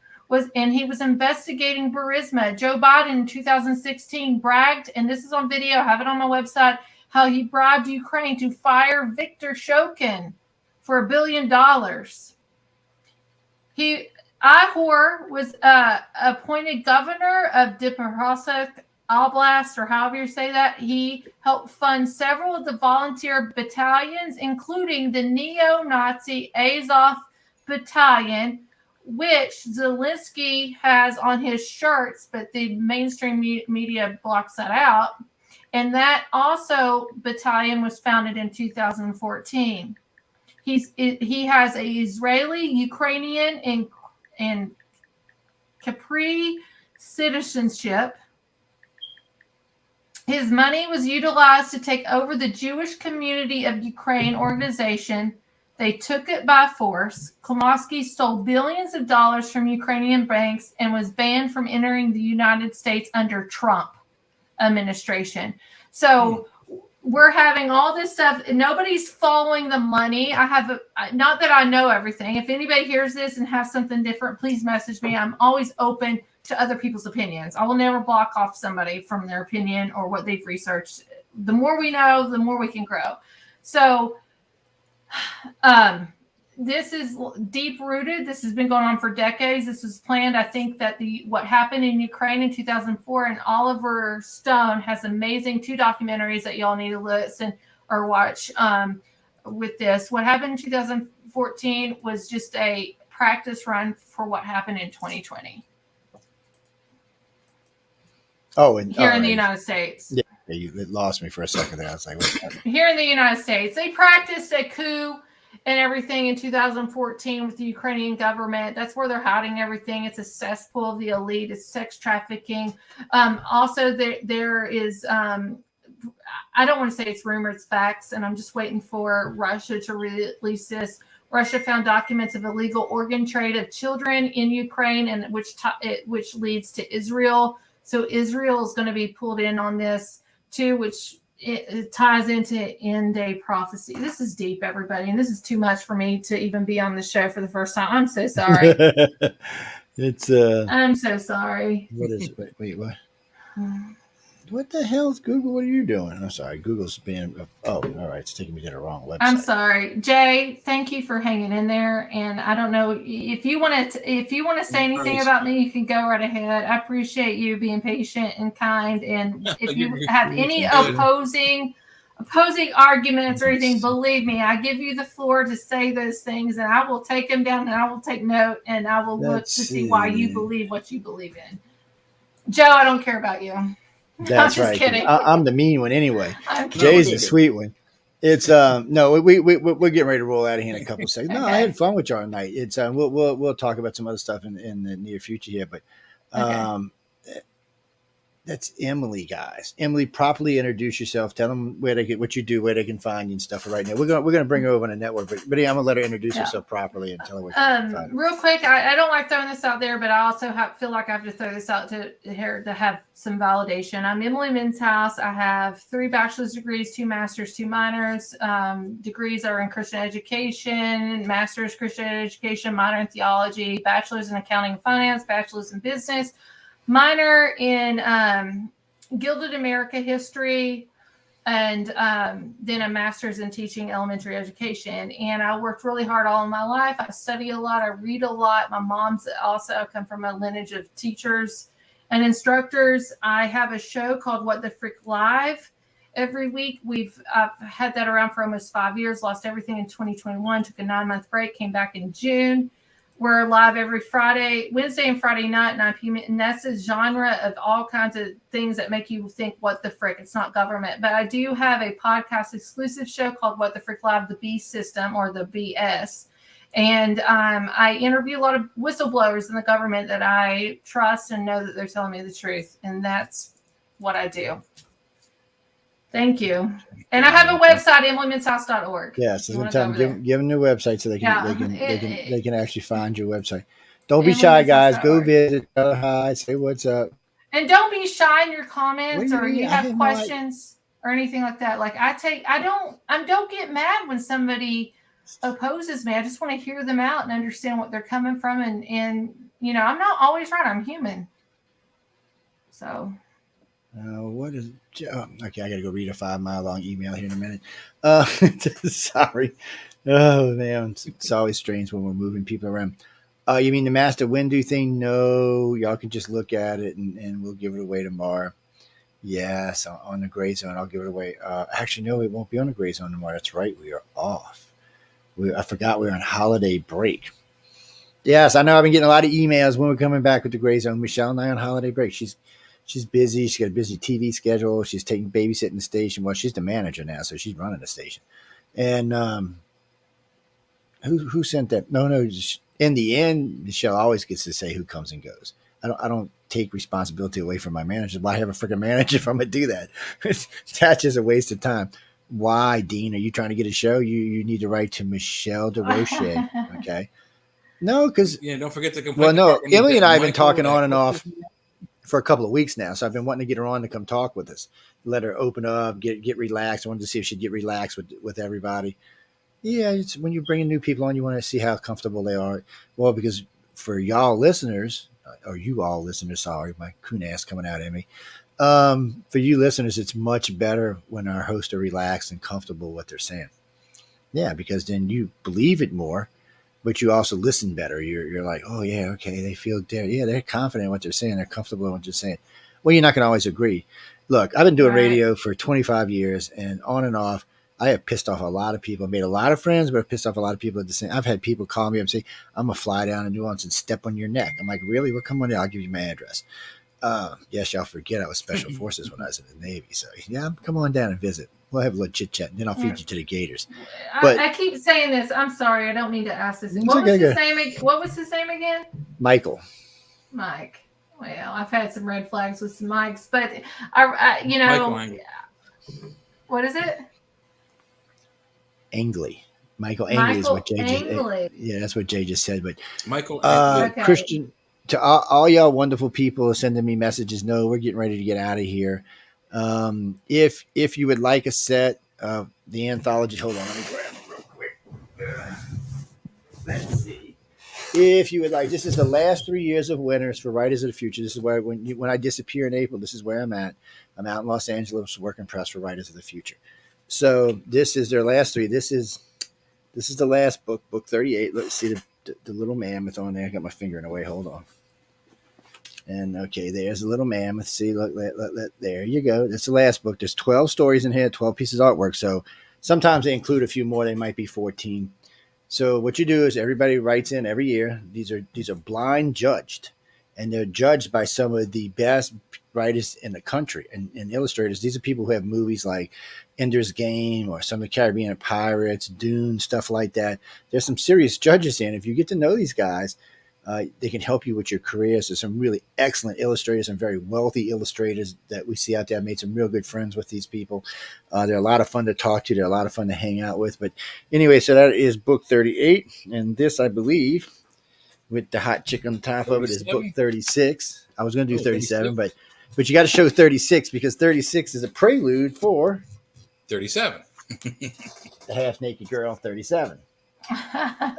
and he was investigating Burisma. Joe Biden in 2016 bragged, and this is on video, I have it on my website, how he bribed Ukraine to fire Viktor Shokin for $1 billion. Ihor was appointed governor of Dnipropetrovsk Oblast, or however you say that. He helped fund several of the volunteer battalions, including the neo-Nazi Azov battalion, which Zelensky has on his shirts, but the mainstream media blocks that out. And that also battalion was founded in 2014. he has a Israeli, Ukrainian, and Capri citizenship. His money was utilized to take over the Jewish Community of Ukraine organization. They took it by force. Kolmosky stole billions of dollars from Ukrainian banks and was banned from entering the United States under Trump administration. So we're having all this stuff. Nobody's following the money. Not that I know everything. If anybody hears this and has something different, please message me. I'm always open to other people's opinions. I will never block off somebody from their opinion or what they've researched. The more we know, the more we can grow. So this is deep rooted. This has been going on for decades. This was planned. I think that what happened in Ukraine in 2004, and Oliver Stone has amazing 2 documentaries that y'all need to listen or watch with this. What happened in 2014 was just a practice run for what happened in 2020. Oh, and here in the United States. Yeah, you lost me for a second there. I was like, what? Here in the United States, they practiced a coup and everything in 2014 with the Ukrainian government. That's where they're hiding everything. It's a cesspool of the elite. It's sex trafficking. Also, there is, I don't want to say it's rumor, it's facts, and I'm just waiting for Russia to release this. Russia found documents of illegal organ trade of children in Ukraine, and which leads to Israel. So Israel is going to be pulled in on this too, which it ties into end day prophecy. This is deep, everybody, and this is too much for me to even be on the show for the first time. I'm so sorry. I'm so sorry. What is it? Wait, what? What the hell is Google? What are you doing? I'm sorry. Google's being. Oh, all right. It's taking me to the wrong website. I'm sorry, Jay. Thank you for hanging in there. And I don't know if you want to say anything about me, you can go right ahead. I appreciate you being patient and kind. And if you have any opposing arguments or anything, believe me, I give you the floor to say those things, and I will take them down, and I will take note, and I will look to see why you believe what you believe in. Joe, I don't care about you. That's right. Kidding. I'm the mean one anyway. Jay's the sweet one. It's no, we're getting ready to roll out of here in a couple of seconds. No, I had fun with y'all tonight. It's we'll talk about some other stuff in the near future here, but that's Emily, guys. Emily, properly introduce yourself. Tell them where they get what you do, where they can find you and stuff. Right now, we're gonna bring her over on the network, but I'm gonna let her introduce herself properly and tell her what you can find. Real quick, I don't like throwing this out there, but I also feel like I have to throw this out to here to have some validation. I'm Emily Minshouse. I have 3 bachelor's degrees, 2 masters, 2 minors. Degrees are in Christian education, master's Christian education, minor in theology, bachelor's in accounting and finance, bachelor's in business. Minor in Gilded America history, and then a master's in teaching elementary education. And I worked really hard all of my life. I study a lot. I read a lot. My mom's also come from a lineage of teachers and instructors. I have a show called What the Frick Live every week. I've had that around for almost 5 years. Lost everything in 2021. Took a 9-month break. Came back in June. We're live every Wednesday and Friday night, 9 p.m. And that's a genre of all kinds of things that make you think, what the frick? It's not government. But I do have a podcast exclusive show called What the Frick Live, the B System, or the BS. And I interview a lot of whistleblowers in the government that I trust and know that they're telling me the truth. And that's what I do. Can you. And I have a website, emilyminshouse.org. Yeah, so sometimes give them the website so they can actually find your website. Don't be shy, guys. Go visit, tell her hi, say what's up. And don't be shy in your comments or you have questions or anything like that. Like I don't get mad when somebody opposes me. I just want to hear them out and understand what they're coming from. And you know, I'm not always right. I'm human. So. What is okay? I gotta go read a 5-mile-long email here in a minute. Sorry. Oh man, it's always strange when we're moving people around. You mean the Master Windu thing? No, y'all can just look at it and we'll give it away tomorrow. Yes, on the Gray Zone, I'll give it away. Actually, no, it won't be on the Gray Zone tomorrow. That's right, we are off. I forgot we were on holiday break. Yes, I know. I've been getting a lot of emails when we're coming back with the Gray Zone. Michelle and I on holiday break. She's busy. She's got a busy TV schedule. She's taking babysitting the station. Well, she's the manager now, so she's running the station. And who sent that? No. Just, in the end, Michelle always gets to say who comes and goes. I don't take responsibility away from my manager. Why have a freaking manager if I'm gonna do that? That's just a waste of time. Why, Dean? Are you trying to get a show? You need to write to Michelle DeRoche. Okay. No, because don't forget to well, no, Emily and I have been talking on and off for a couple of weeks now. So I've been wanting to get her on to come talk with us, let her open up, get relaxed. I wanted to see if she'd get relaxed with everybody. Yeah, it's when you bring new people on, you want to see how comfortable they are. Well, because for y'all listeners, or you all listeners, sorry, my coon ass coming out at me. For you listeners, it's much better when our hosts are relaxed and comfortable with what they're saying. Yeah, because then you believe it more, but you also listen better. You're like, oh yeah, okay, they feel they're confident in what they're saying, they're comfortable in what they're saying. Well, you're not going to always agree. Look, I've been doing radio for 25 years, and on and off, I have pissed off a lot of people. I made a lot of friends, but I've pissed off a lot of people at the same. I've had people call me and say, "I'm gonna fly down to New Orleans and step on your neck." I'm like, "Really? Well, come on down. I'll give you my address." Yes, y'all forget I was special forces when I was in the Navy. So yeah, come on down and visit. We'll have a little chit chat, and then I'll feed you to the gators. But I keep saying this. I'm sorry. I don't mean to ask this. What was his name? What was his name again? Michael. Mike. Well, I've had some red flags with some Mikes, but I you know, what is it? Angley. Michael Angley is what Jay just. Yeah, that's what Jay just said. But Michael okay. Christian, to all y'all wonderful people sending me messages. No, we're getting ready to get out of here. If you would like a set of the anthology, hold on, let me grab it real quick. Let's see. If you would like, this is the last 3 years of winners for Writers of the Future. This is where when I disappear in April, this is where I'm at. I'm out in Los Angeles working press for Writers of the Future. So this is their last three. This is the last book, book 38. Let's see the little mammoth on there. I got my finger in the way. Hold on. And okay, there's a little mammoth. See, look, there you go. That's the last book. There's 12 stories in here, 12 pieces of artwork. So sometimes they include a few more. They might be 14. So what you do is everybody writes in every year. These are blind judged, and they're judged by some of the best writers in the country and illustrators. These are people who have movies like Ender's Game or some of the Caribbean Pirates, Dune, stuff like that. There's some serious judges in. If you get to know these guys, they can help you with your career. So some really excellent illustrators and very wealthy illustrators that we see out there. I made some real good friends with these people. They're a lot of fun to talk to. They're a lot of fun to hang out with. But anyway, so that is book 38. And this, I believe, with the hot chick on the top 37? Of it, is book 36. I was going to do 37, 36. But you got to show 36 because 36 is a prelude for 37. The half naked girl, 37.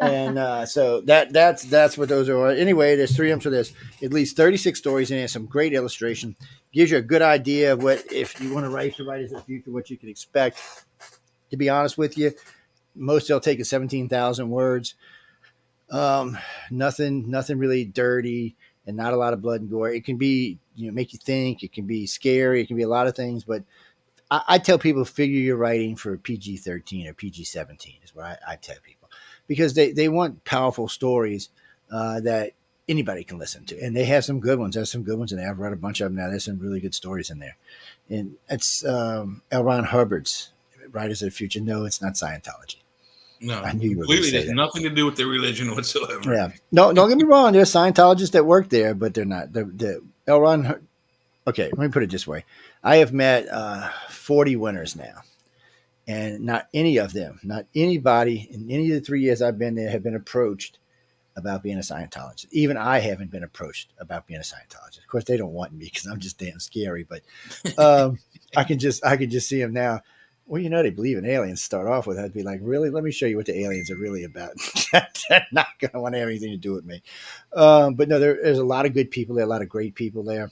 And so that's what those are. Anyway, there's 3 of them, so there's at least 36 stories in it. Some great illustration, gives you a good idea of what, if you want to write for Writers of the Future, what you can expect. To be honest with you, most they'll take 17,000 words. Nothing really dirty, and not a lot of blood and gore. It can be, make you think. It can be scary. It can be a lot of things, but I tell people, figure your writing for PG-13 or PG-17 is what I tell people, because they want powerful stories that anybody can listen to. And they have some good ones. There's some good ones in there. I've read a bunch of them now. There's some really good stories in there. And it's L. Ron Hubbard's Writers of the Future. No, it's not Scientology. No, I knew you were completely. There's nothing to do with their religion whatsoever. Yeah. No, don't get me wrong. There's Scientologists that work there, but they're not. The L. Ron. Okay, let me put it this way. I have met 40 winners now, and not any of them, not anybody in any of the 3 years I've been there have been approached about being a Scientologist. Even I haven't been approached about being a Scientologist. Of course, they don't want me because I'm just damn scary, but I can just see them now. Well, they believe in aliens to start off with. I'd be like, really? Let me show you what the aliens are really about. They're not going to want to have anything to do with me. But no, there's a lot of good people there, a lot of great people there.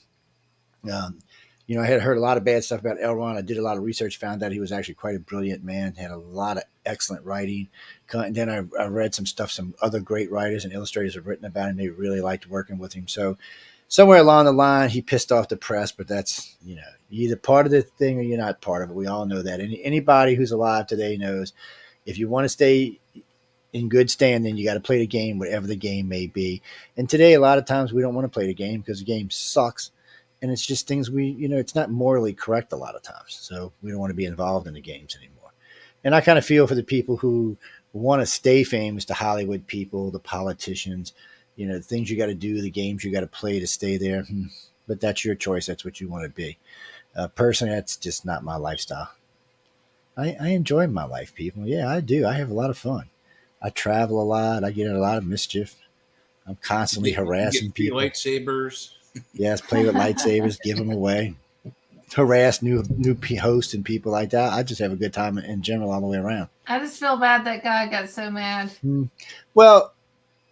I had heard a lot of bad stuff about L. Ron. I did a lot of research, found out he was actually quite a brilliant man, had a lot of excellent writing. And then I read some stuff, some other great writers and illustrators have written about him. They really liked working with him. So somewhere along the line, he pissed off the press, but that's, you're either part of the thing or you're not part of it. We all know that. Anybody who's alive today knows if you want to stay in good standing, you got to play the game, whatever the game may be. And today, a lot of times we don't want to play the game because the game sucks. And it's just things it's not morally correct a lot of times. So we don't want to be involved in the games anymore. And I kind of feel for the people who want to stay famous, the Hollywood people, the politicians, the things you got to do, the games you got to play to stay there. But that's your choice. That's what you want to be. Personally, that's just not my lifestyle. I enjoy my life, people. Yeah, I do. I have a lot of fun. I travel a lot. I get in a lot of mischief. I'm constantly harassing people. Lightsabers. Yes, play with lightsabers, give them away, harass new hosts and people like that. I just have a good time in general all the way around. I just feel bad that guy got so mad. Well,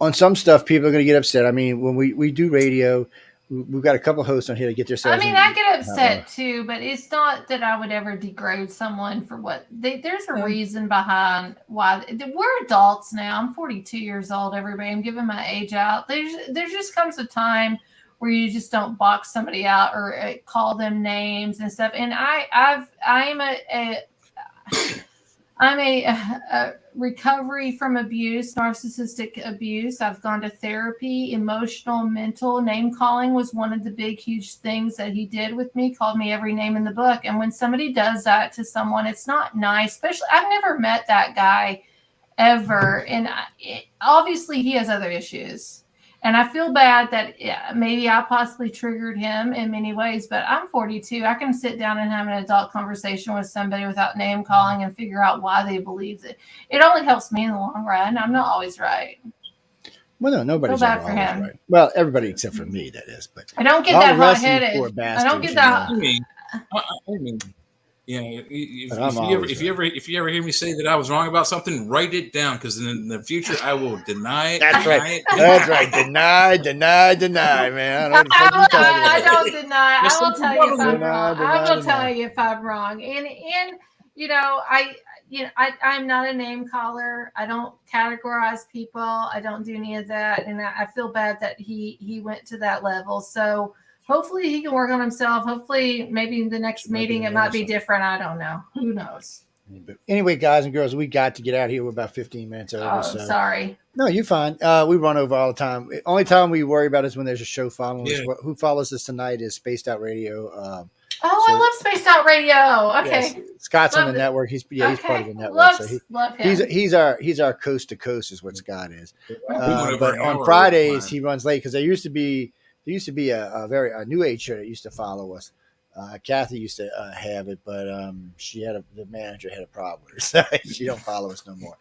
on some stuff, people are going to get upset. I mean, when we do radio, we've got a couple of hosts on here to get themselves. I mean, I get upset too, but it's not that I would ever degrade someone for what there's a reason behind why we're adults now. I'm 42 years old. Everybody, I'm giving my age out. There just comes a time where you just don't box somebody out or call them names and stuff. And I'm a recovery from abuse, narcissistic abuse. I've gone to therapy, emotional, mental. Name calling was one of the big, huge things that he did with me, called me every name in the book. And when somebody does that to someone, it's not nice. Especially, I've never met that guy ever. And obviously he has other issues. And I feel bad that maybe I possibly triggered him in many ways, but I'm 42. I can sit down and have an adult conversation with somebody without name calling and figure out why they believe it. It only helps me in the long run. I'm not always right. Well, no, nobody's ever always right. Well, everybody except for me, that is. But I don't get that hot-headed. I don't get that. I mean, if you ever hear me say that I was wrong about something, write it down, because in the future I will deny it. That's right. That's right. Deny, man. I don't deny. I will tell you if I'm wrong. I will tell you if I'm wrong. And I'm not a name caller. I don't categorize people. I don't do any of that. And I feel bad that he went to that level. So hopefully he can work on himself. Hopefully maybe in the next meeting it might be different. I don't know. Who knows? But anyway, guys and girls, we got to get out of here. We're about 15 minutes over. Sorry. No, you're fine. We run over all the time. Only time we worry about is when there's a show following us. Who follows us tonight is Spaced Out Radio. I love Spaced Out Radio. Okay. Yes, Scott's on the network. He's part of the network. Love him. He's our coast to coast is what Scott is. But on Fridays he runs late because there used to be a new age show that used to follow us. Kathy used to have it, but the manager had a problem with her, so she don't follow us no more.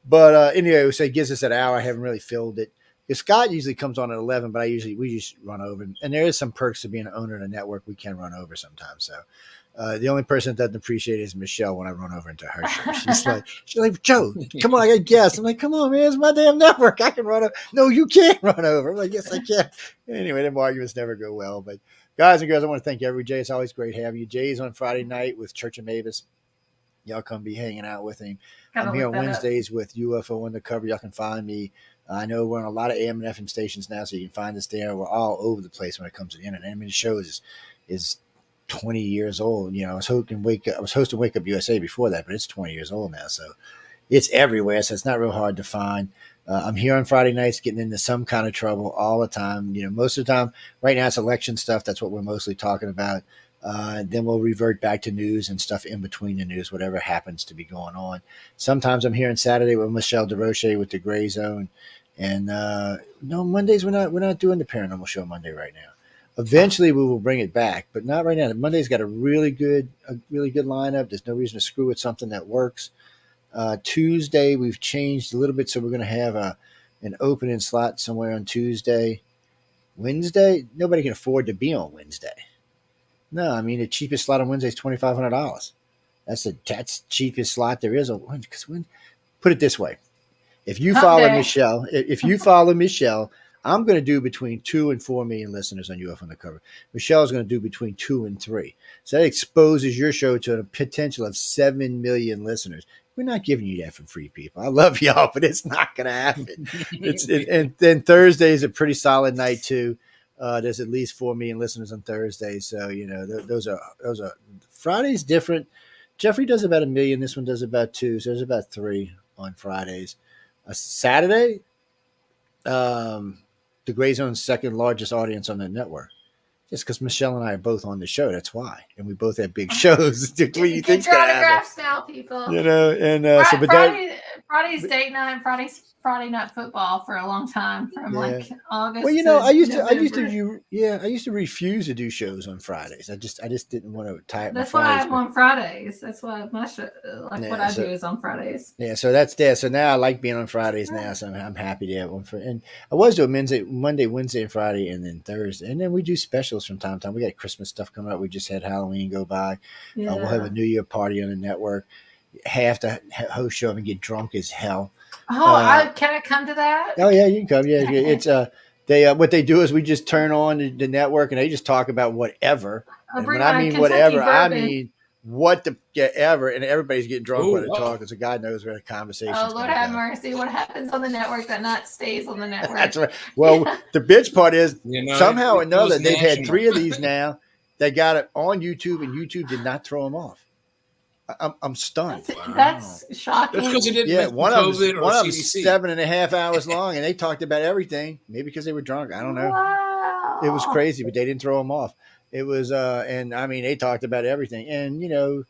But anyway, so it gives us an hour. I haven't really filled it. Because Scott usually comes on at 11, but we just run over. And there is some perks to being an owner of a network. We can run over sometimes. So the only person that doesn't appreciate it is Michelle when I run over into her show. She's like, Joe, come on, I got guests. I'm like, come on, man, it's my damn network. I can run over. No, you can't run over. I'm like, yes, I can. Anyway, them arguments never go well. But guys and girls, I want to thank everybody. Jay, it's always great having you. Jay's on Friday night with Church of Mavis. Y'all come be hanging out with him. I'm here on Wednesdays with UFO Undercover. Y'all can find me. I know we're on a lot of AM and FM stations now, so you can find us there. We're all over the place when it comes to the internet. I mean, the show is 20 years old. I was hosting Wake Up USA before that, but it's 20 years old now, so it's everywhere. So it's not real hard to find. I'm here on Friday nights, getting into some kind of trouble all the time. Most of the time, right now it's election stuff. That's what we're mostly talking about. Then we'll revert back to news and stuff in between the news, whatever happens to be going on. Sometimes I'm here on Saturday with Michelle DeRoche with the Gray Zone. And Mondays we're not doing the paranormal show Monday right now. Eventually we will bring it back, but not right now. Monday's got a really good lineup. There's no reason to screw with something that works. Tuesday we've changed a little bit, so we're going to have an opening slot somewhere on Tuesday. Wednesday, nobody can afford to be on Wednesday. No, I mean the cheapest slot on Wednesday is $2,500. That's the cheapest slot there is. Put it this way. If you follow Michelle, I'm going to do between 2 and 4 million listeners on UFO Undercover. Michelle's going to do between 2 and 3. So that exposes your show to a potential of 7 million listeners. We're not giving you that for free, people. I love y'all, but it's not going to happen. And then Thursday is a pretty solid night too. There's at least 4 million listeners on Thursday, so those are Fridays different. Jeffrey does about 1 million. This one does about 2, so there's about 3 on Fridays. Saturday, the Gray Zone's second largest audience on the network. Just because Michelle and I are both on the show, that's why. And we both have big shows. What do you think's gonna happen? Now, people. And Friday's date night, Friday night football for a long time from like August. Well, I used to refuse to do shows on Fridays. I just didn't want to tie up. That's why I'm on Fridays. That's why my show, what I do is on Fridays. Yeah, so that's there. So now I like being on Fridays now. So I'm happy to have one for. And I was doing Monday, Wednesday, and Friday, and then Thursday, and then we do specials from time to time. We got Christmas stuff coming up. We just had Halloween go by. Yeah. We'll have a New Year party on the network. Have to host show up and get drunk as hell. Oh, can I come to that? Oh yeah, you can come. Yeah, it's they what they do is we just turn on the network and they just talk about whatever. And when I mean whatever, I mean ever, and everybody's getting drunk when they talk, so God knows where the conversation. Oh Lord have mercy! What happens on the network that not stays on the network? That's right. Well, the bitch part is somehow or another they've had 3 of these now. They got it on YouTube, and YouTube did not throw them off. I'm stunned. That's shocking. That's because it didn't one of them was 7.5 hours long, and they talked about everything. Maybe because they were drunk. I don't know. Wow. It was crazy, but they didn't throw them off. It was, and I mean, they talked about everything. And what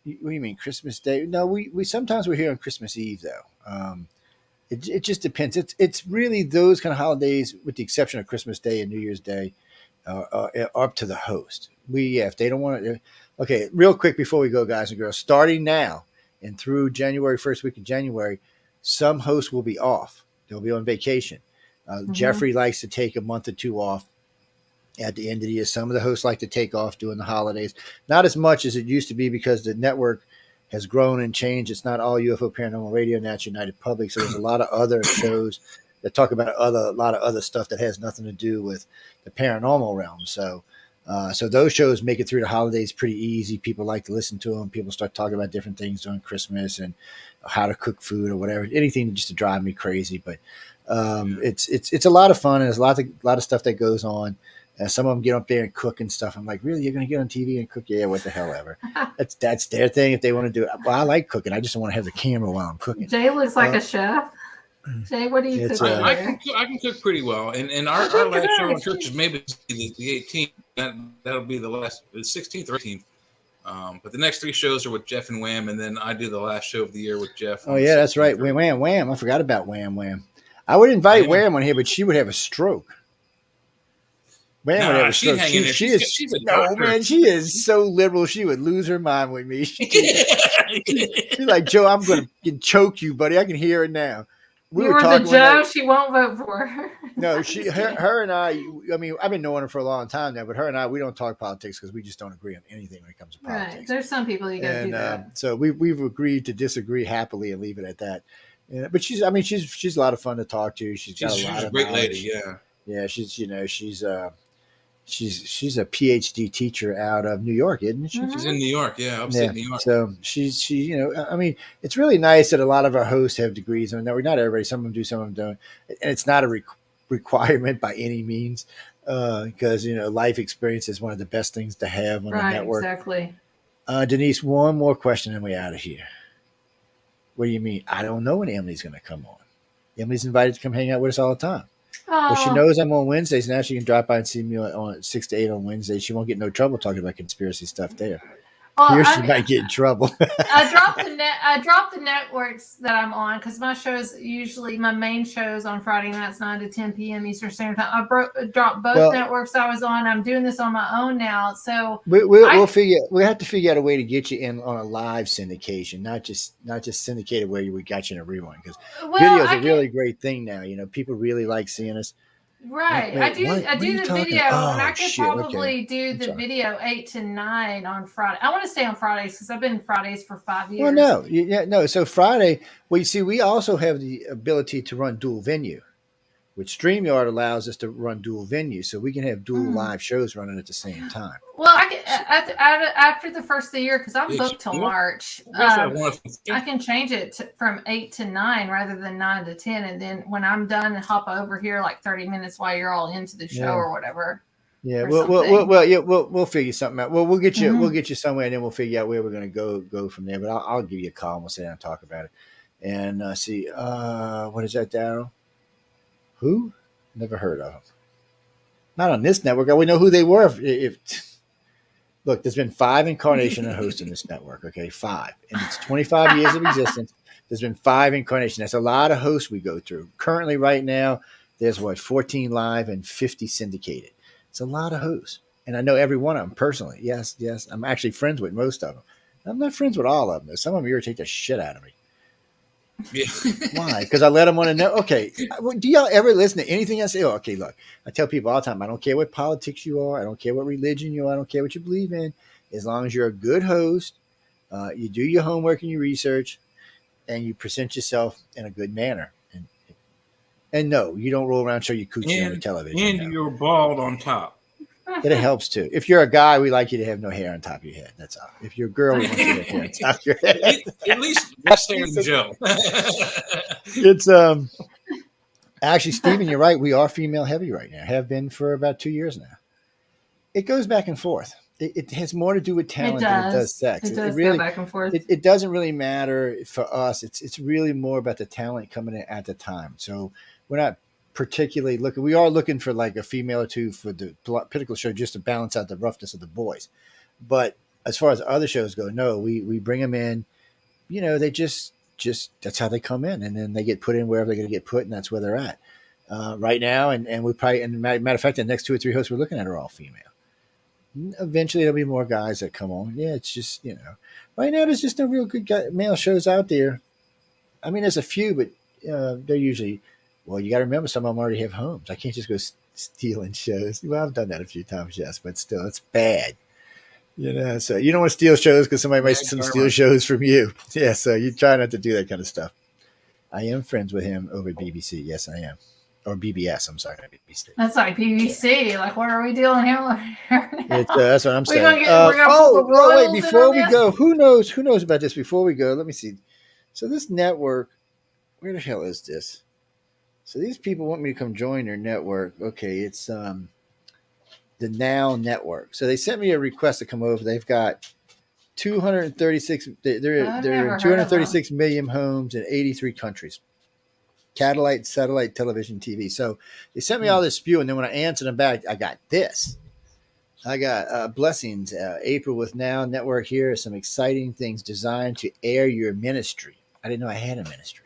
do you mean Christmas Day? No, we sometimes we're here on Christmas Eve though. It just depends. It's really those kind of holidays, with the exception of Christmas Day and New Year's Day, are up to the host. If they don't want to. Okay, real quick before we go, guys and girls, starting now and through January, first week of January, some hosts will be off. They'll be on vacation. Jeffrey likes to take a month or 2 off at the end of the year. Some of the hosts like to take off during the holidays. Not as much as it used to be because the network has grown and changed. It's not all UFO Paranormal Radio, now it's United Public. So there's a lot of other shows that talk about a lot of other stuff that has nothing to do with the paranormal realm. So those shows make it through the holidays pretty easy. People like to listen to them. People start talking about different things during Christmas and how to cook food or whatever, anything just to drive me crazy. But it's a lot of fun, and there's a lot of stuff that goes on. Some of them get up there and cook and stuff. I'm like, really? You're going to get on TV and cook? Yeah, what the hell ever. That's their thing if they want to do it. Well, I like cooking. I just don't want to have the camera while I'm cooking. Jay looks like a chef. Jay, what do you cook? I can cook pretty well. And our last show on church is maybe the 18th. That'll be the 16th or 18th. But the next 3 shows are with Jeff and Wham, and then I do the last show of the year with Jeff. Oh yeah, that's right. Wham. I forgot about Wham. I would invite Wham on here, but she would have a stroke. Wham would have a stroke. She's a doctor. Man, she is so liberal. She would lose her mind with me. She's like, Joe, I'm going to choke you, buddy. I can hear it now. We were talking the Joe she won't vote for. No, her and I mean, I've been knowing her for a long time now, but her and I, we don't talk politics because we just don't agree on anything when it comes to politics. Right. There's some people you got to do that. So we've agreed to disagree happy and leave it at that. Yeah, but she's a lot of fun to talk to. She's got a lot of great knowledge. Lady. Yeah. Yeah. She's a PhD teacher out of New York, isn't she? She's in New York, upstate New York. So it's really nice that a lot of our hosts have degrees. I mean, not everybody. Some of them do, some of them don't, and it's not a requirement by any means, because life experience is one of the best things to have on the network. Exactly. Denise, one more question, and we're out of here. What do you mean? I don't know when Emily's going to come on. Emily's invited to come hang out with us all the time. Well, she knows I'm on Wednesdays. Now she can drop by and see me on 6 to 8 on Wednesdays. She won't get no trouble talking about conspiracy stuff there. Here she might get in trouble. I dropped the networks that I'm on because my main shows on Friday nights 9 to 10 p.m. Eastern Standard Time. I dropped both networks I was on. I'm doing this on my own now. So we'll have to figure out a way to get you in on a live syndication, not just syndicated where we got you in a rerun, because video is a really great thing now. People really like seeing us. Right. I do the video, and I could probably do the video 8 to 9 on Friday. I want to stay on Fridays because I've been Fridays for 5 years. Well, no. So Friday, you see, we also have the ability to run dual venue, which StreamYard allows us to run dual venue, so we can have dual live shows running at the same time. Well, after the first of the year, because I'm booked till March, I can change it from 8 to 9 rather than 9 to 10, and then when I'm done, and hop over here like 30 minutes while you're all into the show or whatever. Yeah, we'll figure something out. Well, we'll get you somewhere, and then we'll figure out where we're going to go from there. But I'll give you a call and we'll sit down and talk about it. And see, what is that, Daryl? Who? Never heard of them. Not on this network. I would know who they were look, there's been 5 incarnations of hosting this network. Okay, 5, and it's 25 years of existence. There's been 5 incarnations. That's a lot of hosts we go through. Currently, right now, there's 14 live and 50 syndicated. It's a lot of hosts. And I know every one of them personally. Yes. I'm actually friends with most of them. I'm not friends with all of them. Some of them irritate the shit out of me. Yeah. Why? Because I let them want to know. Okay, do y'all ever listen to anything I say? Oh, okay, look, I tell people all the time, I don't care what politics you are. I don't care what religion you are. I don't care what you believe in. As long as you're a good host, you do your homework and your research, and you present yourself in a good manner. And no, you don't roll around and show your coochie on the television. And you're bald on top. It helps too. If you're a guy, we like you to have no hair on top of your head. That's all. If you're a girl, we want you to have hair on top of your head. At least less hair than Joe. It's actually, Stephen, you're right. We are female heavy right now. Have been for about 2 years now. It goes back and forth. It has more to do with talent than it does sex. It does really go back and forth. It doesn't really matter for us. It's really more about the talent coming in at the time. So we're not particularly looking. We are looking for like a female or two for the political show just to balance out the roughness of the boys. But as far as other shows go, no, we bring them in. You know, they just that's how they come in, and then they get put in wherever they're going to get put, and that's where they're at right now. And we probably, and matter of fact, the next 2 or 3 hosts we're looking at are all female. Eventually, there'll be more guys that come on. Yeah, it's just, you know, right now there's just no real good male shows out there. I mean, there's a few, but they're usually, well, you got to remember, some of them already have homes. I can't just go stealing shows. Well, I've done that a few times, yes, but still, it's bad. You know, so you don't want to steal shows because somebody might steal shows from you. Yeah, so you try not to do that kind of stuff. I am friends with him over at BBC. Yes, I am. Or BBS. I'm sorry, not BBC. That's like BBC. Like, what are we dealing here? That's what I'm saying. Wait! Before we go, who knows about this? Before we go, let me see. So this network, where the hell is this? So these people want me to come join their network. Okay, it's the Now Network. So they sent me a request to come over. They've got 236. They're in 236 million homes in 83 countries. Satellite television, TV. So they sent me all this spew, and then when I answered them back, I got this. I got blessings. April with Now Network. Here are some exciting things designed to air your ministry. I didn't know I had a ministry.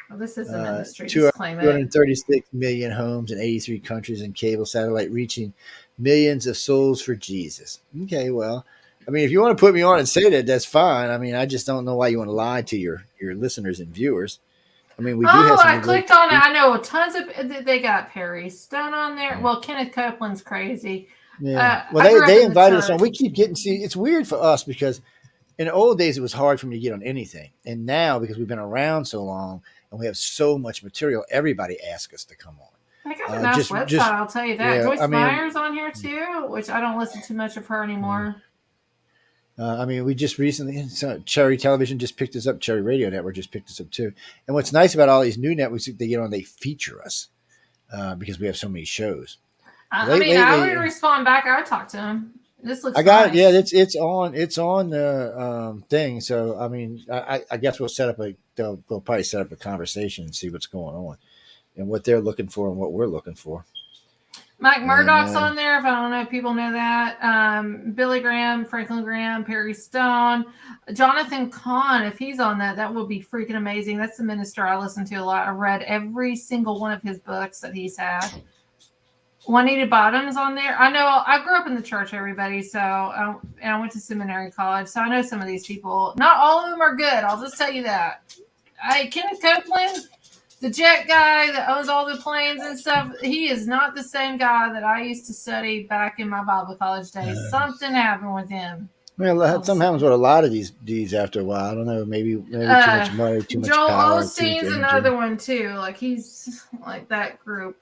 Well, this is a ministry. 236 million homes in 83 countries and cable satellite, reaching millions of souls for Jesus. Okay, well, I mean, if you want to put me on and say that, that's fine. I mean, I just don't know why you want to lie to your listeners and viewers. I mean, we do have some. I clicked on it. I know tons of. They got Perry Stone on there. Well, Kenneth Copeland's crazy. Yeah. Well, they invited us on. We keep getting. See, it's weird for us because in the old days it was hard for me to get on anything, and now because we've been around so long and we have so much material, everybody asks us to come on. I got a nice website. I'll tell you that. Yeah, Joyce Meyer's on here too, which I don't listen to much of her anymore. I mean, we just recently, Cherry Television just picked us up. Cherry Radio Network just picked us up too. And what's nice about all these new networks, they get on, they feature us because we have so many shows. I would respond back. I would talk to them. This looks. I got nice. It. Yeah, it's on the thing. So I mean, I guess we'll we'll probably set up a conversation and see what's going on and what they're looking for and what we're looking for. Mike Murdoch's on there, if I don't know if people know that. Billy Graham, Franklin Graham, Perry Stone, Jonathan Cahn, if he's on that would be freaking amazing. That's the minister I listen to a lot. I read every single one of his books that he's had. Juanita Bottom's on there. I know I grew up in the church, everybody, and I went to seminary college, so I know some of these people. Not all of them are good. I'll just tell you that. Kenneth Copeland, the jet guy that owns all the planes and stuff, he is not the same guy that I used to study back in my Bible college days. Something happened with him. Well, something happens with a lot of these after a while. I don't know, maybe too much money, too much power. Joel Osteen's another one too. Like he's like that group.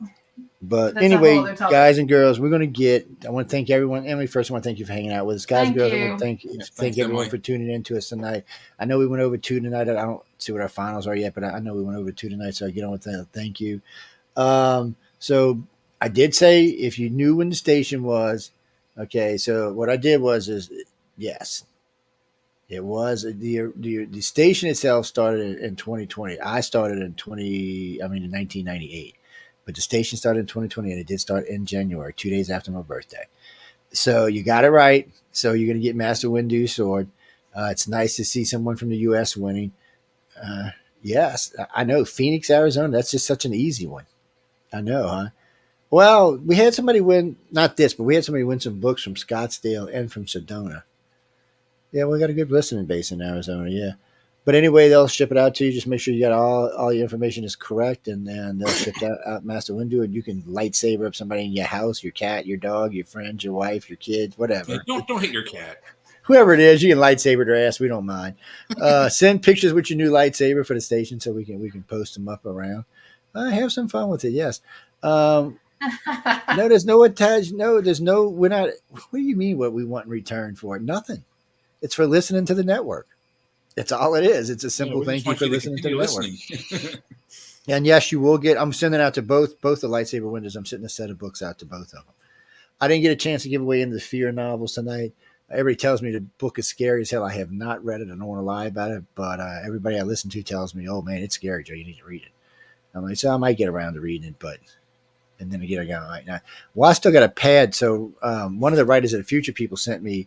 But anyway, guys and girls, I want to thank everyone. Emily, first I want to thank you for hanging out with us. Guys and girls, I want to thank everyone for tuning in to us tonight. I know we went over 2 tonight. I don't see what our finals are yet, but I know we went over 2 tonight, so I get on with that. Thank you. So I did say if you knew when the station was, okay, so what I did was yes. It was the station itself started in 2020. I started in 1998. But the station started in 2020, and it did start in January, 2 days after my birthday. So you got it right. So you're going to get Master Windu Sword. It's nice to see someone from the U.S. winning. Yes, I know. Phoenix, Arizona. That's just such an easy one. I know, huh? Well, we had somebody win, not this, but we had somebody win some books from Scottsdale and from Sedona. Yeah, we got a good listening base in Arizona. Yeah. But anyway, they'll ship it out to you. Just make sure you got all your information is correct, and then they'll ship that out master window, and you can lightsaber up somebody in your house, your cat, your dog, your friends, your wife, your kids, whatever. Don't hit your cat. Whoever it is, you can lightsaber their ass. We don't mind. Send pictures with your new lightsaber for the station so we can post them up around. Have some fun with it. Yes. No, there's no attach. No, there's no. We're not. What do you mean? What we want in return for it? Nothing. It's for listening to the network. That's all it is. It's a simple thank you for listening to the network. And yes, you will get. I'm sending out to both the lightsaber windows. I'm sending a set of books out to both of them. I didn't get a chance to give away into the fear novels tonight. Everybody tells me the book is scary as hell. I have not read it. I don't want to lie about it, but everybody I listen to tells me, "Oh man, it's scary, Joe. You need to read it." I'm like, so I might get around to reading it, but and then again, I got right now. Well, I still got a pad. So one of the writers of the Future People sent me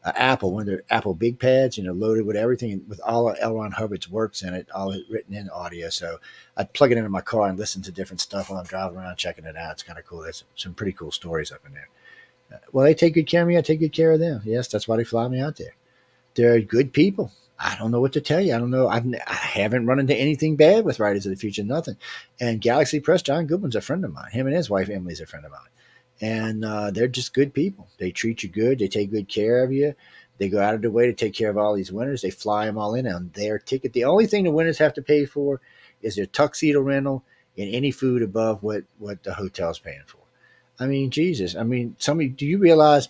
Apple, one of their Apple big pads, loaded with everything with all of L. Ron Hubbard's works in it, all written in audio. So I'd plug it into my car and listen to different stuff while I'm driving around checking it out. It's kind of cool. There's some pretty cool stories up in there. Well, they take good care of me. I take good care of them. Yes, that's why they fly me out there. They're good people. I don't know what to tell you. I don't know. I haven't run into anything bad with Writers of the Future, nothing. And Galaxy Press, John Goodwin's a friend of mine. Him and his wife, Emily's a friend of mine. And they're just good people. They treat you good. They take good care of you. They go out of their way to take care of all these winners. They fly them all in on their ticket. The only thing the winners have to pay for is their tuxedo rental and any food above what the hotel's paying for. I mean, Jesus. I mean, do you realize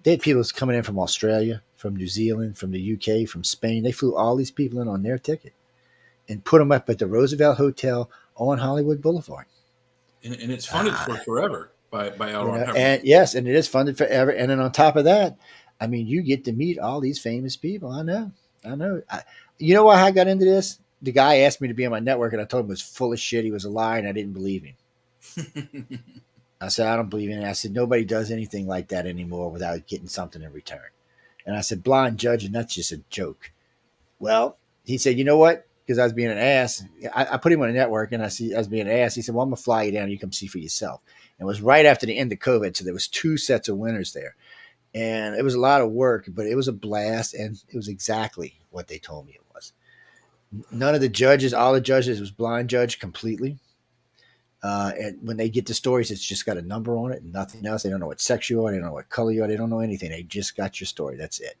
they had people coming in from Australia, from New Zealand, from the UK, from Spain. They flew all these people in on their ticket and put them up at the Roosevelt Hotel on Hollywood Boulevard. And it's funded for forever by L. Ron Hubbard. And yes, and it is funded forever. And then on top of that, I mean, you get to meet all these famous people. I know. You know why I got into this? The guy asked me to be on my network, and I told him it was full of shit. He was a liar, and I didn't believe him. I said, I don't believe in it. I said, nobody does anything like that anymore without getting something in return. And I said, blind judge, and that's just a joke. Well, he said, you know what? Because I was being an ass. I put him on a network, and I was being an ass. He said, well, I'm going to fly you down. You come see for yourself. And it was right after the end of COVID, so there was 2 sets of winners there. And it was a lot of work, but it was a blast, and it was exactly what they told me it was. None of the judges, all the judges, it was blind judge completely. And when they get the stories, it's just got a number on it and nothing else. They don't know what sex you are. They don't know what color you are. They don't know anything. They just got your story. That's it.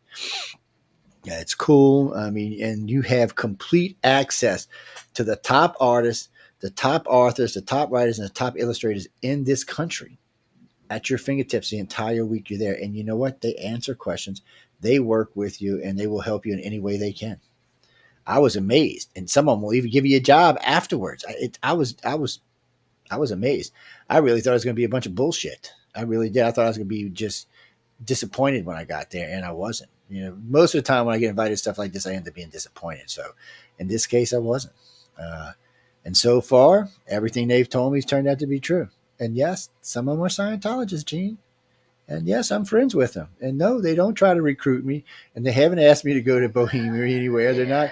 Yeah, it's cool. I mean, and you have complete access to the top artists, the top authors, the top writers, and the top illustrators in this country at your fingertips the entire week you're there. And you know what? They answer questions. They work with you, and they will help you in any way they can. I was amazed, and some of them will even give you a job afterwards. I was amazed. I really thought it was going to be a bunch of bullshit. I really did. I thought I was going to be just disappointed when I got there, and I wasn't. Most of the time when I get invited to stuff like this, I end up being disappointed. So in this case, I wasn't. And so far, everything they've told me has turned out to be true. And yes, some of them are Scientologists, Gene. And yes, I'm friends with them. And no, they don't try to recruit me. And they haven't asked me to go to Bohemia or anywhere. They're not.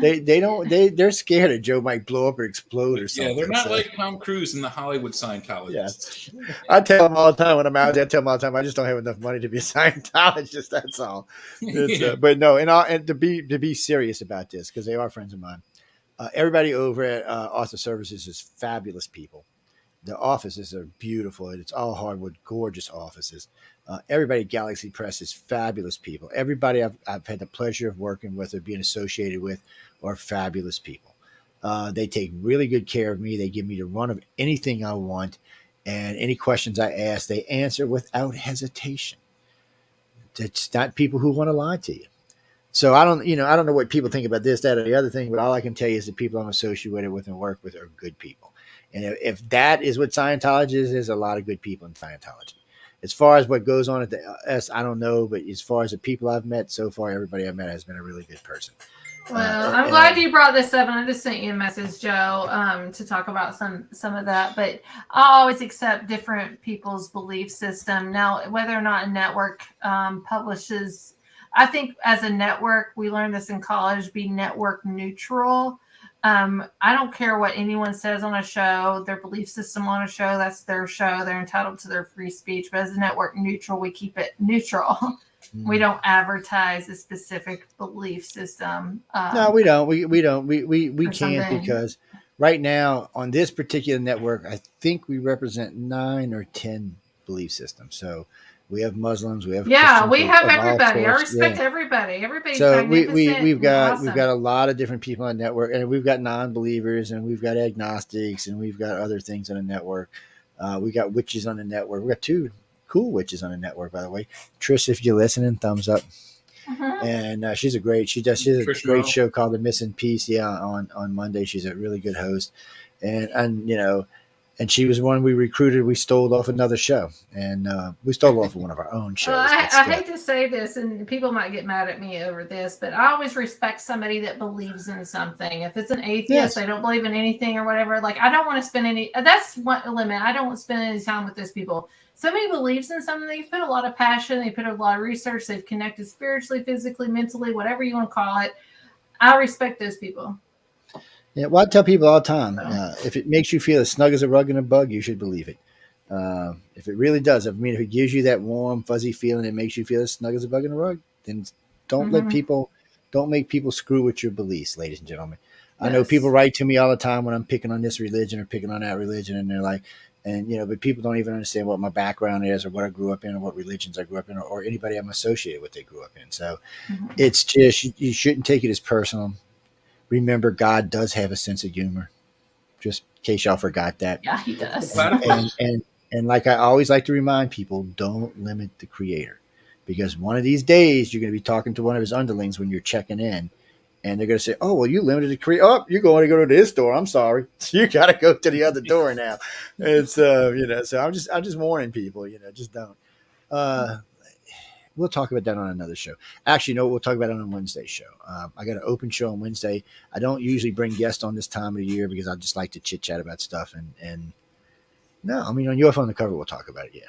They're scared that Joe might blow up or explode or something. Yeah, they're not like Tom Cruise and the Hollywood Scientologists. Yeah. I tell them all the time when I'm out there. I tell them all the time I just don't have enough money to be a Scientologist. That's all. But no, and to be serious about this, because they are friends of mine. Everybody over at Author Services is fabulous people. The offices are beautiful. It's all hardwood, gorgeous offices. Everybody at Galaxy Press is fabulous people. Everybody I've had the pleasure of working with or being associated with are fabulous people. They take really good care of me. They give me the run of anything I want, and any questions I ask, they answer without hesitation. It's not people who want to lie to you. So I don't know what people think about this, that, or the other thing, but all I can tell you is the people I'm associated with and work with are good people. And if that is what Scientology is, there's a lot of good people in Scientology. As far as what goes on at the S, I don't know. But as far as the people I've met so far, everybody I've met has been a really good person. Well, I'm glad you brought this up, and I just sent you a message, Joe, to talk about some of that. But I always accept different people's belief system. Now, whether or not a network publishes I think as a network, we learned this in college, be network neutral. I don't care what anyone says on a show, their belief system on a show, that's their show. They're entitled to their free speech. But as a network neutral, we keep it neutral. We don't advertise a specific belief system. No, we don't. We don't. We can't because right now on this particular network, I think we represent 9 or 10 belief systems. So we have Muslims, we have Christians, we have everybody. I respect everybody. Everybody's so we've got a lot of different people on the network, and we've got non-believers, and we've got agnostics, and we've got other things on the network. We got witches on the network. We got 2 cool witches on the network, by the way. Trish, if you're listening, thumbs up. And she's a great show called The Missing Piece. Yeah, on Monday. She's a really good host, and you know. And she was one we recruited. We stole off another show, and we stole off of one of our own shows. I hate to say this, and people might get mad at me over this, but I always respect somebody that believes in something. If it's an atheist, they don't believe in anything or whatever. Like, I don't want to spend any. That's one limit. I don't want to spend any time with those people. Somebody believes in something. They've put a lot of passion. They put a lot of research. They've connected spiritually, physically, mentally, whatever you want to call it. I respect those people. Yeah, well, I tell people all the time, if it makes you feel as snug as a rug and a bug, you should believe it. If it really does, I mean, if it gives you that warm, fuzzy feeling, it makes you feel as snug as a bug and a rug, then don't make people screw with your beliefs, ladies and gentlemen. Yes. I know people write to me all the time when I'm picking on this religion or picking on that religion, and they're like, but people don't even understand what my background is or what I grew up in or what religions I grew up in or anybody I'm associated with they grew up in. So it's just, you shouldn't take it as personal. Remember, God does have a sense of humor. Just in case y'all forgot that. Yeah, he does. And like I always like to remind people, don't limit the Creator. Because one of these days, you're going to be talking to one of his underlings when you're checking in. And they're going to say, oh, well, you limited the Creator. Oh, you're going to go to this door. I'm sorry. So you got to go to the other door now. It's, so I'm just warning people, just don't. We'll talk about that on another show. Actually, no, we'll talk about it on Wednesday's show. I got an open show on Wednesday. I don't usually bring guests on this time of the year because I just like to chit chat about stuff. And no, I mean, on UFO on the Cover, we'll talk about it. Yeah.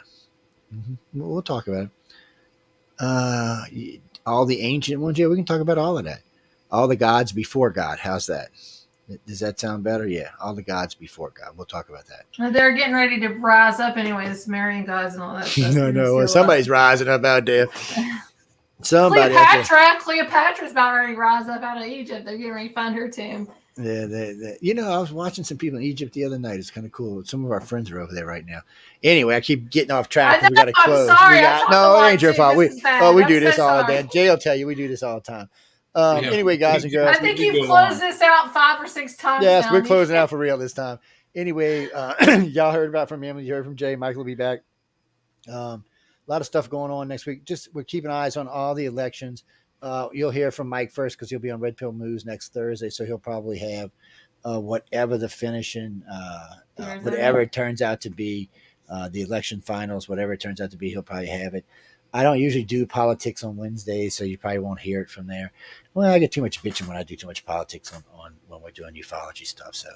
We'll talk about it. All the ancient ones. Yeah, we can talk about all of that. All the gods before God. How's that? Does that sound better? Yeah. All the gods before God. We'll talk about that. They're getting ready to rise up anyway. This Marian gods and all that stuff. No. Somebody's rising up out there. Somebody. Cleopatra's about ready to rise up out of Egypt. They're getting ready to find her tomb. Yeah. I was watching some people in Egypt the other night. It's kind of cool. Some of our friends are over there right now. Anyway, I keep getting off track. We got to close. I'm sorry. No, it ain't your fault. We do this all the time. Jay will tell you we do this all the time. Anyway, guys and girls, I think you've closed this out 5 or 6 times. Yes, we're closing out for real this time. Anyway, y'all heard about from him. You heard from Jay. Michael will be back. A lot of stuff going on next week. We're keeping eyes on all the elections. You'll hear from Mike first because he'll be on Red Pill News next Thursday. So he'll probably have whatever the finishing, whatever it turns out to be, the election finals, whatever it turns out to be, he'll probably have it. I don't usually do politics on Wednesdays, so you probably won't hear it from there. Well, I get too much bitching when I do too much politics on when we're doing ufology stuff. So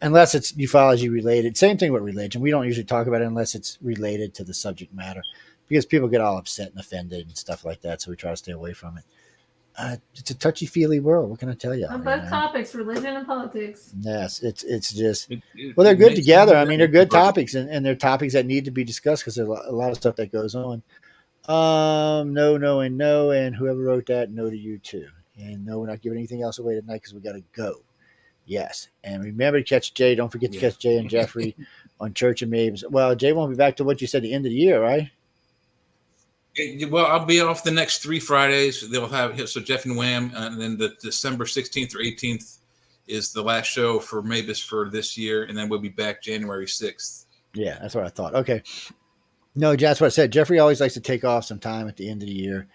unless it's ufology related, same thing with religion. We don't usually talk about it unless it's related to the subject matter because people get all upset and offended and stuff like that. So we try to stay away from it. It's a touchy-feely world. What can I tell you? On both topics, religion and politics. Yes, it's just well, they're good together. I mean, they're good topics, and they're topics that need to be discussed because there's a lot of stuff that goes on. No, and whoever wrote that, no to you too. And no, we're not giving anything else away tonight because we got to go. Yes, and remember to catch Jay. Don't forget to catch Jay and Jeffrey on Church of Mabes. Well, Jay won't be back to what you said the end of the year, right? Well, I'll be off the next 3 Fridays. They'll have so Jeff and Wham, and then the December 16th or 18th is the last show for Mavis for this year, and then we'll be back January 6th. Yeah, that's what I thought. Okay. No, that's what I said. Jeffrey always likes to take off some time at the end of the year.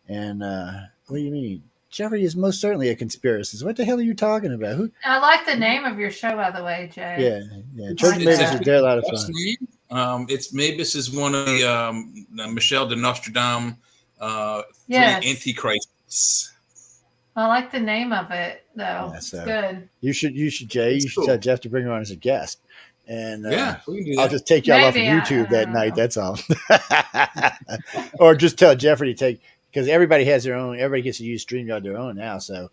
And what do you mean? Jeffrey is most certainly a conspiracist. What the hell are you talking about? Who? I like the name of your show, by the way, Jay. Yeah. Church of Mavis is there a lot of fun. It's Mavis is one of the Michelle de Nostradam Antichrists. I like the name of it, though. Yeah, so it's good. You should, Jay. You should tell Jeff to bring her on as a guest. And we can do that. I'll just take y'all off of YouTube that night. That's all. Or just tell Jeffrey to because everybody has their own. Everybody gets to use StreamYard their own now. So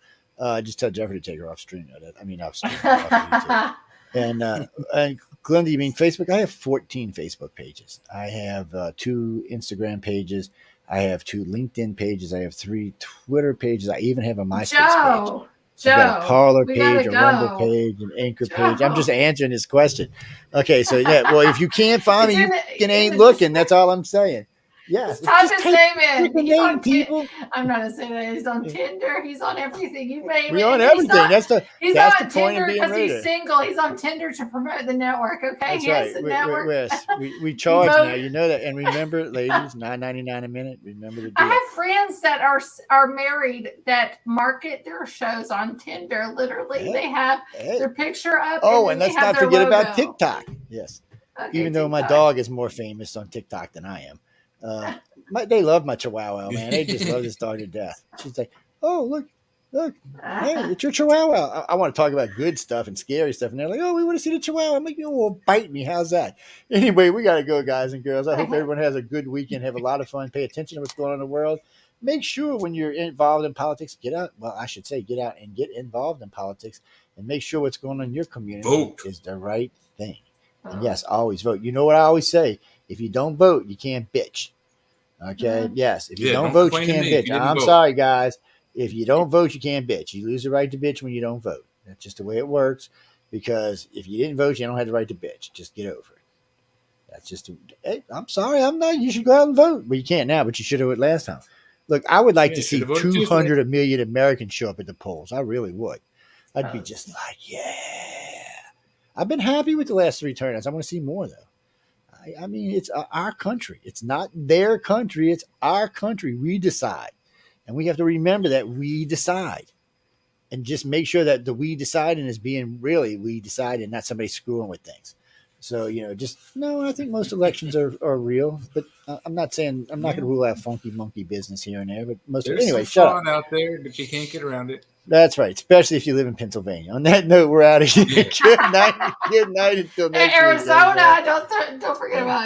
just tell Jeffrey to take her off StreamYard. I mean, off StreamYard, off YouTube. And Glenda, you mean Facebook? I have 14 Facebook pages. I have 2 Instagram pages. I have 2 LinkedIn pages. I have 3 Twitter pages. I even have a MySpace page. I've got a Parlor page, a Rumble page, an Anchor page. I'm just answering this question. Okay, so yeah, well, if you can't find me, you ain't looking. That's all I'm saying. Yeah, just type his name in. He's on people. I'm not gonna say that he's on Tinder. He's on everything. You made me on everything. That's the point Tinder because he's single. He's on Tinder to promote the network. Okay, that's right. Network. We charge now. You know that. And remember, ladies, $9.99 a minute. Remember to do I have friends that are married that market their shows on Tinder. Literally, they have their picture up. Oh, and let's not forget about TikTok. Yes, okay, even though my dog is more famous on TikTok than I am. They love my Chihuahua, man. They just love this dog to death. She's like, "Oh, look, hey, it's your Chihuahua." I want to talk about good stuff and scary stuff, and they're like, "Oh, we want to see the Chihuahua." I'm like, "You will bite me." How's that? Anyway, we gotta go, guys and girls. I hope everyone has a good weekend. Have a lot of fun. Pay attention to what's going on in the world. Make sure when you're involved in politics, get out. Well, I should say, get out and get involved in politics, and make sure what's going on in your community is the right thing. And yes, always vote. You know what I always say? If you don't vote, you can't bitch. Okay. Mm-hmm. Yes. If you don't vote, you can't bitch. I'm sorry, guys. If you don't vote, you can't bitch. You lose the right to bitch when you don't vote. That's just the way it works. Because if you didn't vote, you don't have the right to bitch. Just get over it. That's just. Hey, I'm sorry. I'm not. You should go out and vote. Well, you can't now, but you should have it last time. Look, I would like to see 200 million Americans show up at the polls. I really would. I'd be just like, yeah. I've been happy with the last 3 turnouts. I want to see more, though. I mean, it's our country. It's not their country. It's our country. We decide. And we have to remember that we decide. And just make sure that the we deciding is being really we decide and not somebody screwing with things. So, I think most elections are real. But I'm not saying, I'm not going to rule out funky monkey business here and there. But anyway, shut up. Out there, but you can't get around it. That's right, especially if you live in Pennsylvania. On that note, we're out of here. Good night. Good night until next week. Arizona, don't forget about it.